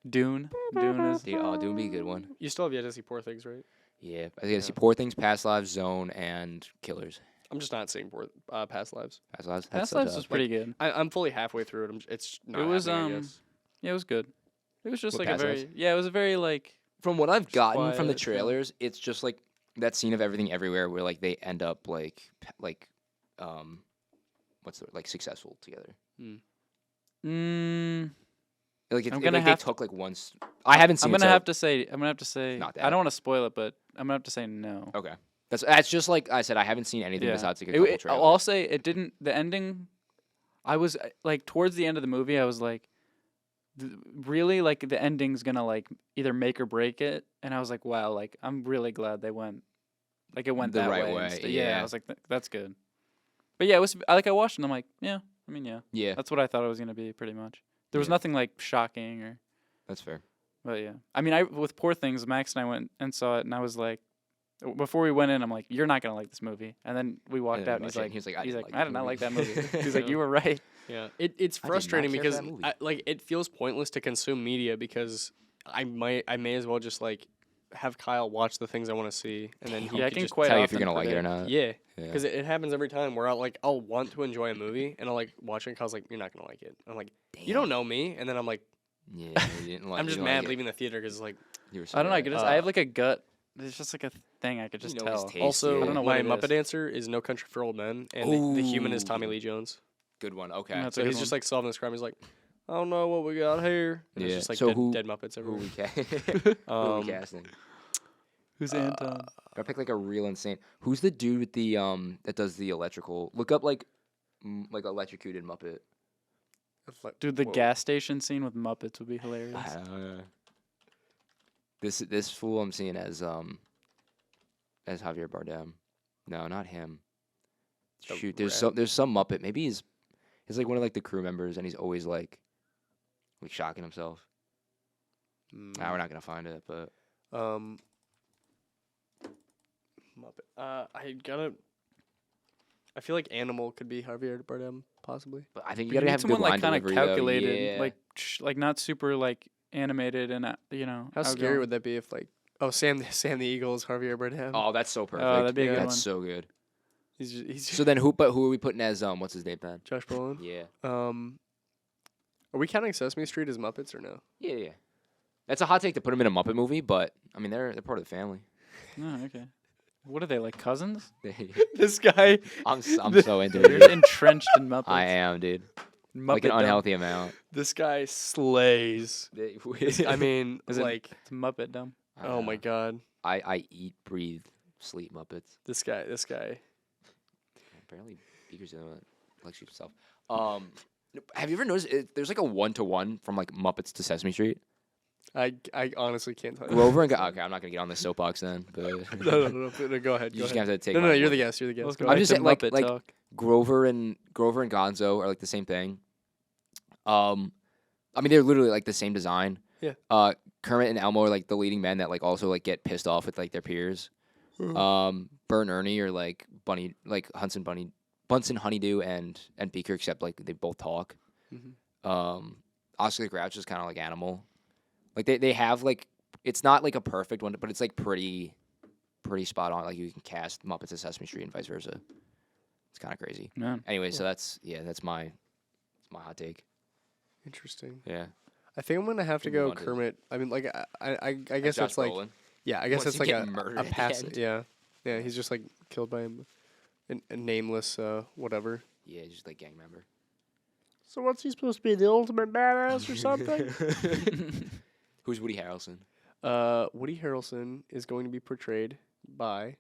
D: Dune. Dune is.
A: Dude, Dune would be a good one.
B: You still have yet to see Poor Things, right?
A: Yeah. I think I see Poor Things, Past Lives, Zone, and Killers.
B: I'm just not seeing Past Lives.
A: Past Lives.
D: Past
A: such
D: Lives
A: a-
D: was pretty good.
B: I'm fully halfway through it. It's not
D: It was
B: happening, I guess.
D: Yeah, it was good. It was just
A: What,
D: like a
A: Past
D: very
A: Lives?
D: yeah. It was a very like
A: From what I've gotten from the
D: quiet film.
A: trailers, it's just like that scene of Everything Everywhere where like they end up what's the like successful together.
D: mm,
A: Like
D: I'm
A: it's
D: gonna
A: like they
D: have
A: took like once. I haven't seen.
D: I'm gonna
A: it, so-
D: have to say I'm gonna have to say
A: Not
D: I
A: that.
D: don't want to spoil it, but I'm gonna have to say no.
A: Okay. That's just like I said. I haven't seen anything
D: Yeah.
A: besides like a
D: It-
A: couple
D: it-
A: trailers.
D: I'll say it didn't. The ending, I was like towards the end of the movie, I was like, really like the ending's gonna like either make or break it, and I was like, wow, like I'm really glad they went, like it went
A: The
D: that
A: right
D: way.
A: way,
D: instead.
A: yeah.
D: I was like, that's good. But yeah, it was like I watched it, and I'm like, yeah, I mean, yeah,
A: Yeah,
D: that's what I thought it was gonna be, pretty much. There was
A: Yeah.
D: nothing like shocking or,
A: that's fair.
D: but yeah, I mean, I with Poor Things, Max and I went and saw it, and I was like. Before we went in, I'm like, "You're not gonna like this movie," and then we walked
A: And
D: out,
A: then
D: and
A: we watched it, and
D: I
A: the
D: did not like that movie. He's like,
B: Yeah.
D: "You were right."
B: Yeah, it's
A: I did not
B: frustrating
A: care for
B: because
A: that movie.
B: like it feels pointless to consume media because I may as well just like have Kyle watch the things I want to see and then he
D: Yeah, I
B: could
D: can
B: just
D: quite
A: Tell you if
D: often
A: you're gonna like it or
D: predict.
A: not.
B: yeah
A: Yeah.
B: because it happens every time where I'll want to enjoy a movie and I'll like watch it and Kyle's like you're not gonna like it. I'm like you don't know me and then I'm like
A: Yeah, you didn't like.
B: I'm
A: you
B: just
A: didn't
B: mad
A: like it.
B: leaving the theater because like
A: You were
D: I don't know. I,
A: sad.
D: I have like a gut. There's just like a thing I could just
A: You know his
D: tell.
A: taste.
B: also
A: I don't
D: know what
B: my
D: it
B: Muppet
D: is.
B: answer is No Country for Old Men and the human is Tommy
A: Ooh.
B: Lee Jones.
A: Good one. Okay.
D: That's
B: So
D: a good
B: he's just
D: one.
B: like solving this crime. He's like I don't know what we got here. And
A: Yeah.
B: It's just like
A: So
B: dead,
A: who-
B: dead Muppets
A: Who
B: everywhere.
A: we who
B: Um,
A: we casting?
D: Who's Anton?
A: Gotta pick like a real insane. Who's the dude with the that does the electrical? Look up like electrocuted Muppet.
D: Dude, the
B: Whoa.
D: gas station scene with Muppets would be hilarious.
A: I don't know. This fool I'm seeing as Javier Bardem. No, not him.
B: The
A: Shoot, there's
B: rat.
A: some Muppet. Maybe he's like one of like the crew members, and he's always like shocking himself. Nah, we're not gonna find it, but
B: Muppet. I feel like Animal could be Javier Bardem, possibly.
A: I think you
D: But
A: gotta
D: need
A: have good
D: someone
A: line
D: like kind of
A: delivery, though.
D: calculated,
A: Yeah.
D: like not super like animated and you know.
B: How scary would that be if like Sam the Eagle is Javier Bardem?
A: Oh, that's so perfect.
D: that'd be a
B: good
A: That's
D: one.
A: so good.
B: He's
A: So then who are we putting as what's his name then?
B: Josh Brolin.
A: Yeah.
B: Are we counting Sesame Street as Muppets or no?
A: Yeah. That's a hot take to put him in a Muppet movie, but I mean they're part of the family.
D: Oh, okay. What are they like cousins?
B: This guy.
A: I'm so into it.
D: They're
A: dude.
D: entrenched in Muppets.
A: I am, dude.
D: Muppet
A: Like an
D: dumb.
A: unhealthy amount.
B: This guy slays. I mean,
D: Is it-
B: like,
D: It's Muppet dumb.
B: oh my god,
A: I eat, breathe, sleep Muppets.
B: this guy.
A: Apparently, Beaker's doing it. Like sheep himself. Have you ever noticed there's like a 1-to-1 from like Muppets to Sesame Street?
B: I honestly can't tell you.
A: Grover and okay, I'm not gonna get on this soapo's then, but
B: no, go ahead.
A: you
B: Go
A: just
B: ahead.
A: have to take.
B: No,
A: my
B: you're
A: word.
B: the guest. You're the guest.
D: Welcome
B: Go
A: I'm
D: back
B: ahead.
A: just
D: to
A: saying, like
D: Muppet Talk.
A: Grover and Gonzo are like the same thing. I mean they're literally like the same design.
B: Yeah.
A: Kermit and Elmo are like the leading men that like also like get pissed off with like their peers. Bert and Ernie are like Bunny, like Bunsen Honeydew and Beaker, except like they both talk. Oscar the Grouch is kind of like Animal. Like they have like it's not like a perfect one, but it's like pretty spot on. Like you can cast Muppets as Sesame Street and vice versa. It's kind of crazy.
D: Yeah.
A: Anyway, so that's my hot take.
B: Interesting.
A: Yeah.
B: I think I'm gonna have to
A: Who you
B: go
A: want to-
B: Kermit. I mean, like I guess
A: Josh
B: that's like
A: Brolin.
B: yeah. I guess
A: Once
B: that's
A: you
B: like
A: get murdered
B: a
A: at the
B: pass.
A: end.
B: Yeah. He's just like killed by a nameless whatever.
A: Yeah, just like gang member.
B: So what's he supposed to be, the ultimate badass or something?
A: Who's Woody Harrelson?
B: Woody Harrelson is going to be portrayed by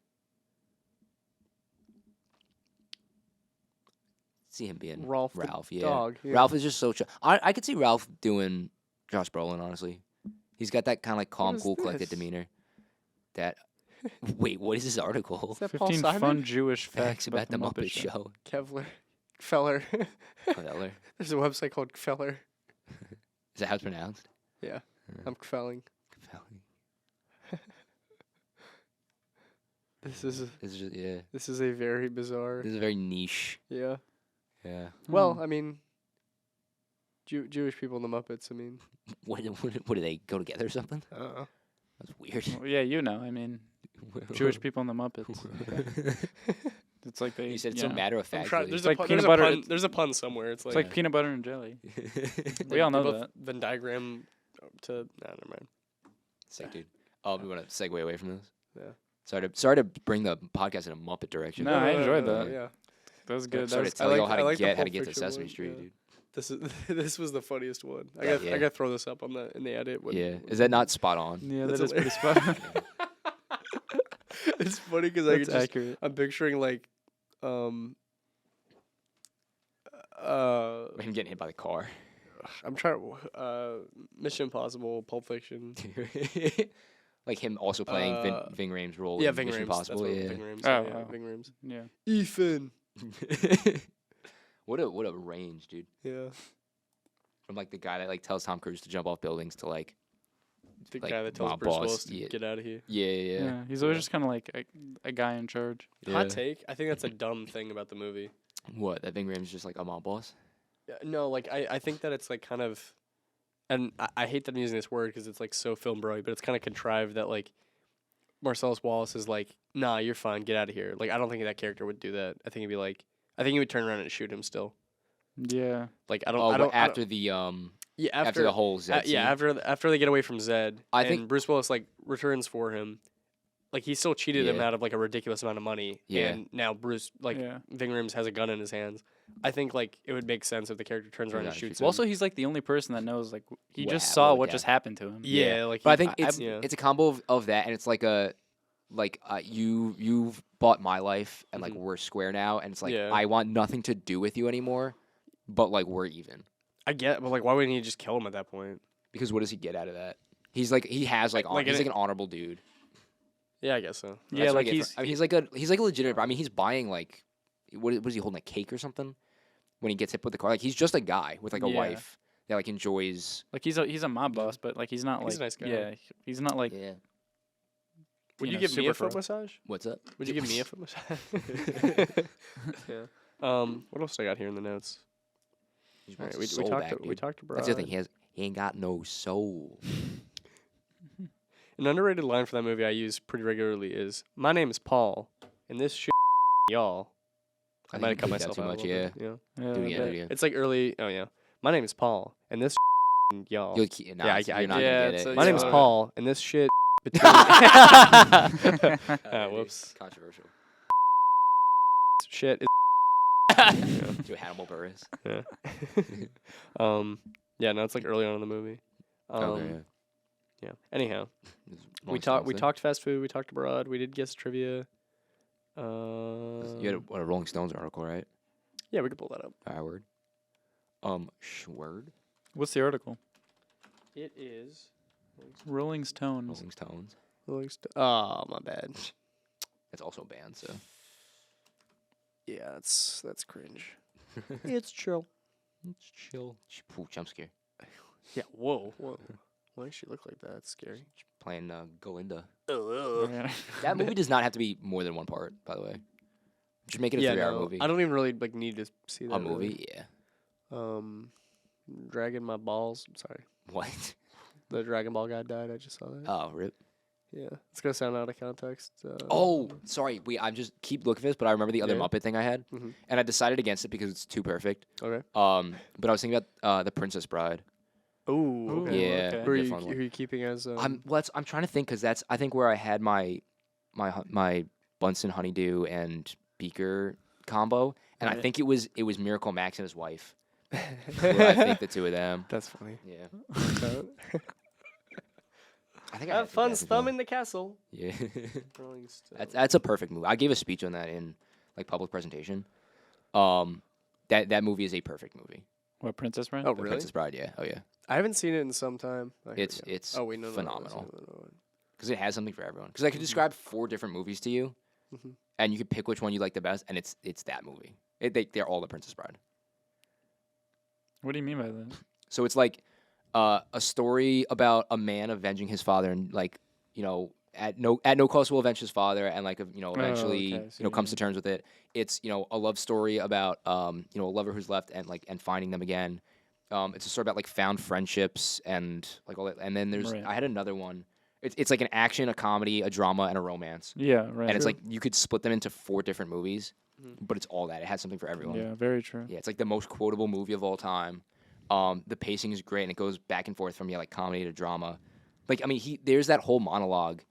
A: See him being
B: Ralph the
A: yeah.
B: dog, yeah.
A: Ralph is just so. I could see Ralph doing Josh Brolin. Honestly, he's got that kind of like calm,
B: is
A: cool, collected
B: this?
A: demeanor. That. Wait, what is this article?
B: Is that Paul
D: 15
B: Simon?
D: fun Jewish
A: Facts
D: facts
A: about the Muppet Show.
B: Kevlar, Feller.
A: Feller.
B: There's a website called Feller.
A: Is that how it's pronounced?
B: Yeah, I'm Kvelling.
A: Feller.
B: This is
A: It's just yeah.
B: this is a very bizarre.
A: This is very niche.
B: Yeah.
A: Yeah.
B: Well, I mean, Jewish people in the Muppets. I mean,
A: What do they go together or something?
B: I don't know.
A: That's weird.
D: Well, yeah, you know. I mean, Jewish people in the Muppets. It's like they.
A: You said it
D: you
A: so
D: know.
A: matter of
B: I'm
A: factly.
B: trying. There's
D: like
B: a pun.
D: peanut
B: There's a
D: butter-
B: pun. There's a pun somewhere. It's
D: It's
B: like
D: like peanut butter and jelly.
B: they-
D: We all
B: they
D: know
B: both
D: that.
B: Venn diagram to. Nah, never mind.
A: Sick, dude. Oh, we want to segue away from this.
B: Yeah.
A: Sorry to bring the podcast in a Muppet direction.
D: No, I enjoyed that.
B: Yeah.
D: That was good. That
A: Sorry
D: was,
A: to tell y'all how to
B: I like the
A: get
B: Pulp
A: to
B: Fiction
A: Sesame
B: one,
A: Street,
B: yeah.
A: dude.
B: This was the funniest one. I
A: Yeah,
B: got
A: yeah.
B: I got to throw this up on in the edit.
A: Yeah. Is that not spot on?
D: yeah,
B: That's
D: that is pretty spot on.
B: It's funny because I
D: That's
B: could just,
D: accurate.
B: I'm picturing like
A: Him getting hit by the car.
B: I'm trying Mission Impossible, Pulp Fiction.
A: Like him also playing Ving Rhames' role
B: Yeah,
A: in
B: Ving
A: Mission
B: Rhames. That's
A: Impossible.
B: what
A: Yeah.
B: Ving Rhames.
D: Oh,
B: Yeah,
D: oh.
B: Ving Rhames.
D: Yeah.
B: Ethan.
A: What a range, dude.
B: Yeah.
A: From like the guy that like tells Tom Cruise to jump off buildings to like
B: The
A: Like,
B: guy that tells
A: mob
B: Bruce
A: boss,
B: Willis to
A: yeah.
B: get out of here.
A: yeah.
D: He's always just kind of like a guy in charge.
B: Hot take. I think that's a dumb thing about the movie.
A: What, that Ving Rhames is just like a mob boss?
B: Yeah, no, like I think that it's like kind of, and I hate that I'm using this word because it's like so film bro, but it's kind of contrived that like Marcellus Wallace is like, nah, you're fine, get out of here. Like I don't think that character would do that. I think he'd be like, I think he would turn around and shoot him still.
D: Yeah.
B: Like I don't.
A: Oh,
B: I
A: but
B: don't.
A: after the
B: Yeah,
A: after the whole Zed scene?
B: yeah, after they get away from Zed,
A: I
B: and
A: think-
B: Bruce Willis like returns for him. Like he still cheated him
A: Yeah.
B: out of like a ridiculous amount of money,
A: Yeah.
B: and now Bruce like
D: Yeah.
B: Ving Rhames has a gun in his hands. I think like it would make sense if the character turns around and
A: Yeah,
B: shoots
A: shoots
B: him.
D: Well, also, he's like the only person that knows. Like he
A: What
D: just
A: hap-
D: saw
A: what
D: what
A: would
D: just
A: happen.
D: happened to him.
B: yeah, like
A: But I
B: he-
A: think it's
B: yeah.
A: it's a combo of that, and it's like you've bought my life, and like we're square now, and it's like
B: Yeah.
A: I want nothing to do with you anymore, but like we're even.
B: I get, but like, why wouldn't he just kill him at that point?
A: Because what does he get out of that? He's like he has like,
B: Like
A: he's
B: in
A: like an honorable dude.
B: Yeah, I guess so.
D: Yeah,
A: That's what I
D: like
A: get
D: he's
A: I mean, he's like a legitimate. I mean, he's buying like what is he holding, a cake or something when he gets hit with the car? Like he's just a guy with like a
D: Yeah.
A: wife that like enjoys.
D: like he's a mob boss, but like he's not
B: He's
D: like
B: a nice guy.
D: yeah, he's not like
A: Yeah.
B: Would you
D: know,
B: give me a
D: super
B: foot massage?
A: What's up?
B: Would you give me a foot massage? Yeah. What else do I got here in the notes?
A: He just
B: All right,
A: wants
B: we
A: his soul
B: talked.
A: back,
B: We
A: dude.
B: talked about.
A: That's the other thing. He ain't got no soul.
B: An underrated line for that movie I use pretty regularly is, "My name is Paul, and this shit, y'all." I
A: think
B: might
A: you
B: have cut
A: bleeped that
B: myself
A: too
B: out a
A: much,
B: little bit, yeah.
D: yeah,
A: Do it again.
D: but-
A: Do it again.
B: It's like early. Oh yeah. My name is Paul, and this y'all.
A: You'll keep, nah,
B: Yeah,
A: you're
B: I-
A: not
B: yeah,
A: gonna get
D: it's
A: it.
D: a-
B: My name is
D: Yeah.
B: Paul, and this shit between whoops.
A: Controversial.
B: shit is
A: Do Hannibal Buress.
B: yeah. Yeah, no, it's like early on in the movie.
A: Okay.
B: Yeah. Anyhow,
A: Yeah.
B: we talked fast food. We talked abroad. We did guess trivia.
A: You had a Rolling Stones article, right?
B: Yeah, we could pull that up.
A: Word. Schwerd?
D: What's the article?
B: It is.
D: Rolling Stones.
A: Rolling Stones.
B: Oh, my bad.
A: It's also a band, so.
B: Yeah, that's cringe. It's chill.
A: It's chill. Ooh, jump scare.
B: Yeah. Whoa. Why does she look like that? It's scary.
A: Playing Galinda.
D: Yeah.
A: That movie does not have to be more than one part, by the way. Just make it a 3-hour movie.
B: I don't even really like need to see that.
A: A movie? Yeah.
B: Really. Dragon my balls. I'm sorry.
A: What?
B: The Dragon Ball guy died. I just saw that.
A: Oh, rip.
B: Yeah. It's gonna sound out of context.
A: Oh, sorry. I'm just keep looking for this, but I remember the other
B: Yeah.
A: Muppet thing I had,
B: Mhm.
A: and I decided against it because it's too perfect.
B: Okay.
A: But I was thinking about The Princess Bride.
B: Ooh. Okay.
A: Yeah.
D: okay.
B: Who are
A: be a
B: you,
A: fun one.
B: who are you keeping as?
A: I'm trying to think because that's I think where I had my Bunsen Honeydew and Beaker combo, and I
B: Right.
A: think it was Miracle Max and his wife. Were, I think the two of them.
B: That's funny.
A: Yeah.
B: So-
A: I think I
B: Have
A: had
B: fun
A: that as well.
B: storming the castle.
A: Yeah.
B: Rolling Stone.
A: That's a perfect movie. I gave a speech on that in like public presentation. That movie is a perfect movie.
D: What, Princess Bride?
B: Oh,
A: The
B: really?
A: Princess Bride, yeah. Oh yeah.
B: I haven't seen it in some time. Oh, here we
A: It's
B: go.
A: it's
B: Oh wait, no,
A: phenomenal.
B: No.
A: Because it has something for everyone. Because I could describe 4 different movies to you,
B: Mhm.
A: and you could pick which one you like the best, and it's that movie. They're all The Princess Bride.
D: What do you mean by that?
A: So it's like a story about a man avenging his father, and like at no cost will avenge his father, and like eventually
D: okay, I see what you
A: comes to
D: mean.
A: terms with it. It's a love story about a lover who's left and finding them again. It's a story about like found friendships and like all that. And then
D: Right.
A: I had another one. It's like an action, a comedy, a drama, and a romance.
D: Yeah, right.
A: And it's like you could split them into 4 different movies, but it's all that. It has something for everyone.
D: yeah, very true.
A: Yeah, it's like the most quotable movie of all time. The pacing is great, and it goes back and forth from like comedy to drama. Like I mean, there's that whole monologue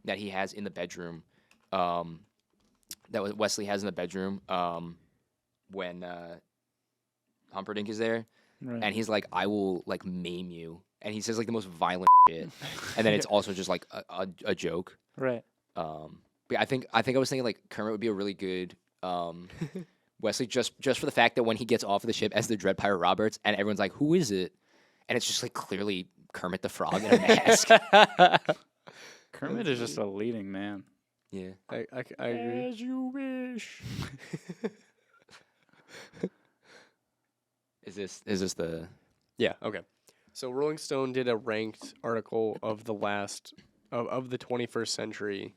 A: that he has in the bedroom, that Wesley has in the bedroom, when Humperdinck is there,
D: Right.
A: and he's like, "I will like maim you," and he says like the most violent shit, and then it's also just like a joke.
D: Right.
A: But I think I was thinking like Kermit would be a really good Wesley just for the fact that when he gets off of the ship as the Dread Pirate Roberts and everyone's like, "Who is it?" and it's just like clearly Kermit the Frog in a mask.
D: Kermit is just a leading man.
A: Yeah.
B: I agree.
D: As you wish.
A: Is this the?
B: Yeah. Okay. So Rolling Stone did a ranked article of the of the 21st century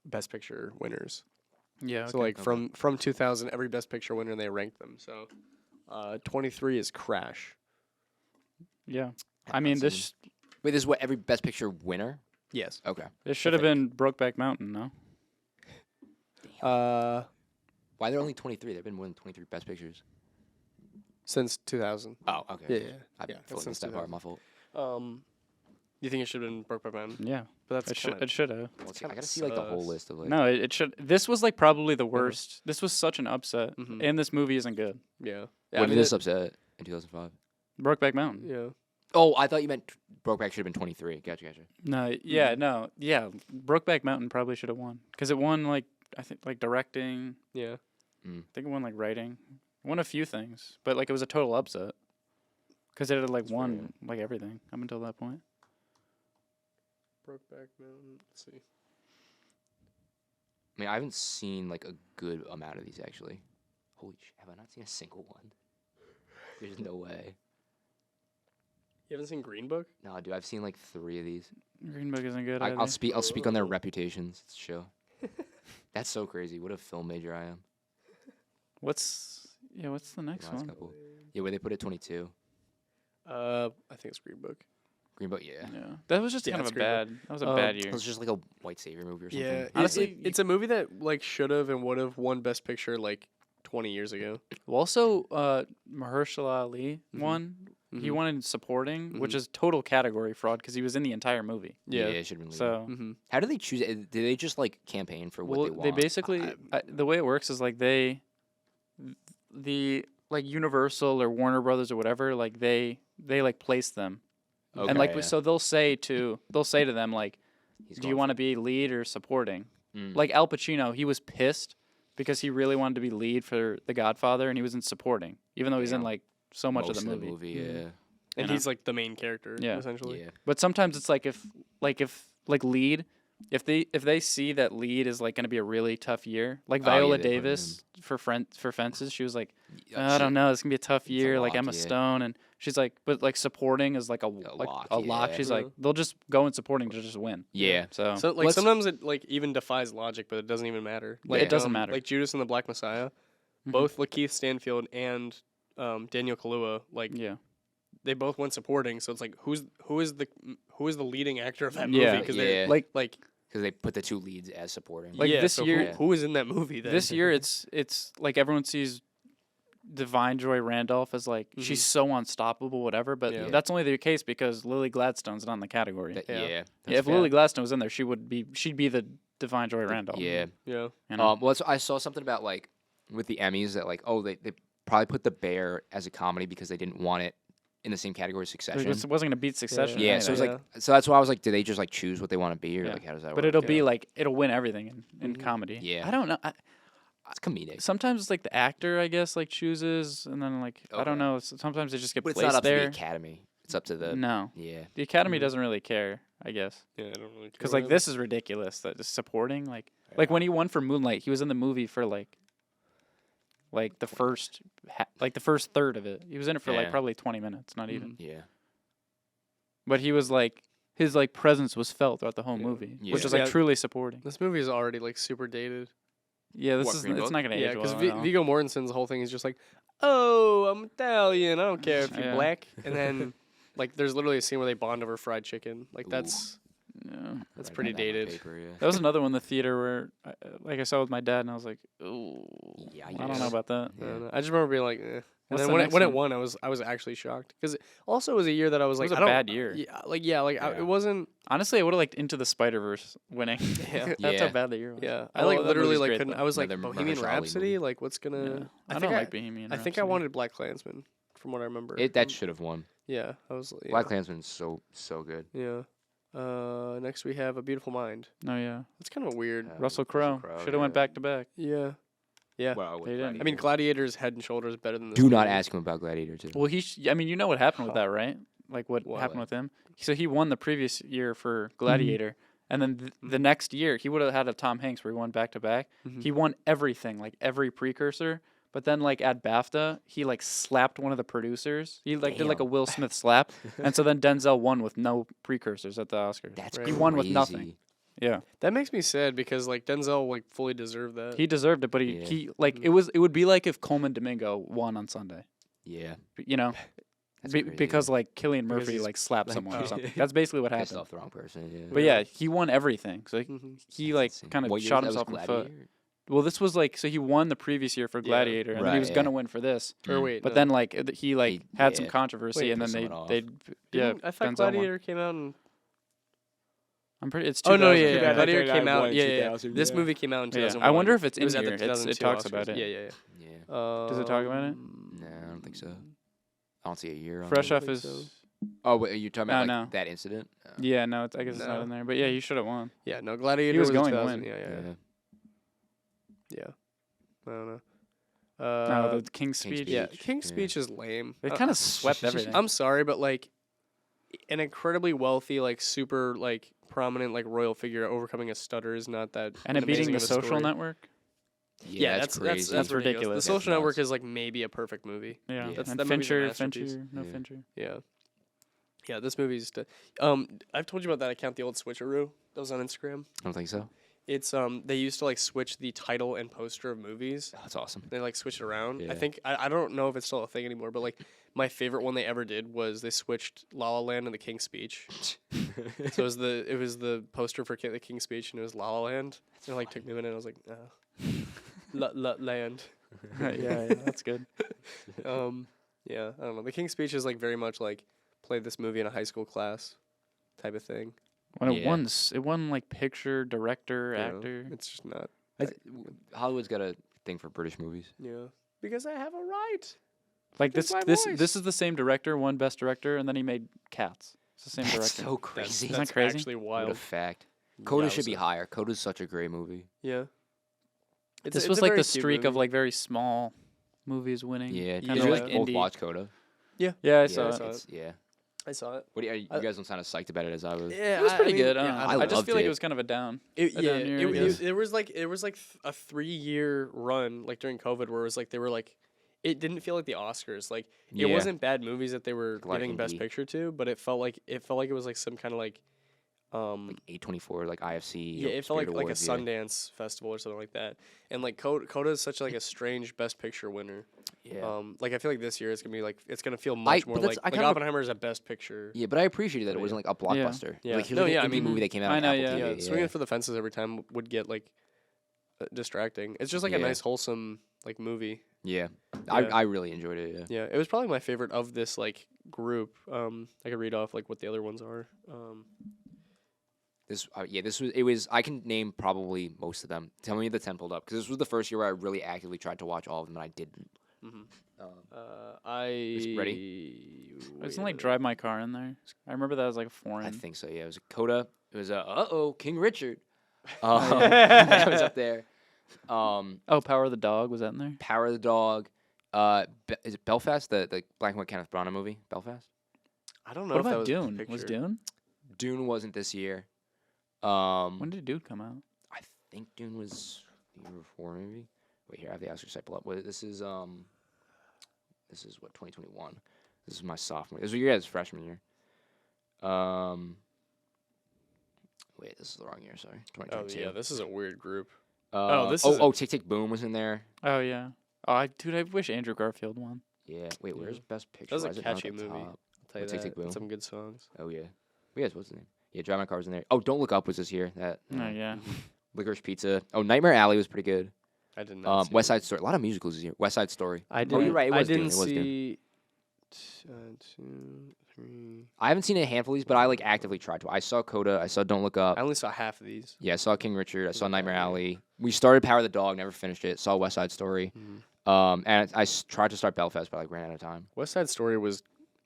B: Best Picture winners.
D: Yeah.
B: So like from 2000, every Best Picture winner they ranked them. So 23 is Crash.
D: Yeah.
A: Have
D: I mean,
A: not
D: this
A: Wait, this is what every Best Picture winner?
B: Yes.
A: Okay.
D: this should have been Brokeback Mountain, no?
A: Why are there only 23? There've been more than 23 Best Pictures.
B: Since 2000.
A: Oh, okay.
B: Yeah, yeah.
A: I
B: Yeah,
A: totally
B: since
A: missed that part.
B: 2000.
A: My fault.
B: You think it should have been Brokeback Mountain?
D: Yeah.
B: But that's
D: It should have.
A: Let's see, I
B: kinda
A: gotta see like the whole
B: sus.
A: list of like.
D: No, it should. This was like probably the worst. This was such an upset,
B: Mhm.
D: and this movie isn't good.
B: Yeah.
A: When did this upset in 2005?
D: Brokeback Mountain.
B: Yeah.
A: Oh, I thought you meant Brokeback should have been 23. Gotcha.
D: No, yeah, no, yeah. Brokeback Mountain probably should have won because it won like I think like directing.
B: Yeah.
D: I think it won like writing. It won a few things, but like it was a total upset because it had like won like everything up until that point.
B: Brokeback Mountain. Let's see.
A: I mean, I haven't seen like a good amount of these actually. Holy shit, have I not seen a single one? There's no way.
B: You haven't seen Green Book?
A: No, dude, I've seen like 3 of these.
D: Green Book isn't good.
A: I'll
D: either.
A: speak. I'll speak on their reputations. It's show. That's so crazy. What a film major I am.
D: What's the next
A: Last
D: one?
A: couple. Yeah, where they put it 22.
B: I think it's Green Book.
A: Green Book. Yeah.
D: Yeah, that was just
B: Yeah,
D: kind of
B: it's
D: a
B: Green Book.
D: bad. That was a bad
A: It
D: year.
A: was just like a white savior movie or something.
B: Yeah.
D: Honestly,
B: it's a movie that like should have and would have won Best Picture like 20 years ago.
D: Well, also, Mahershala Ali won. He
B: Mhm.
D: won in supporting, which is total category fraud because he was in the entire movie.
A: Yeah,
B: Yeah.
A: it should have been.
D: So,
B: Mm-hmm.
A: how do they choose it? Do they just like campaign for what
D: well,
A: they want?
D: they basically the way it works is like the like Universal or Warner Brothers or whatever, like they like place them, and like
A: Okay.
D: so they'll say to them like,
A: He's
D: do
A: going
D: you
A: for-
D: want to be lead or supporting?
A: Mm.
D: Like Al Pacino, he was pissed because he really wanted to be lead for The Godfather, and he was in supporting, even though he's in
A: Damn.
D: like so much
A: most
D: of the movie.
A: Yeah.
B: And
D: know?
B: he's like the main character,
D: Yeah.
B: essentially.
A: Yeah.
D: But sometimes it's like if lead, if they see that lead is like going to be a really tough year, like
A: Oh, yeah,
D: Viola
A: they put him
D: Davis for Fences, she was like,
A: Yeah,
D: I don't know, it's gonna be a tough
A: a
D: year. Like
A: lock,
D: Emma
A: yeah.
D: Stone, and she's like, but like supporting is like a
A: lock,
D: lock.
A: yeah.
D: She's like, they'll just go in supporting to just win.
A: Yeah.
D: So,
B: So like
A: Let's-
B: sometimes it like even defies logic, but it doesn't even matter. Like,
D: It doesn't matter.
B: Like Judas and the Black Messiah,
D: Mhm.
B: both Lakeith Stanfield and Daniel Kaluuya, like
D: yeah,
B: they both went supporting. So it's like who is the leading actor of that movie?
D: Yeah.
B: Because
A: Yeah.
B: they like
A: Because they put the 2 leads as supporting.
D: Like,
B: yeah,
D: this
B: so
D: year-
B: who is in that movie? Then?
D: this year it's like everyone sees Divine Joy Randolph as like she's so unstoppable, whatever. But
B: Yeah.
D: that's only the case because Lily Gladstone's not in the category.
A: That-
B: Yeah.
A: yeah.
D: Yeah, if Lily Gladstone was in there, she'd be the Divine Joy Randolph.
A: Yeah.
B: yeah.
D: You know?
A: Well, I saw something about like with the Emmys that like they probably put The Bear as a comedy because they didn't want it in the same category as
D: It
A: Succession.
D: wasn't going to beat Succession.
A: Yeah,
D: or
A: so it's
D: anything.
A: like so that's why I was like, do they just like choose what they want to be or
D: Yeah.
A: like how does that work?
D: But it'll be
B: Yeah.
D: like it'll win everything in comedy.
A: Yeah.
D: I don't know.
A: It's comedic.
D: Sometimes it's like the actor, I guess, like chooses, and then like I
A: Okay.
D: don't know. Sometimes they just get
A: But it's
D: placed
A: not up to
D: there.
A: the Academy. It's up to the
D: No,
A: yeah.
D: the Academy doesn't really care, I guess,
B: Yeah, I don't really care.
D: because like this is ridiculous. That just supporting, like when he won for Moonlight, he was in the movie for like the first the first third of it. He was in it for like
A: Yeah.
D: probably 20 minutes, not even.
A: Yeah.
D: But he was like his like presence was felt throughout the whole
B: Yeah.
D: movie,
A: Yeah.
D: which is like
B: Yeah.
D: truly supporting.
B: This movie is already like super dated.
D: Yeah, this
A: What,
D: is
A: Green
D: it's
A: Book?
D: not gonna
B: Yeah,
D: age
B: because
D: well. at all.
B: Viggo Mortensen's whole thing is just like, oh, I'm Italian. I don't care if you're
D: Yeah.
B: black. And then like there's literally a scene where they bond over fried chicken. Like that's
D: Yeah.
B: that's
A: Write
B: pretty
A: that down on
B: dated.
A: paper, yeah.
D: That was another one in the theater where, like, I saw with my dad, and I was like, "Ooh, I don't know
A: Yikes.
D: about that."
B: I don't know. I just remember being like, eh. And
D: What's
B: then
D: the
B: when
D: next
B: it
D: one?
B: won, I was actually shocked because also it was a year that I was
D: It
B: like,
D: was a
B: I don't,
D: bad year.
B: Yeah,
A: Yeah.
B: it wasn't.
D: Honestly, I would have liked Into the Spider-Verse winning.
B: Yeah.
D: That's how
A: Yeah.
D: bad the year was.
B: Yeah,
D: Oh,
B: I like
D: that
B: literally
D: movie's
B: like
D: great,
B: couldn't.
D: though.
B: I was like
A: Another
B: Bohemian
A: Mahershala Ali
B: Rhapsody.
A: movie.
B: Like what's gonna?
D: Yeah. I
B: think
D: don't like Bohemian
B: I think I
D: Rhapsody.
B: wanted Black Klansman, from what I remember.
A: That should have won.
B: Yeah, I was. Yeah.
A: Black Klansman's so good.
B: Yeah. Next we have A Beautiful Mind.
D: Oh yeah,
B: That's kind of weird.
D: Russell Crowe should have went back to back.
B: Yeah. Yeah.
A: Well,
D: They didn't.
B: I mean, Gladiator's Head and Shoulders better than this.
A: do not
B: movie.
A: ask him about Gladiator 2.
D: Well, I mean, you know what happened with that, right? Like what
B: What?
D: happened with him. So he won the previous year for Gladiator, and then the next year he would have had a Tom Hanks where he won back to back. He won everything, like every precursor. But then, like at BAFTA, he like slapped one of the producers. He like did like a Will Smith slap, and so then Denzel won with no precursors at the Oscars.
A: That's
B: Right.
D: He won with nothing.
A: crazy.
D: Yeah,
B: That makes me sad because like Denzel like fully deserved that.
D: he deserved it, but
A: Yeah.
D: he like it would be like if Coleman Domingo won on Sunday.
A: Yeah.
D: You know,
A: That's crazy.
D: because like Killian
B: Because
D: Murphy
B: he's
D: like slapped
B: like-
D: someone or something. That's basically what
A: Pissed
D: happened.
A: off the wrong person. Yeah.
D: But yeah, he won everything. So
B: Mhm.
D: he like
A: Insane.
D: kind of
A: What year
D: shot
A: was that?
D: himself in
A: Was
D: the foot.
A: Gladiator?
D: Well, this was like so he won the previous year for Gladiator, and then he
A: Right,
D: was
A: yeah.
D: gonna win for this.
B: Or wait,
D: But
B: no.
D: then like he like
A: He-
D: had some
A: yeah.
D: controversy,
B: Wait,
D: and then
A: pissed
D: they
A: someone off.
D: they yeah.
B: I thought
D: Denzel won.
B: Gladiator came out in.
D: I'm pretty. It's
B: Oh no,
D: 2000.
B: yeah,
A: Yeah,
B: Gladiator
A: I
B: came out.
A: won in
B: Yeah, yeah.
A: 2000,
B: This
A: yeah.
B: movie came out in
D: Yeah.
B: 2001.
D: I wonder if it's
B: It was
D: in
B: at the
D: here. It
B: 2002
D: talks
B: Oscars.
D: about it.
B: Yeah, yeah, yeah.
A: Yeah.
D: Does it talk about it?
A: No, I don't think so. I don't see a year. On
D: Fresh
A: it.
D: off
B: think
D: his.
B: so.
A: Oh, wait, are you talking about
D: No,
A: like
D: no.
A: that incident?
D: Yeah, no, I guess it's not
B: No.
D: in there. But yeah, he should have won.
B: Yeah, no, Gladiator
D: He was
B: was
D: going to
B: 2000.
D: win.
B: Yeah, yeah,
A: Yeah.
B: yeah. I don't know.
D: No, the King's
A: King's
D: Speech.
B: Yeah,
A: Speech.
B: King's
A: Yeah.
B: Speech is lame.
D: They kind of swept everything.
B: I'm sorry, but like an incredibly wealthy, like super, like prominent, like royal figure overcoming a stutter is not that.
D: And it beating
B: amazing
D: the
B: of a
D: Social
B: story.
D: Network.
A: Yeah,
B: that's
A: crazy.
D: That's ridiculous.
B: The
A: That's
B: Social Network
A: nuts.
B: is like maybe a perfect movie.
D: Yeah,
A: Yeah.
D: and
B: That movie's a
D: Fincher,
B: masterpiece.
D: no
A: Yeah.
D: Fincher.
B: Yeah. Yeah, this movie's. I've told you about that account, the old Switcheroo. That was on Instagram.
A: I don't think so.
B: It's they used to like switch the title and poster of movies.
A: That's awesome.
B: They like switch it around. I
A: Yeah.
B: think I don't know if it's still a thing anymore, but like my favorite one they ever did was they switched La La Land and The King's Speech. So it was the poster for The King's Speech and it was La La Land. So it like took me a minute. I was like, La Land.
D: yeah, that's good.
B: Yeah, I don't know. The King's Speech is like very much like play this movie in a high school class type of thing.
D: When it
A: Yeah.
D: won, it won like picture, director,
B: you know?
D: actor.
B: It's just not.
A: Hollywood's got a thing for British movies.
B: Yeah. Because I have a right.
D: Like
B: That's my
D: this
B: voice.
D: is the same director, won Best Director, and then he made Cats. It's the same
A: That's
D: director.
A: so crazy.
D: Isn't that
B: That's
D: crazy?
B: actually
A: What a
B: wild.
A: fact. Coda should be
B: Yowza.
A: higher. Coda's such a great movie.
B: Yeah.
D: This
B: it's
D: was
B: a
D: like
B: very
D: the
B: cute
D: streak of
B: movie.
D: like very small movies winning.
A: Yeah.
D: kind
A: Did
D: of
A: you
D: like
A: guys both
D: indie.
A: watch Coda?
D: Yeah, I
A: Yeah,
D: saw it.
B: saw
A: it's- Yeah.
B: I saw it.
A: What do you guys don't sound as psyched about it as I was.
B: Yeah,
D: It was pretty good.
B: Yeah,
A: I
D: I just
A: loved
D: feel like
A: it.
D: it was kind of a down.
B: It,
D: a
B: yeah,
D: down year, I guess.
B: there was like a 3-year run like during COVID where it was like they were like it didn't feel like the Oscars. Like
A: Yeah.
B: it wasn't bad movies that they were
A: A lot of
B: giving Best
A: indie.
B: Picture to, but it felt like it was like some kind of like
A: Like A24, like IFC.
B: yeah, it felt like
A: Spirit
B: a
A: Awards, yeah.
B: Sundance festival or something like that. And like Coda is such like a strange Best Picture winner.
A: Yeah.
B: Like I feel like this year it's gonna be like it's gonna feel much more
A: but that's-
B: like,
A: I
B: like
A: kinda-
B: Oppenheimer is a Best Picture.
A: Yeah, but I appreciated that it
B: Yeah.
A: wasn't like a blockbuster.
B: Yeah.
A: Like, here's
B: No,
A: like
B: yeah,
A: an
B: I
A: indie
B: mean-
A: movie that came out
D: I
A: on
D: know,
A: Apple
D: yeah.
B: Yeah,
A: TV.
B: swinging for the fences every time would get like distracting. It's just like a
A: Yeah.
B: nice wholesome like movie.
A: Yeah.
B: Yeah.
A: I really enjoyed it. Yeah.
B: Yeah, it was probably my favorite of this like group. I could read off like what the other ones are.
A: It was. I can name probably most of them. Tell me the 10 pulled up because this was the first year where I really actively tried to watch all of them and I didn't.
B: Ready?
D: Isn't like Drive My Car in there? I remember that was like a foreign.
A: I think so. Yeah, it was a Coda. It was a King Richard. That was up there.
D: Oh, Power of the Dog was that in there?
A: Power of the Dog. Is it Belfast? The black and white Kenneth Branagh movie? Belfast.
B: I don't know.
D: What
B: if that
D: about
B: was
D: Dune?
B: Picture.
D: Was Dune?
A: Dune wasn't this year.
D: When did Dune come out?
A: I think Dune was the year before, maybe. Wait, here I have the Oscar site pull up. Wait, this is what 2021. This is my sophomore. This was your guys' freshman year. Wait, this is the wrong year. Sorry,
B: Oh
A: 2022.
B: yeah, this is a weird group.
A: This
B: is a-
A: Tick Tick Boom was in there.
D: Oh yeah. Oh, dude, I wish Andrew Garfield won.
A: Yeah. Wait, where's
B: Yeah.
A: Best Picture?
B: That was a
A: Why is it not
B: catchy
A: at the
B: movie.
A: top?
B: I'll tell you
A: With Tick
B: that.
A: Tick Boom.
B: Some good songs.
A: Oh yeah. Yes, what's the name? Yeah, Drive My Car was in there. Oh, Don't Look Up was this year. That.
D: Oh yeah.
A: Licorice Pizza. Oh, Nightmare Alley was pretty good.
B: I did not. See
A: West
B: it.
A: Side Story. A lot of musicals this year. West Side Story.
B: I
A: Oh,
B: didn't.
A: you're right. It
B: I
A: was good.
B: didn't
A: It was good.
B: see. 2, 3.
A: I haven't seen a handful of these, but I like actively tried to. I saw Coda. I saw Don't Look Up.
B: I only saw half of these.
A: Yeah, I saw King Richard. I saw
B: Not
A: Nightmare
B: bad, yeah.
A: Alley. We started Power of the Dog, never finished it. Saw West Side Story. And I tried to start Belfast, but like ran out of time.
B: West Side Story was.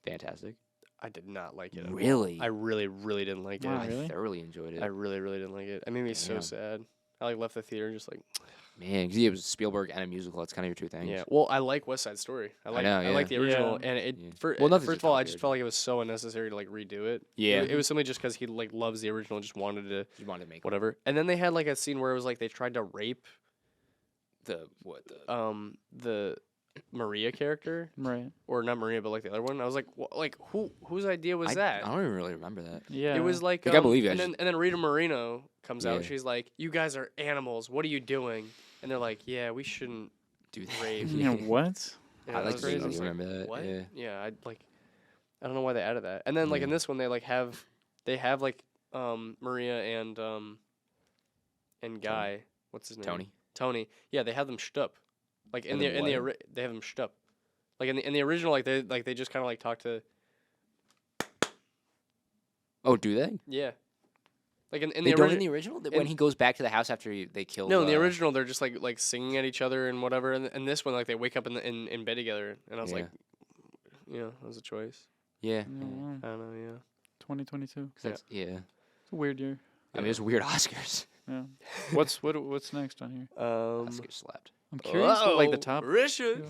A: Fantastic.
B: I did not like it. At all.
A: Really?
B: I really, really didn't like it.
D: Wow.
A: I
D: really?
A: thoroughly enjoyed it.
B: I really, really didn't like it. It made me so
A: Damn.
B: sad. I like left the theater just like.
A: Man, 'cause it was Spielberg and a musical. It's kind of your two things.
B: Yeah. Well, I like West Side Story. I like.
A: know,
B: I like the
D: yeah.
B: original,
D: Yeah.
B: and it.
A: Yeah.
B: For,
A: Well, nothing's
B: first
A: a
B: of all,
A: top
B: I just felt like it was so unnecessary to like redo it.
A: Yeah.
B: It was simply just because he like loves the original, and just wanted to
A: You wanted to make
B: whatever. And then they had like a scene where it was like they tried to rape
A: the
B: the Maria character,
D: Right.
B: or not Maria, but like the other one. I was like, like whose idea was
A: I
B: that?
A: don't even really remember that.
D: Yeah.
B: It was like,
A: Like, I believe you, I
B: and then Rita Moreno comes out.
A: Yeah.
B: She's like, "You guys are animals. What are you doing?" And they're like, "Yeah, we shouldn't
A: Do that.
B: rape."
D: You know what?
B: And
A: I like
B: was
A: to
B: I
A: vaguely
B: was like,
A: remember that.
B: What?
A: Yeah.
B: I don't know why they added that. And then like in
A: Yeah.
B: this one, they like have like Maria and Guy. What's his name? Tony. Yeah, they have them shtup. Like in
A: And
B: the
A: then
B: in the
A: what?
B: they have them shtup. Like in the original, like they just kind of like talk to.
A: Oh, do they?
B: Yeah. Like in
A: They
B: the
A: don't
B: original.
A: in the original. When he goes back to the house after they kill.
B: No, in the original they're just like singing at each other and whatever. And this one, like they wake up in bed together, and I was like, that was a choice.
A: Yeah.
D: I don't know.
B: I don't know. Yeah.
D: 2022.
A: 'Cause that's- yeah.
D: It's a weird year.
A: I mean, it's weird Oscars.
D: Yeah. What's next on here?
A: Oscars slapped.
D: I'm curious what like the
B: whoa,
D: top.
B: Richard.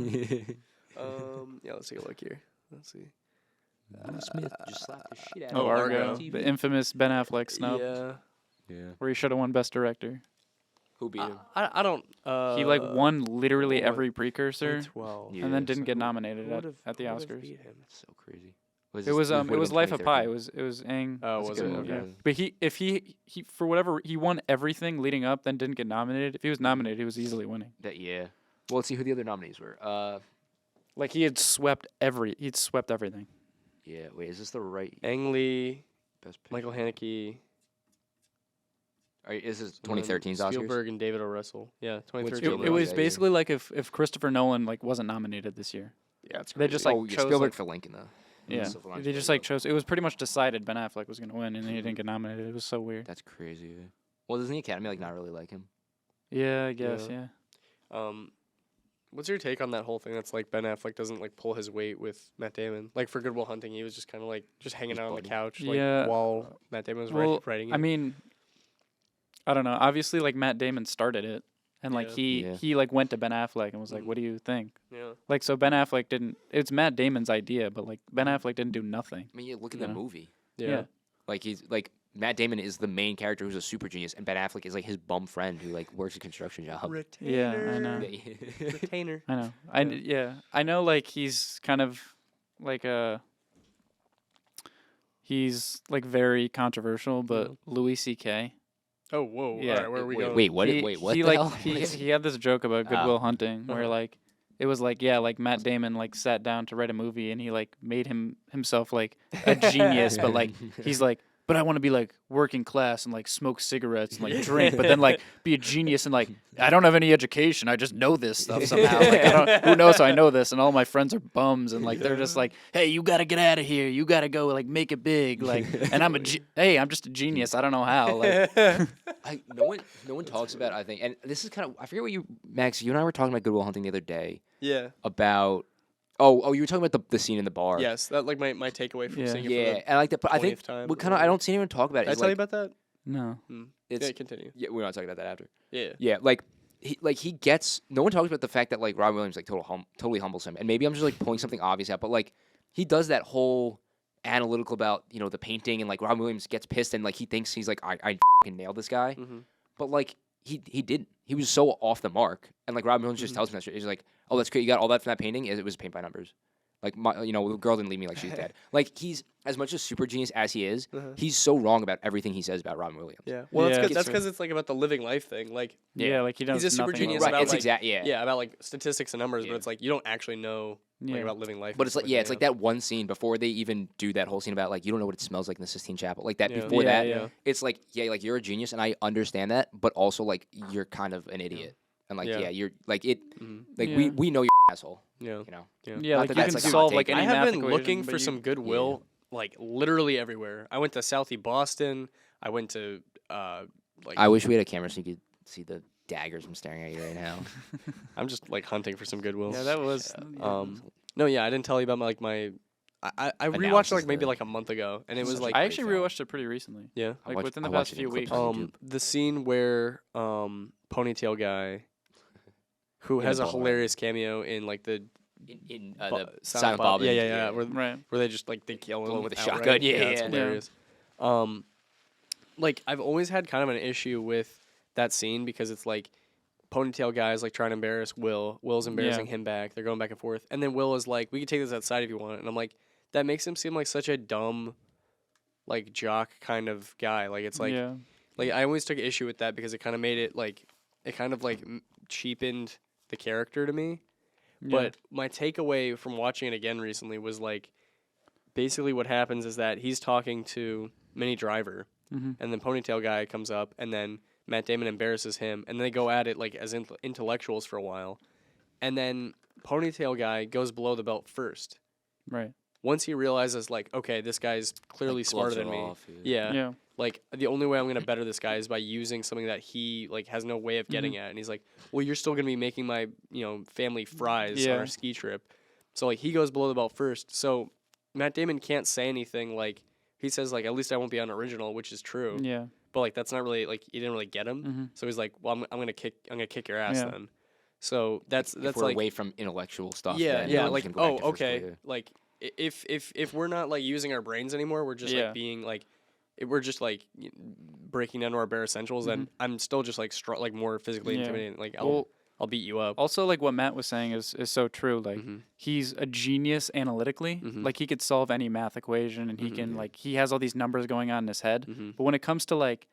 B: Yeah, let's take a look here. Let's see.
A: Will Smith just slapped the shit out
D: Oh,
A: of
D: Argo,
B: Argo.
D: the infamous Ben Affleck snub,
B: Yeah.
A: Yeah.
D: where he should have won Best Director.
A: Who beat him?
B: I don't.
D: He like won literally
B: what-
D: every precursor,
B: 12.
A: Yeah.
D: and then
A: so
D: didn't get
B: who-
D: nominated
B: who
D: at,
B: would've-
D: at the
B: who would've
D: Oscars.
B: beat him?
A: That's so crazy.
D: It was Life of Pi. It was Aang.
B: Oh,
A: That's a
B: was
A: good
B: it?
A: movie.
B: Okay.
D: But he for whatever he won everything leading up, then didn't get nominated. If he was nominated, he was easily winning.
A: Yeah. Well, let's see who the other nominees were.
D: Like he'd swept everything.
A: Yeah. Wait, is this the right
B: Ang Lee,
A: best picture?
B: Michael Haneke.
A: Is this
B: and then
A: 2013's Oscars?
B: Spielberg and David O. Russell. Yeah,
A: Which
B: 2013.
A: Spielberg
D: It was
A: yeah, yeah.
D: basically like if Christopher Nolan like wasn't nominated this year.
B: Yeah, it's
D: They just like
A: oh, yeah,
D: chose
A: Spielberg
D: like,
A: for Lincoln though.
D: yeah.
A: Silver Linings
D: They just
A: Playbook.
D: like chose. It was pretty much decided Ben Affleck was gonna win, and he didn't get nominated. It was so weird.
A: That's crazy. Yeah. Well, doesn't the Academy like not really like him?
D: Yeah, I guess.
B: Yeah.
D: Yeah.
B: What's your take on that whole thing? That's like Ben Affleck doesn't like pull his weight with Matt Damon. Like for Good Will Hunting, he was just kind of like just hanging
A: Just
B: out on the
A: buddy.
B: couch, like
D: Yeah.
B: while Matt Damon was
D: Well,
B: writing.
D: I
B: it.
D: mean, I don't know. Obviously, like Matt Damon started it, and like
B: Yeah.
D: he like went to Ben Affleck and was like,
B: Mm.
D: "What do you think?"
B: yeah,
D: Like, so Ben Affleck didn't. It's Matt Damon's idea, but like Ben Affleck didn't do nothing.
A: I mean, yeah, look at
D: You
A: the
D: know?
A: movie.
B: yeah,
A: Like he's like Matt Damon is the main character who's a super genius, and Ben Affleck is like his bum friend who like works a construction job.
D: Yeah, I know.
B: Retainer.
D: I know. I know. Like he's kind of like he's like very controversial, but Louis C.K.
B: Oh, whoa.
D: Yeah.
B: All right, where are we going?
A: Wait, what?
D: He,
A: Wait, what?
D: He
A: the
D: like
A: hell?
D: he had this joke about Good
A: Oh.
D: Will Hunting where
B: Uh-huh.
D: like it was like like Matt Damon like sat down to write a movie and he like made himself like a genius, but like he's like, but I want to be like working class and like smoke cigarettes and like drink, but then like be a genius and like I don't have any education. I just know this stuff somehow. Like, who knows how I know this? And all my friends are bums and like they're just like, hey, you gotta get out of here. You gotta go like make it big. Like, and I'm I'm just a genius. I don't know how. Like,
A: No one talks about. I think, and this is kind of. I forget what you, Max. You and I were talking about Good Will Hunting the other day
B: Yeah.
A: about. Oh, you were talking about the scene in the bar.
B: Yes, that like my takeaway from
D: Yeah.
B: seeing it.
A: Yeah,
B: For
A: and I like that. But I think
B: 20th time
A: what
B: or
A: kind of I
B: whatever.
A: don't see anyone talk about it.
B: Did I
A: is,
B: tell you
A: like,
B: about that?
D: no.
A: it's
B: Yeah, continue.
A: yeah. We're not talking about that after.
B: Yeah.
A: Yeah, like he gets. No one talks about the fact that like Robin Williams like totally humbles him, and maybe I'm just like pulling something obvious out, but like he does that whole analytical about the painting, and like Robin Williams gets pissed and like he thinks he's like I fucking nailed this guy,
B: Mm-hmm.
A: but like he didn't. He was so off the mark, and like Robin Williams just tells him that shit. He's like, oh, that's great. You got all that from that painting. It was paint by numbers. Like the girl didn't leave me, like she's dead. Like he's as much a super genius as he is,
B: Uh-huh.
A: he's so wrong about everything he says about Robin Williams.
B: Yeah. Well,
D: Yeah.
B: that's because it's like about the living life thing. Like
D: Yeah, like he does
B: he's a super
D: nothing
B: genius
D: about
A: Right,
B: about
A: it's
B: like
A: exact. Yeah.
B: about like statistics and numbers,
A: Yeah.
B: but it's like you don't actually know like
D: Yeah.
B: about living life.
A: But
B: and
A: it's like
B: stuff
A: it's like that one scene before they even do that whole scene about like you don't know what it smells like in the Sistine Chapel. Like that
B: Yeah.
A: before
D: Yeah,
A: that,
D: yeah.
A: it's like like you're a genius and I understand that, but also like you're kind of an idiot. And like
B: Yeah.
A: you're like it
B: Mhm.
A: like
D: Yeah.
A: we know you're an asshole.
B: Yeah.
A: You know.
B: Yeah.
D: Yeah,
A: Not
D: like
A: that
D: you
A: that's,
D: can
A: like, a hot
D: solve
A: take.
D: like any
B: I
D: math
B: have been
D: equation,
B: looking
D: but
B: for
D: you-
B: some goodwill, like literally everywhere. I went to Southie Boston. I went to like
A: I wish we had a camera so you could see the daggers I'm staring at you right now.
B: I'm just like hunting for some goodwill.
D: Yeah, that was.
B: No, yeah, I didn't tell you about my I rewatched it
A: Analysis
B: like maybe
A: the-
B: like a month ago, and it was
A: Such a
B: like
D: I
A: great
D: actually
A: film.
D: rewatched it pretty recently,
B: yeah.
A: I
D: like
A: watched-
D: within the
A: I
D: past
A: watched it in
D: few
A: clips
D: weeks.
A: on YouTube.
B: The scene where ponytail guy who
A: In
B: has
A: a
B: a
A: bar.
B: hilarious cameo in like the
A: in
B: Bo-
A: the Silent Bob.
B: yeah,
A: and-
B: yeah, yeah,
D: Right.
B: where they just like they kill him
A: With a
B: outright.
A: shotgun, yeah,
B: it's
A: yeah.
B: hilarious. Like I've always had kind of an issue with that scene because it's like ponytail guy's like trying to embarrass Will. Will's embarrassing him back. They're going back and forth, and then Will is like, "We can take this outside if you want." And I'm like, that makes him seem like such a dumb, like jock kind of guy. Like it's like,
D: yeah.
B: like I always took issue with that because it kind of made it like it kind of like cheapened the character to me. But my takeaway from watching it again recently was like, basically what happens is that he's talking to Minnie Driver,
D: Mhm.
B: and then Ponytail Guy comes up, and then Matt Damon embarrasses him, and they go at it like as intellectuals for a while, and then Ponytail Guy goes below the belt first.
D: Right.
B: Once he realizes like, okay, this guy's clearly
A: Like,
B: smarter
A: gloves
B: than
A: are
B: me.
A: off,
B: Yeah.
D: Yeah.
B: Like the only way I'm gonna better this guy is by using something that he like has no way of getting
D: Mm-hmm.
B: at, and he's like, well, you're still gonna be making my family fries on
D: Yeah.
B: our ski trip, so like he goes below the belt first. So Matt Damon can't say anything like he says like at least I won't be unoriginal, which is true,
D: Yeah.
B: but like that's not really like he didn't really get him.
D: Mhm.
B: So he's like, well, I'm gonna kick your ass
D: Yeah.
B: then. So that's
A: If we're
B: like
A: away from intellectual stuff.
B: yeah,
A: then
B: yeah,
A: I'm
B: like
A: just gonna go back to first
B: okay,
A: grade.
B: like if we're not like using our brains anymore, we're just
D: Yeah.
B: like being like we're just like breaking down to our bare essentials, then I'm still just like like more physically
D: Yeah.
B: intimidating. Like
D: Well,
B: I'll beat you up.
D: Also, like what Matt was saying is so true. Like
B: Mhm.
D: he's a genius analytically.
B: Mhm.
D: Like he could solve any math equation, and he can like he has all these numbers going on in his head.
B: Mhm.
D: But when it comes to like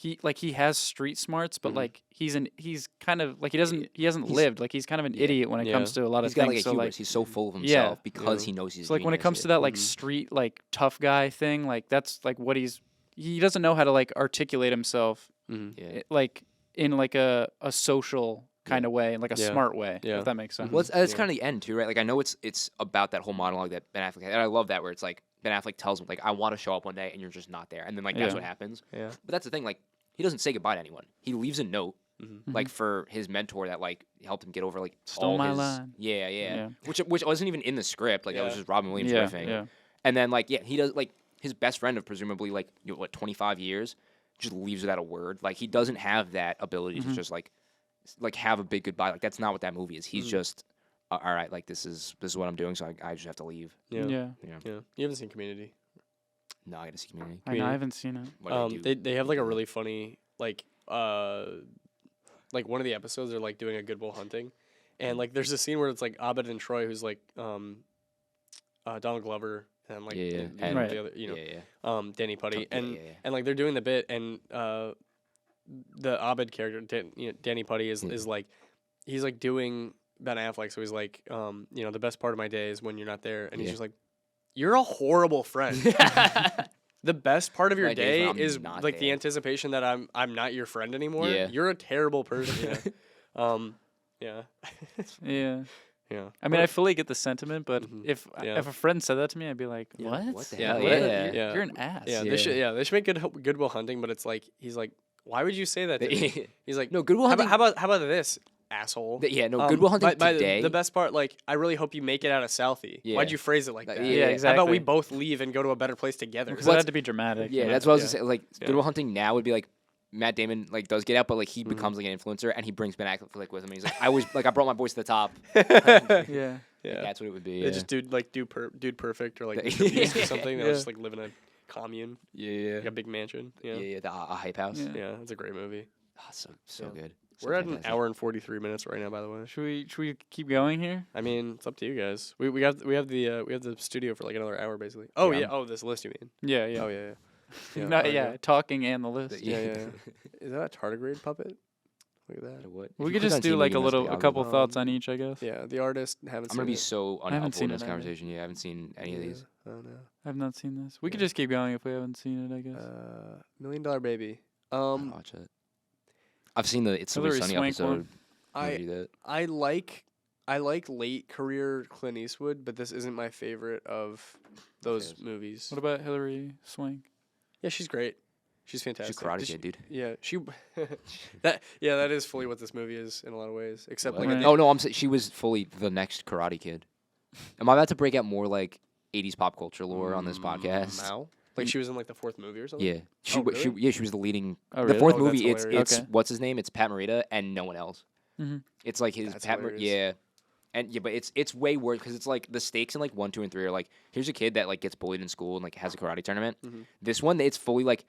D: he has street smarts, but
B: Mhm.
D: like he's kind of like he hasn't
A: He's-
D: lived. Like he's kind of an idiot when it
B: Yeah.
D: comes to a lot of
A: He's got
D: things.
A: like a
D: so
A: hubris.
D: like
A: He's so full of
D: Yeah.
A: himself because
B: Yeah.
A: he knows he's.
D: so like when it
A: genius,
D: comes to that like
B: Mhm.
D: street like tough guy thing, like that's like what he doesn't know how to like articulate himself
B: Mhm.
A: Yeah.
D: like in like a social kind of way, like a
B: Yeah.
D: smart way.
B: Yeah.
D: If that makes sense.
A: Well, it's
B: Yeah.
A: kind of the end too, right? Like I know it's about that whole monologue that Ben Affleck had, and I love that where it's like Ben Affleck tells him like I want to show up one day and you're just not there, and then like that's
D: Yeah.
A: what happens.
B: Yeah.
A: But that's the thing, like he doesn't say goodbye to anyone. He leaves a note,
B: Mhm.
A: like for his mentor that like helped him get over like
D: Stole
A: all
D: my
A: his,
D: line.
A: Yeah,
D: Yeah.
A: which wasn't even in the script. Like that was
B: Yeah.
A: just Robin Williams
D: Yeah,
A: riffing.
D: yeah.
A: And then like he does like his best friend of presumably like 25 years just leaves without a word. Like he doesn't have that ability to just like have a big goodbye. Like that's not what that movie is. He's just all right. Like this is what I'm doing. So I just have to leave.
B: Yeah.
D: Yeah.
B: Yeah. You haven't seen Community.
A: No, I gotta see Community.
D: I know. I haven't seen it.
A: What do they do?
B: They have like a really funny like one of the episodes they're like doing a Good Will Hunting, and like there's a scene where it's like Abed and Troy who's like Donald Glover and like
A: Yeah,
B: and
D: Right.
B: the other
A: yeah.
B: Danny Putty
A: Yeah,
B: and
A: yeah, yeah.
B: and like they're doing the bit and the Abed character Danny Putty is like he's like doing Ben Affleck, so he's like the best part of my day is when you're not there, and he's
A: Yeah.
B: just like, you're a horrible friend. The best part of your
A: My days
B: day
A: when I'm
B: is
A: not
B: like the
A: there.
B: anticipation that I'm not your friend anymore.
A: Yeah.
B: You're a terrible person. Yeah.
D: Yeah.
B: Yeah.
D: I mean, I fully get the sentiment, but
B: Mhm.
D: if
B: Yeah.
D: a friend said that to me, I'd be like,
A: Yeah,
D: "What?
A: what the
B: Yeah,
A: hell?
B: what-
A: Yeah.
B: yeah.
D: You're an ass."
B: Yeah,
A: Yeah.
B: they should make Goodwill Hunting, but it's like he's like, why would you say that to me? He's like,
A: No, Good Will
B: how
A: Hunting.
B: about this asshole?
A: Yeah, no, Good Will Hunting
B: by
A: today.
B: the best part, like, I really hope you make it out of Southie.
A: Yeah.
B: Why'd you phrase it like
A: Like,
B: that?
A: yeah,
D: exactly.
B: How about we both leave and go to a better place together?
D: Because
A: Well,
D: it had to be dramatic.
A: Yeah,
D: you know?
A: that's what I was
B: Yeah.
A: gonna say. Like
B: Yeah.
A: Good Will Hunting now would be like Matt Damon like does get out, but like he
B: Mhm.
A: becomes like an influencer and he brings Ben Affleck like with him. And he's like, I brought my boys to the top.
D: Yeah.
B: Yeah.
A: That's what it would be.
B: They
A: Yeah.
B: just dude perfect or like
A: The-
B: Mr. Beast or something. They'll
D: Yeah.
B: just like live in a commune,
A: yeah,
B: like a big mansion.
A: yeah,
B: Yeah.
A: yeah, the hype house.
D: Yeah.
B: Yeah, it's a great movie.
A: Oh, so
B: Yeah.
A: good.
B: We're at
A: fantastic.
B: an hour and 43 minutes right now, by the way.
D: Should we keep going here?
B: I mean, it's up to you guys. We have the studio for like another hour basically. Oh
A: Yeah,
B: yeah. Oh, this list you mean?
D: Yeah, yeah.
B: Oh yeah. Yeah.
D: No,
B: alright,
D: yeah, talking and the list.
B: Yeah, yeah. Is that a tardigrade puppet? Look at that.
A: What? If
D: We
A: you
D: could
A: click
D: just
A: on
D: do
A: team,
D: like
A: you
D: a
A: must be
D: little, a
A: out.
D: couple thoughts on each, I guess.
B: Yeah, the artist haven't
A: I'm
B: seen
A: gonna be
B: it.
A: so
D: I haven't
A: unhelpful
D: seen
A: in this
D: it either.
A: conversation. Yeah, I haven't seen any of these.
B: Oh no.
D: I've not seen this. We could
B: Yeah.
D: just keep going if we haven't seen it, I guess.
B: $1 Million Baby.
A: I'd watch it. I've seen the It's Always
D: Hilary
A: Sunny
D: Swank one.
A: episode. I'm gonna do that.
B: I like late career Clint Eastwood, but this isn't my favorite of those
A: Yes.
B: movies.
D: What about Hilary Swank?
B: Yeah, she's great. She's fantastic.
A: She's Karate
B: Did
A: Kid, dude.
B: Yeah, that is fully what this movie is in a lot of ways. Except
A: What?
B: like
D: Right.
A: Oh no, I'm saying she was fully the next Karate Kid. Am I about to break out more like 80s pop culture lore on this podcast?
B: Now, like she was in like the fourth movie or something.
A: Yeah,
B: Oh, really?
A: she was the leading.
D: Oh,
A: The
D: really?
A: fourth
B: Oh, that's
A: movie, it's
B: hilarious.
D: Okay.
A: what's his name? It's Pat Morita and no one else.
D: Mhm.
A: It's like his
B: That's
A: Pat.
B: hilarious.
A: Yeah, and yeah, but it's way worse because it's like the stakes in like 1, 2, and 3 are like here's a kid that like gets bullied in school and like has a karate tournament.
B: Mhm.
A: This one, it's fully like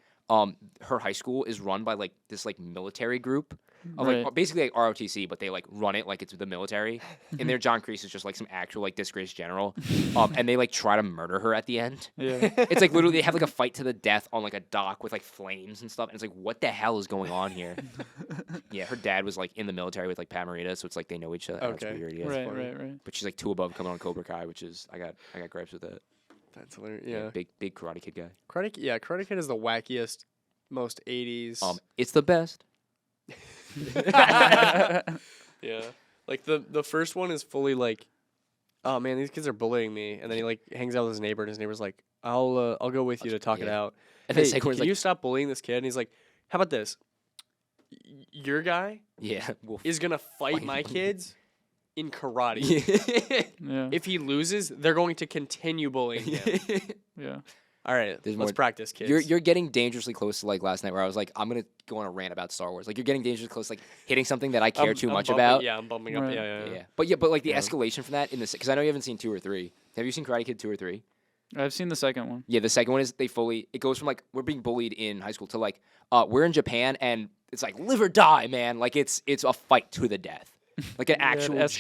A: her high school is run by like this like military group of
D: Right.
A: like basically like ROTC, but they like run it like it's the military. And there, John Kreese is just like some actual like disgraced general, and they like try to murder her at the end.
D: Yeah.
A: It's like literally they have like a fight to the death on like a dock with like flames and stuff, and it's like what the hell is going on here? Yeah, her dad was like in the military with like Pat Morita, so it's like they know each other. That's
B: Okay.
A: weird. Yeah.
D: right,
B: funny.
D: right.
A: But she's like 2 above coming on Cobra Kai, which is I got gripes with that.
B: That's hilarious. Yeah,
A: Big Karate Kid guy.
B: Karate Kid is the wackiest, most 80s.
A: It's the best.
B: Yeah, like the first one is fully like, oh man, these kids are bullying me, and then he like hangs out with his neighbor, and his neighbor's like, I'll go with you to talk it
A: Yeah.
B: out.
A: And
B: Hey,
A: the second
B: can
A: one's like,
B: you stop bullying this kid? And he's like, how about this? Your guy
A: yeah, well,
B: is gonna fight my kids in karate.
D: Yeah.
B: If he loses, they're going to continue bullying him.
D: Yeah.
B: All right,
A: There's
B: let's
A: more-
B: practice, kids.
A: You're getting dangerously close to like last night where I was like, I'm gonna go on a rant about Star Wars. Like you're getting dangerously close, like hitting something that I care too much
B: bumping-
A: about.
B: Yeah, I'm bumping up.
D: Right.
B: Yeah.
A: But like the
B: Yeah.
A: escalation from that in this, because I know you haven't seen 2 or 3. Have you seen Karate Kid 2 or 3?
D: I've seen the second one.
A: Yeah, the second one is it goes from like we're being bullied in high school to like we're in Japan and it's like live or die, man. Like it's a fight to the death, like an
B: Yeah, it
A: actual
B: escalates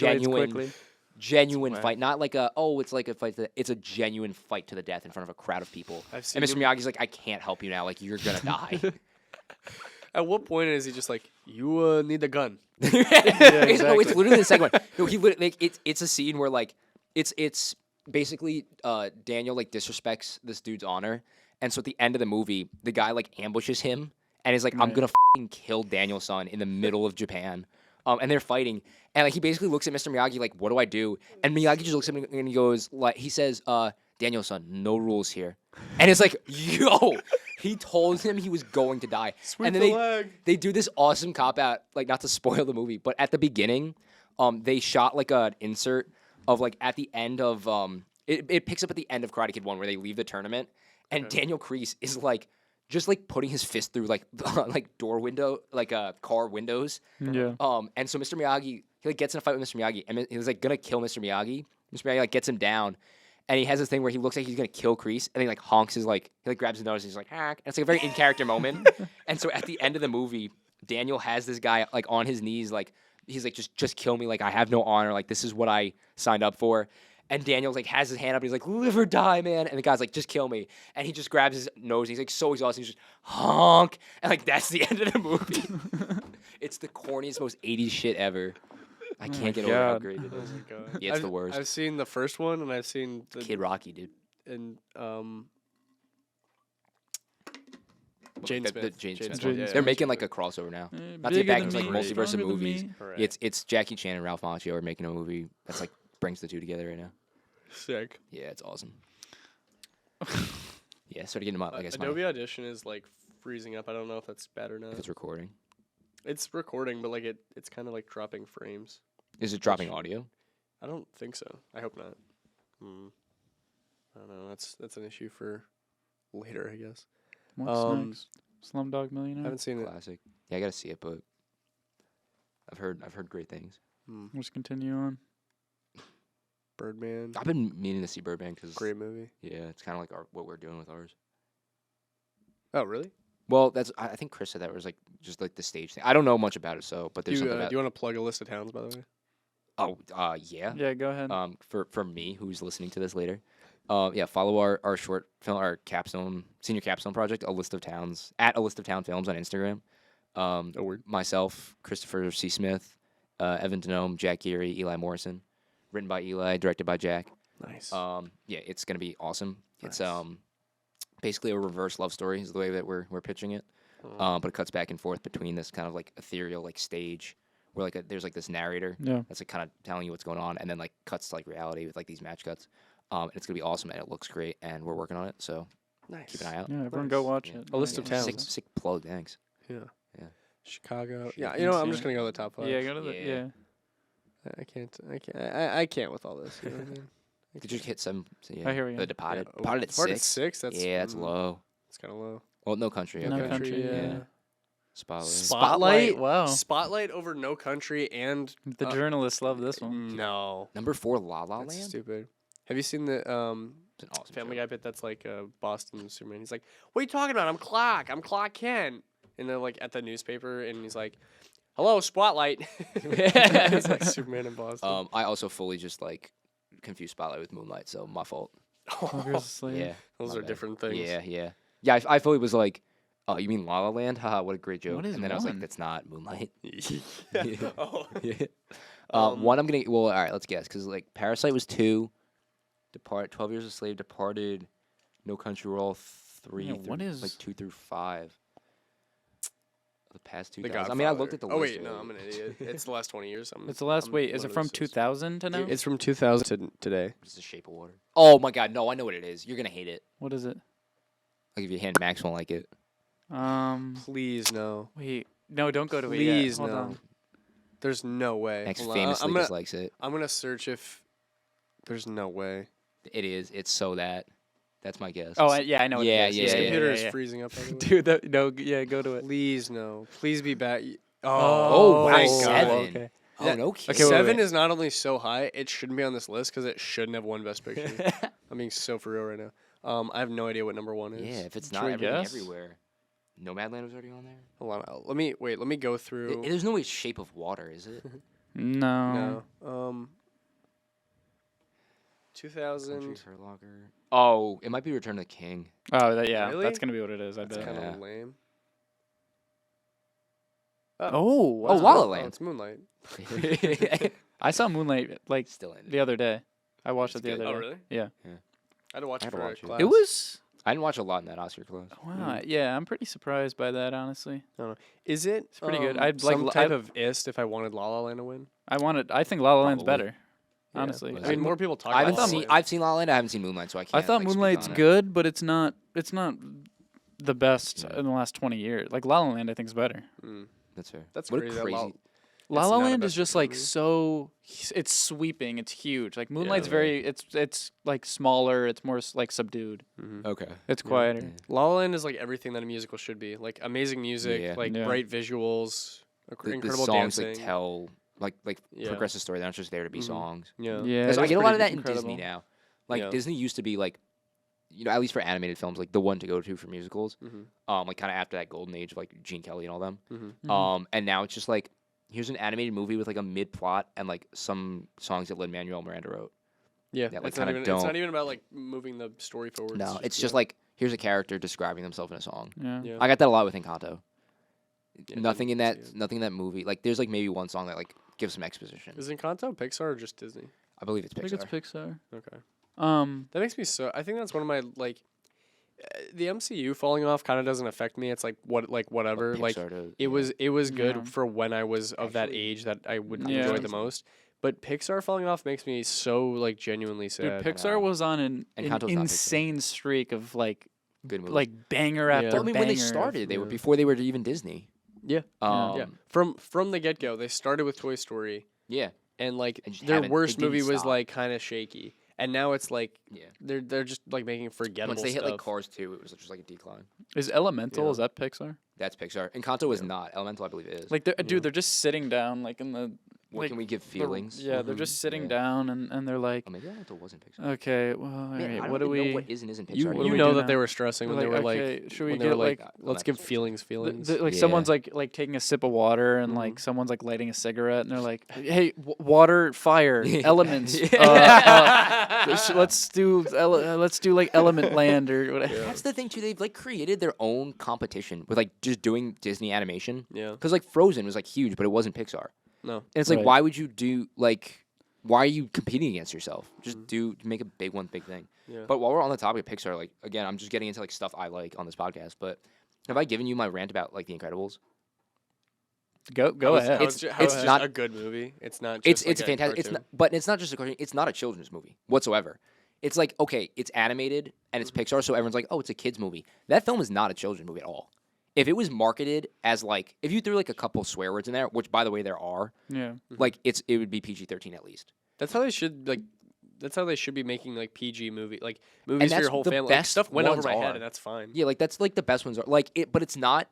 A: genuine
B: quickly.
A: fight,
B: whack.
A: not like it's like a fight. It's a genuine fight to the death in front of a crowd of people.
B: I've seen
A: And Mr.
B: him-
A: Miyagi's like, I can't help you now. Like you're gonna die.
B: At what point is he just like, you need a gun?
A: No, it's
B: exactly.
A: literally the second one. No, he literally like it's a scene where like it's basically Daniel like disrespects this dude's honor, and so at the end of the movie, the guy like ambushes him and is like, I'm
D: Right.
A: gonna kill Daniel's son in the middle of Japan. And they're fighting, and like he basically looks at Mr. Miyagi like, "What do I do?" And Miyagi just looks at him and he goes, like he says, "Daniel's son, no rules here." And it's like, yo, he told him he was going to die. And then they do this awesome cop out, like not to spoil the movie, but at the beginning, they shot like an insert of like at the end of it picks up at the end of Karate Kid 1 where they leave the tournament, and Daniel Kreese is like just like putting his fist through like like door window, like car windows.
D: Yeah.
A: And so Mr. Miyagi, he like gets in a fight with Mr. Miyagi, and he was like gonna kill Mr. Miyagi. Mr. Miyagi like gets him down, and he has this thing where he looks like he's gonna kill Kreese, and he like honks his like he like grabs his nose, and he's like hack. And it's like a very in character moment. And so at the end of the movie, Daniel has this guy like on his knees, like he's like just kill me, like I have no honor, like this is what I signed up for. And Daniel's like has his hand up, and he's like, live or die, man. And the guy's like, just kill me. And he just grabs his nose, and he's like so exhausted, he's just honk. And like that's the end of the movie. It's the corniest, most 80s shit ever. I can't get over how
D: God.
A: great it is.
B: God.
A: Yeah, it's the worst.
B: I've seen the first one, and I've seen the
A: Kid Rocky, dude.
B: and Jane
A: The
B: Smith.
A: Jane Smith
D: Smith.
A: one.
D: Yeah,
A: They're
B: yeah.
A: making like a crossover now.
D: Eh,
A: Not to get
D: bigger
A: back
D: than
A: into like
D: me,
A: multiverse of
D: stronger than
A: movies.
D: me.
B: Correct.
A: It's Jackie Chan and Ralph Macchio are making a movie that's like brings the two together right now.
B: Sick.
A: Yeah, it's awesome. Yeah, started getting them up. I guess
B: Adobe Audition is like freezing up. I don't know if that's bad or not.
A: if it's recording.
B: It's recording, but like it's kind of like dropping frames.
A: Is it dropping audio?
B: I don't think so. I hope not. I don't know. That's an issue for later, I guess.
D: What's next? Slumdog
B: I
D: Millionaire.
B: haven't seen it.
A: Classic. Yeah, I gotta see it, but I've heard great things.
D: Let's continue on.
B: Birdman.
A: I've been meaning to see Birdman because
B: Great movie.
A: yeah, it's kind of like what we're doing with ours.
B: Oh, really?
A: Well, I think Chris said that was like just like the stage thing. I don't know much about it, but
B: Do
A: there's
B: you,
A: something
B: do
A: about.
B: you want to plug a list of towns, by the way?
A: Yeah.
D: Yeah, go ahead.
A: For me who's listening to this later, yeah, follow our short film, our capstone senior capstone project, a list of towns at a list of town films on Instagram.
B: A word.
A: Myself, Christopher C. Smith, Evan Denome, Jack Geary, Eli Morrison, written by Eli, directed by Jack.
B: Nice.
A: Yeah, it's gonna be awesome. It's
B: Nice.
A: basically a reverse love story is the way that we're pitching it. But it cuts back and forth between this kind of like ethereal like stage where like there's like this narrator
D: Yeah.
A: that's like kind of telling you what's going on, and then like cuts to like reality with like these match cuts. And it's gonna be awesome, and it looks great, and we're working on it. So
B: Nice.
A: keep an eye out.
D: Yeah, everyone go
B: Nice.
D: watch
A: Yeah.
D: it.
B: A list of
D: Yeah.
B: towns.
A: Sick plug, thanks.
B: Yeah.
A: Yeah.
B: Chicago.
A: Shit,
B: Yeah, you know what? I'm
D: yeah.
B: just gonna go to the top 5.
D: Yeah, go to the
A: Yeah.
D: yeah.
B: I can't with all this. You know what I mean?
A: Did you hit some? So yeah,
D: I hear you.
A: The Departed.
B: Yeah,
A: Departed at
B: Departed
A: 6.
B: 6. That's
A: Yeah, that's low.
B: It's kind of low.
A: Well, No Country.
D: No
A: Okay.
D: Country,
B: yeah.
A: Spotlight.
B: Spotlight.
D: Wow.
B: Spotlight over No Country and
D: The journalists love this one.
B: no.
A: Number 4, La La
B: That's
A: Land.
B: stupid. Have you seen the
A: It's an awesome
B: Family
A: show.
B: Guy bit that's like Boston Superman? He's like, "What are you talking about? I'm Clark Kent." And they're like at the newspaper, and he's like, "Hello, Spotlight." It's like Superman in Boston.
A: I also fully just like confused Spotlight with Moonlight, so my fault.
D: Ogres Slave.
A: Yeah,
B: Those
A: my
B: are
A: bad.
B: different things.
A: Yeah. I fully was like, "Oh, you mean La La Land? Haha, what a great joke!"
D: What is
A: and then I was like,
D: one?
A: "That's not Moonlight."
B: Yeah. Oh.
A: Yeah.
B: Um,
A: One I'm gonna. Well, all right, let's guess because like Parasite was 2, 12 Years a Slave, Departed, No Country, were all 3.
D: Yeah,
A: through,
D: what is-
A: like 2 through 5? The past 2.
B: The
A: I mean, I
B: Godfather.
A: looked at the
B: Oh
A: list.
B: wait, no, I'm an idiot. It's the last 20 years.
D: It's the last.
B: I'm
D: Wait, is
B: one
D: it
B: of
D: from
B: those dudes.
D: 2000 to now?
B: It's from 2000 to today.
A: It's The Shape of Water. Oh my God, no, I know what it is. You're gonna hate it.
D: What is it?
A: I'll give you a hint. Max won't like it.
B: Please no.
D: Wait, no, don't go to it yet.
B: Please
D: Hold
B: no.
D: on.
B: There's no way.
A: Max
B: Hold on,
A: famously
B: I'm gonna,
A: dislikes it.
B: I'm gonna search if. There's no way.
A: It is. It's so that. That's my guess.
D: Oh, yeah, I know. What
A: Yeah,
D: it is.
A: yeah,
B: This
A: yeah,
B: computer is
D: yeah.
B: freezing up. By the way.
D: Dude, that no, yeah, go to it.
B: Please no. Please be back.
A: Oh, wow,
B: thank God.
A: 7.
D: Okay.
A: Oh,
B: That-
A: no kidding.
D: Okay, wait,
B: 7
D: wait.
B: is not only so high, it shouldn't be on this list because it shouldn't have won Best Picture. I'm being so for real right now. I have no idea what number 1 is.
A: Yeah, if it's
D: Should
A: not
D: we
A: everything
D: guess?
A: everywhere. Nomadland was already on there.
B: Hold on. Let me go through.
A: There's no way Shape of Water, is it?
D: No.
B: No. 2000.
A: Country Hurt Locker. Oh, it might be Return of the King.
D: Oh, yeah,
B: Really?
D: that's gonna be what it is. I
B: That's
D: bet.
B: kind of
A: Yeah.
B: lame.
D: Oh,
A: Oh,
D: wow.
A: La La
B: Oh,
A: Land.
B: it's Moonlight.
D: I saw Moonlight like
A: Still in it.
D: the other day. I watched
A: It's
D: it the
A: good.
D: other
B: Oh,
D: day.
B: really?
D: Yeah.
B: I had to watch
A: I
B: it
A: had to
B: for a
A: watch it.
B: class.
D: It was.
A: I didn't watch a lot in that Oscar class.
D: Wow. Yeah, I'm pretty surprised by that. Honestly,
B: Is it?
D: It's pretty good. I'd like
B: some
D: l-
B: type
D: I-
B: of ist if I wanted La La Land to win.
D: I think La La Land's
A: Probably.
D: better.
B: Yeah.
D: Honestly,
A: Was
B: I mean,
A: it?
B: more people talk
A: I
B: about
A: haven't
B: La La
A: seen.
B: Land.
A: I've seen La La Land. I haven't seen Moonlight, so I can't.
D: I thought
A: like, speak
D: Moonlight's
A: on it.
D: good, but it's not. It's not the best
A: Yeah.
D: in the last 20 years. Like La La Land, I think is better.
B: Mm.
A: That's fair.
B: That's
A: what
B: crazy.
A: a
B: that
A: crazy.
D: La
B: It's
D: La
B: not a
D: Land
B: Best
D: is just
B: Picture
D: like
B: movie.
D: so. It's sweeping. It's huge. Like Moonlight's
B: Yeah.
D: very. It's like smaller. It's more like subdued.
B: Mhm.
A: Okay.
D: It's
B: Yeah.
D: quieter.
A: Yeah.
B: La La Land is like everything that a musical should be. Like amazing music,
A: Yeah.
B: like
D: Yeah.
B: bright visuals,
A: The
B: incredible
A: songs
B: dancing.
A: like tell like
B: Yeah.
A: progress the story. They're not just there to be
B: Mhm.
A: songs.
B: Yeah.
D: Yeah,
A: 'Cause I
D: that's
A: get a lot of
D: pretty
A: that in Disney
D: incredible.
A: now. Like
B: Yeah.
A: Disney used to be like, at least for animated films, like the one to go to for musicals.
B: Mhm.
A: Like kind of after that golden age of like Gene Kelly and all them.
B: Mhm.
D: Mhm.
A: And now it's just like here's an animated movie with like a mid plot and like some songs that Lin-Manuel Miranda wrote.
B: Yeah.
A: That, like,
B: it's not
A: kinda
B: even. It's
A: don't-
B: not even about like moving the story forward.
A: No, it's just like here's a character describing themselves in a song.
D: Yeah.
B: Yeah.
A: I got that a lot with Encanto.
B: Yeah,
A: Nothing in
B: didn't
A: that
B: see it.
A: nothing in that movie. Like there's like maybe one song that like gives some exposition.
B: Is Encanto Pixar or just Disney?
A: I believe it's
D: I think
A: Pixar.
D: it's Pixar.
B: Okay.
D: That
B: makes me so. I think that's one of my like. The MCU falling off kind of doesn't affect me. It's like whatever.
A: But
B: Like
A: Pixar does,
B: it
A: yeah.
B: was good
D: Yeah.
B: for when I was of that
A: Actually,
B: age that I would
D: Yeah.
B: enjoy the
A: Amazing.
B: most. But Pixar falling off makes me so like genuinely
D: Dude,
B: sad.
D: Pixar
A: know.
D: was on an
A: Encanto's not Pixar.
D: insane streak of like
A: Good movie.
D: banger
B: Yeah.
D: after
A: Well, I mean, when they
D: banger
A: started, they were
B: yeah.
A: before they were even Disney.
B: Yeah.
A: Um,
B: Yeah. From the get go, they started with Toy Story,
A: yeah,
B: and like
A: And just
B: their
A: haven't-
B: worst
A: they didn't
B: movie was
A: stop.
B: like kind of shaky, and now it's like
A: yeah.
B: they're just like making forgettable
A: Once they hit
B: stuff.
A: like Cars 2, it was just like a decline.
D: Is Elemental?
B: Yeah.
D: Is that Pixar?
A: That's Pixar. Encanto is not. Elemental, I believe, is.
D: Like,
B: Yeah.
D: dude, they're just sitting down like in the
A: What
D: like,
A: can we give
D: the-
A: feelings?
D: Yeah, they're just sitting
A: Yeah.
D: down and they're like,
A: Oh, maybe that also wasn't Pixar.
D: okay, well, all
A: Man,
D: right,
A: I don't
D: what do
A: even know
D: we?
A: what is and isn't Pixar.
B: You
D: What do
A: anymore.
D: we
B: know
D: do
B: that
D: now?
B: they were stressing when
D: They're
B: they were
D: like,
B: like,
D: okay, should we
B: when they were
D: get,
B: like,
D: like,
B: let's give feelings.
D: Like
A: Yeah.
D: someone's like taking a sip of water and like someone's like lighting a cigarette and they're like, hey, water, fire, elements. Let's do like Element Land or whatever.
A: That's the thing too. They've like created their own competition with like just doing Disney animation.
B: Yeah.
A: Because like Frozen was like huge, but it wasn't Pixar.
B: No.
A: And it's like,
D: Right.
A: why would you do like? Why are you competing against yourself? Just make a big thing.
B: Yeah.
A: But while we're on the topic of Pixar, like again, I'm just getting into like stuff I like on this podcast. But have I given you my rant about like The Incredibles?
D: Go ahead.
A: It's not
B: a good movie. It's not.
A: It's
B: Just
A: it's a fantastic. It's not, but it's not just a cartoon. It's not a children's movie whatsoever. It's like okay, it's animated and it's Pixar, so everyone's like, oh, it's a kids movie. That film is not a children's movie at all. If it was marketed as like, if you threw like a couple swear words in there, which by the way there are,
D: Yeah.
A: like it would be PG-13 at least.
B: That's how they should like. That's how they should be making like PG like movies for
A: that's
B: your whole
A: the
B: family. Like,
A: best
B: stuff went over
A: ones
B: my head,
A: are.
B: and that's fine.
A: Yeah, like that's like the best ones are like it, but it's not.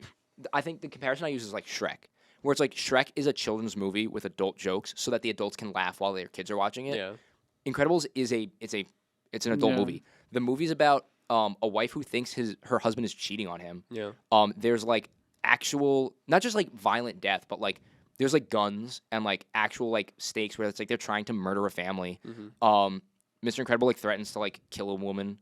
A: I think the comparison I use is like Shrek, where it's like Shrek is a children's movie with adult jokes, so that the adults can laugh while their kids are watching it.
B: Yeah.
A: Incredibles is it's an adult
D: Yeah.
A: movie. The movie's about a wife who thinks her husband is cheating on him.
B: Yeah.
A: There's like actual, not just like violent death, but like there's like guns and like actual like stakes where it's like they're trying to murder a family. Mr. Incredible like threatens to like kill a woman.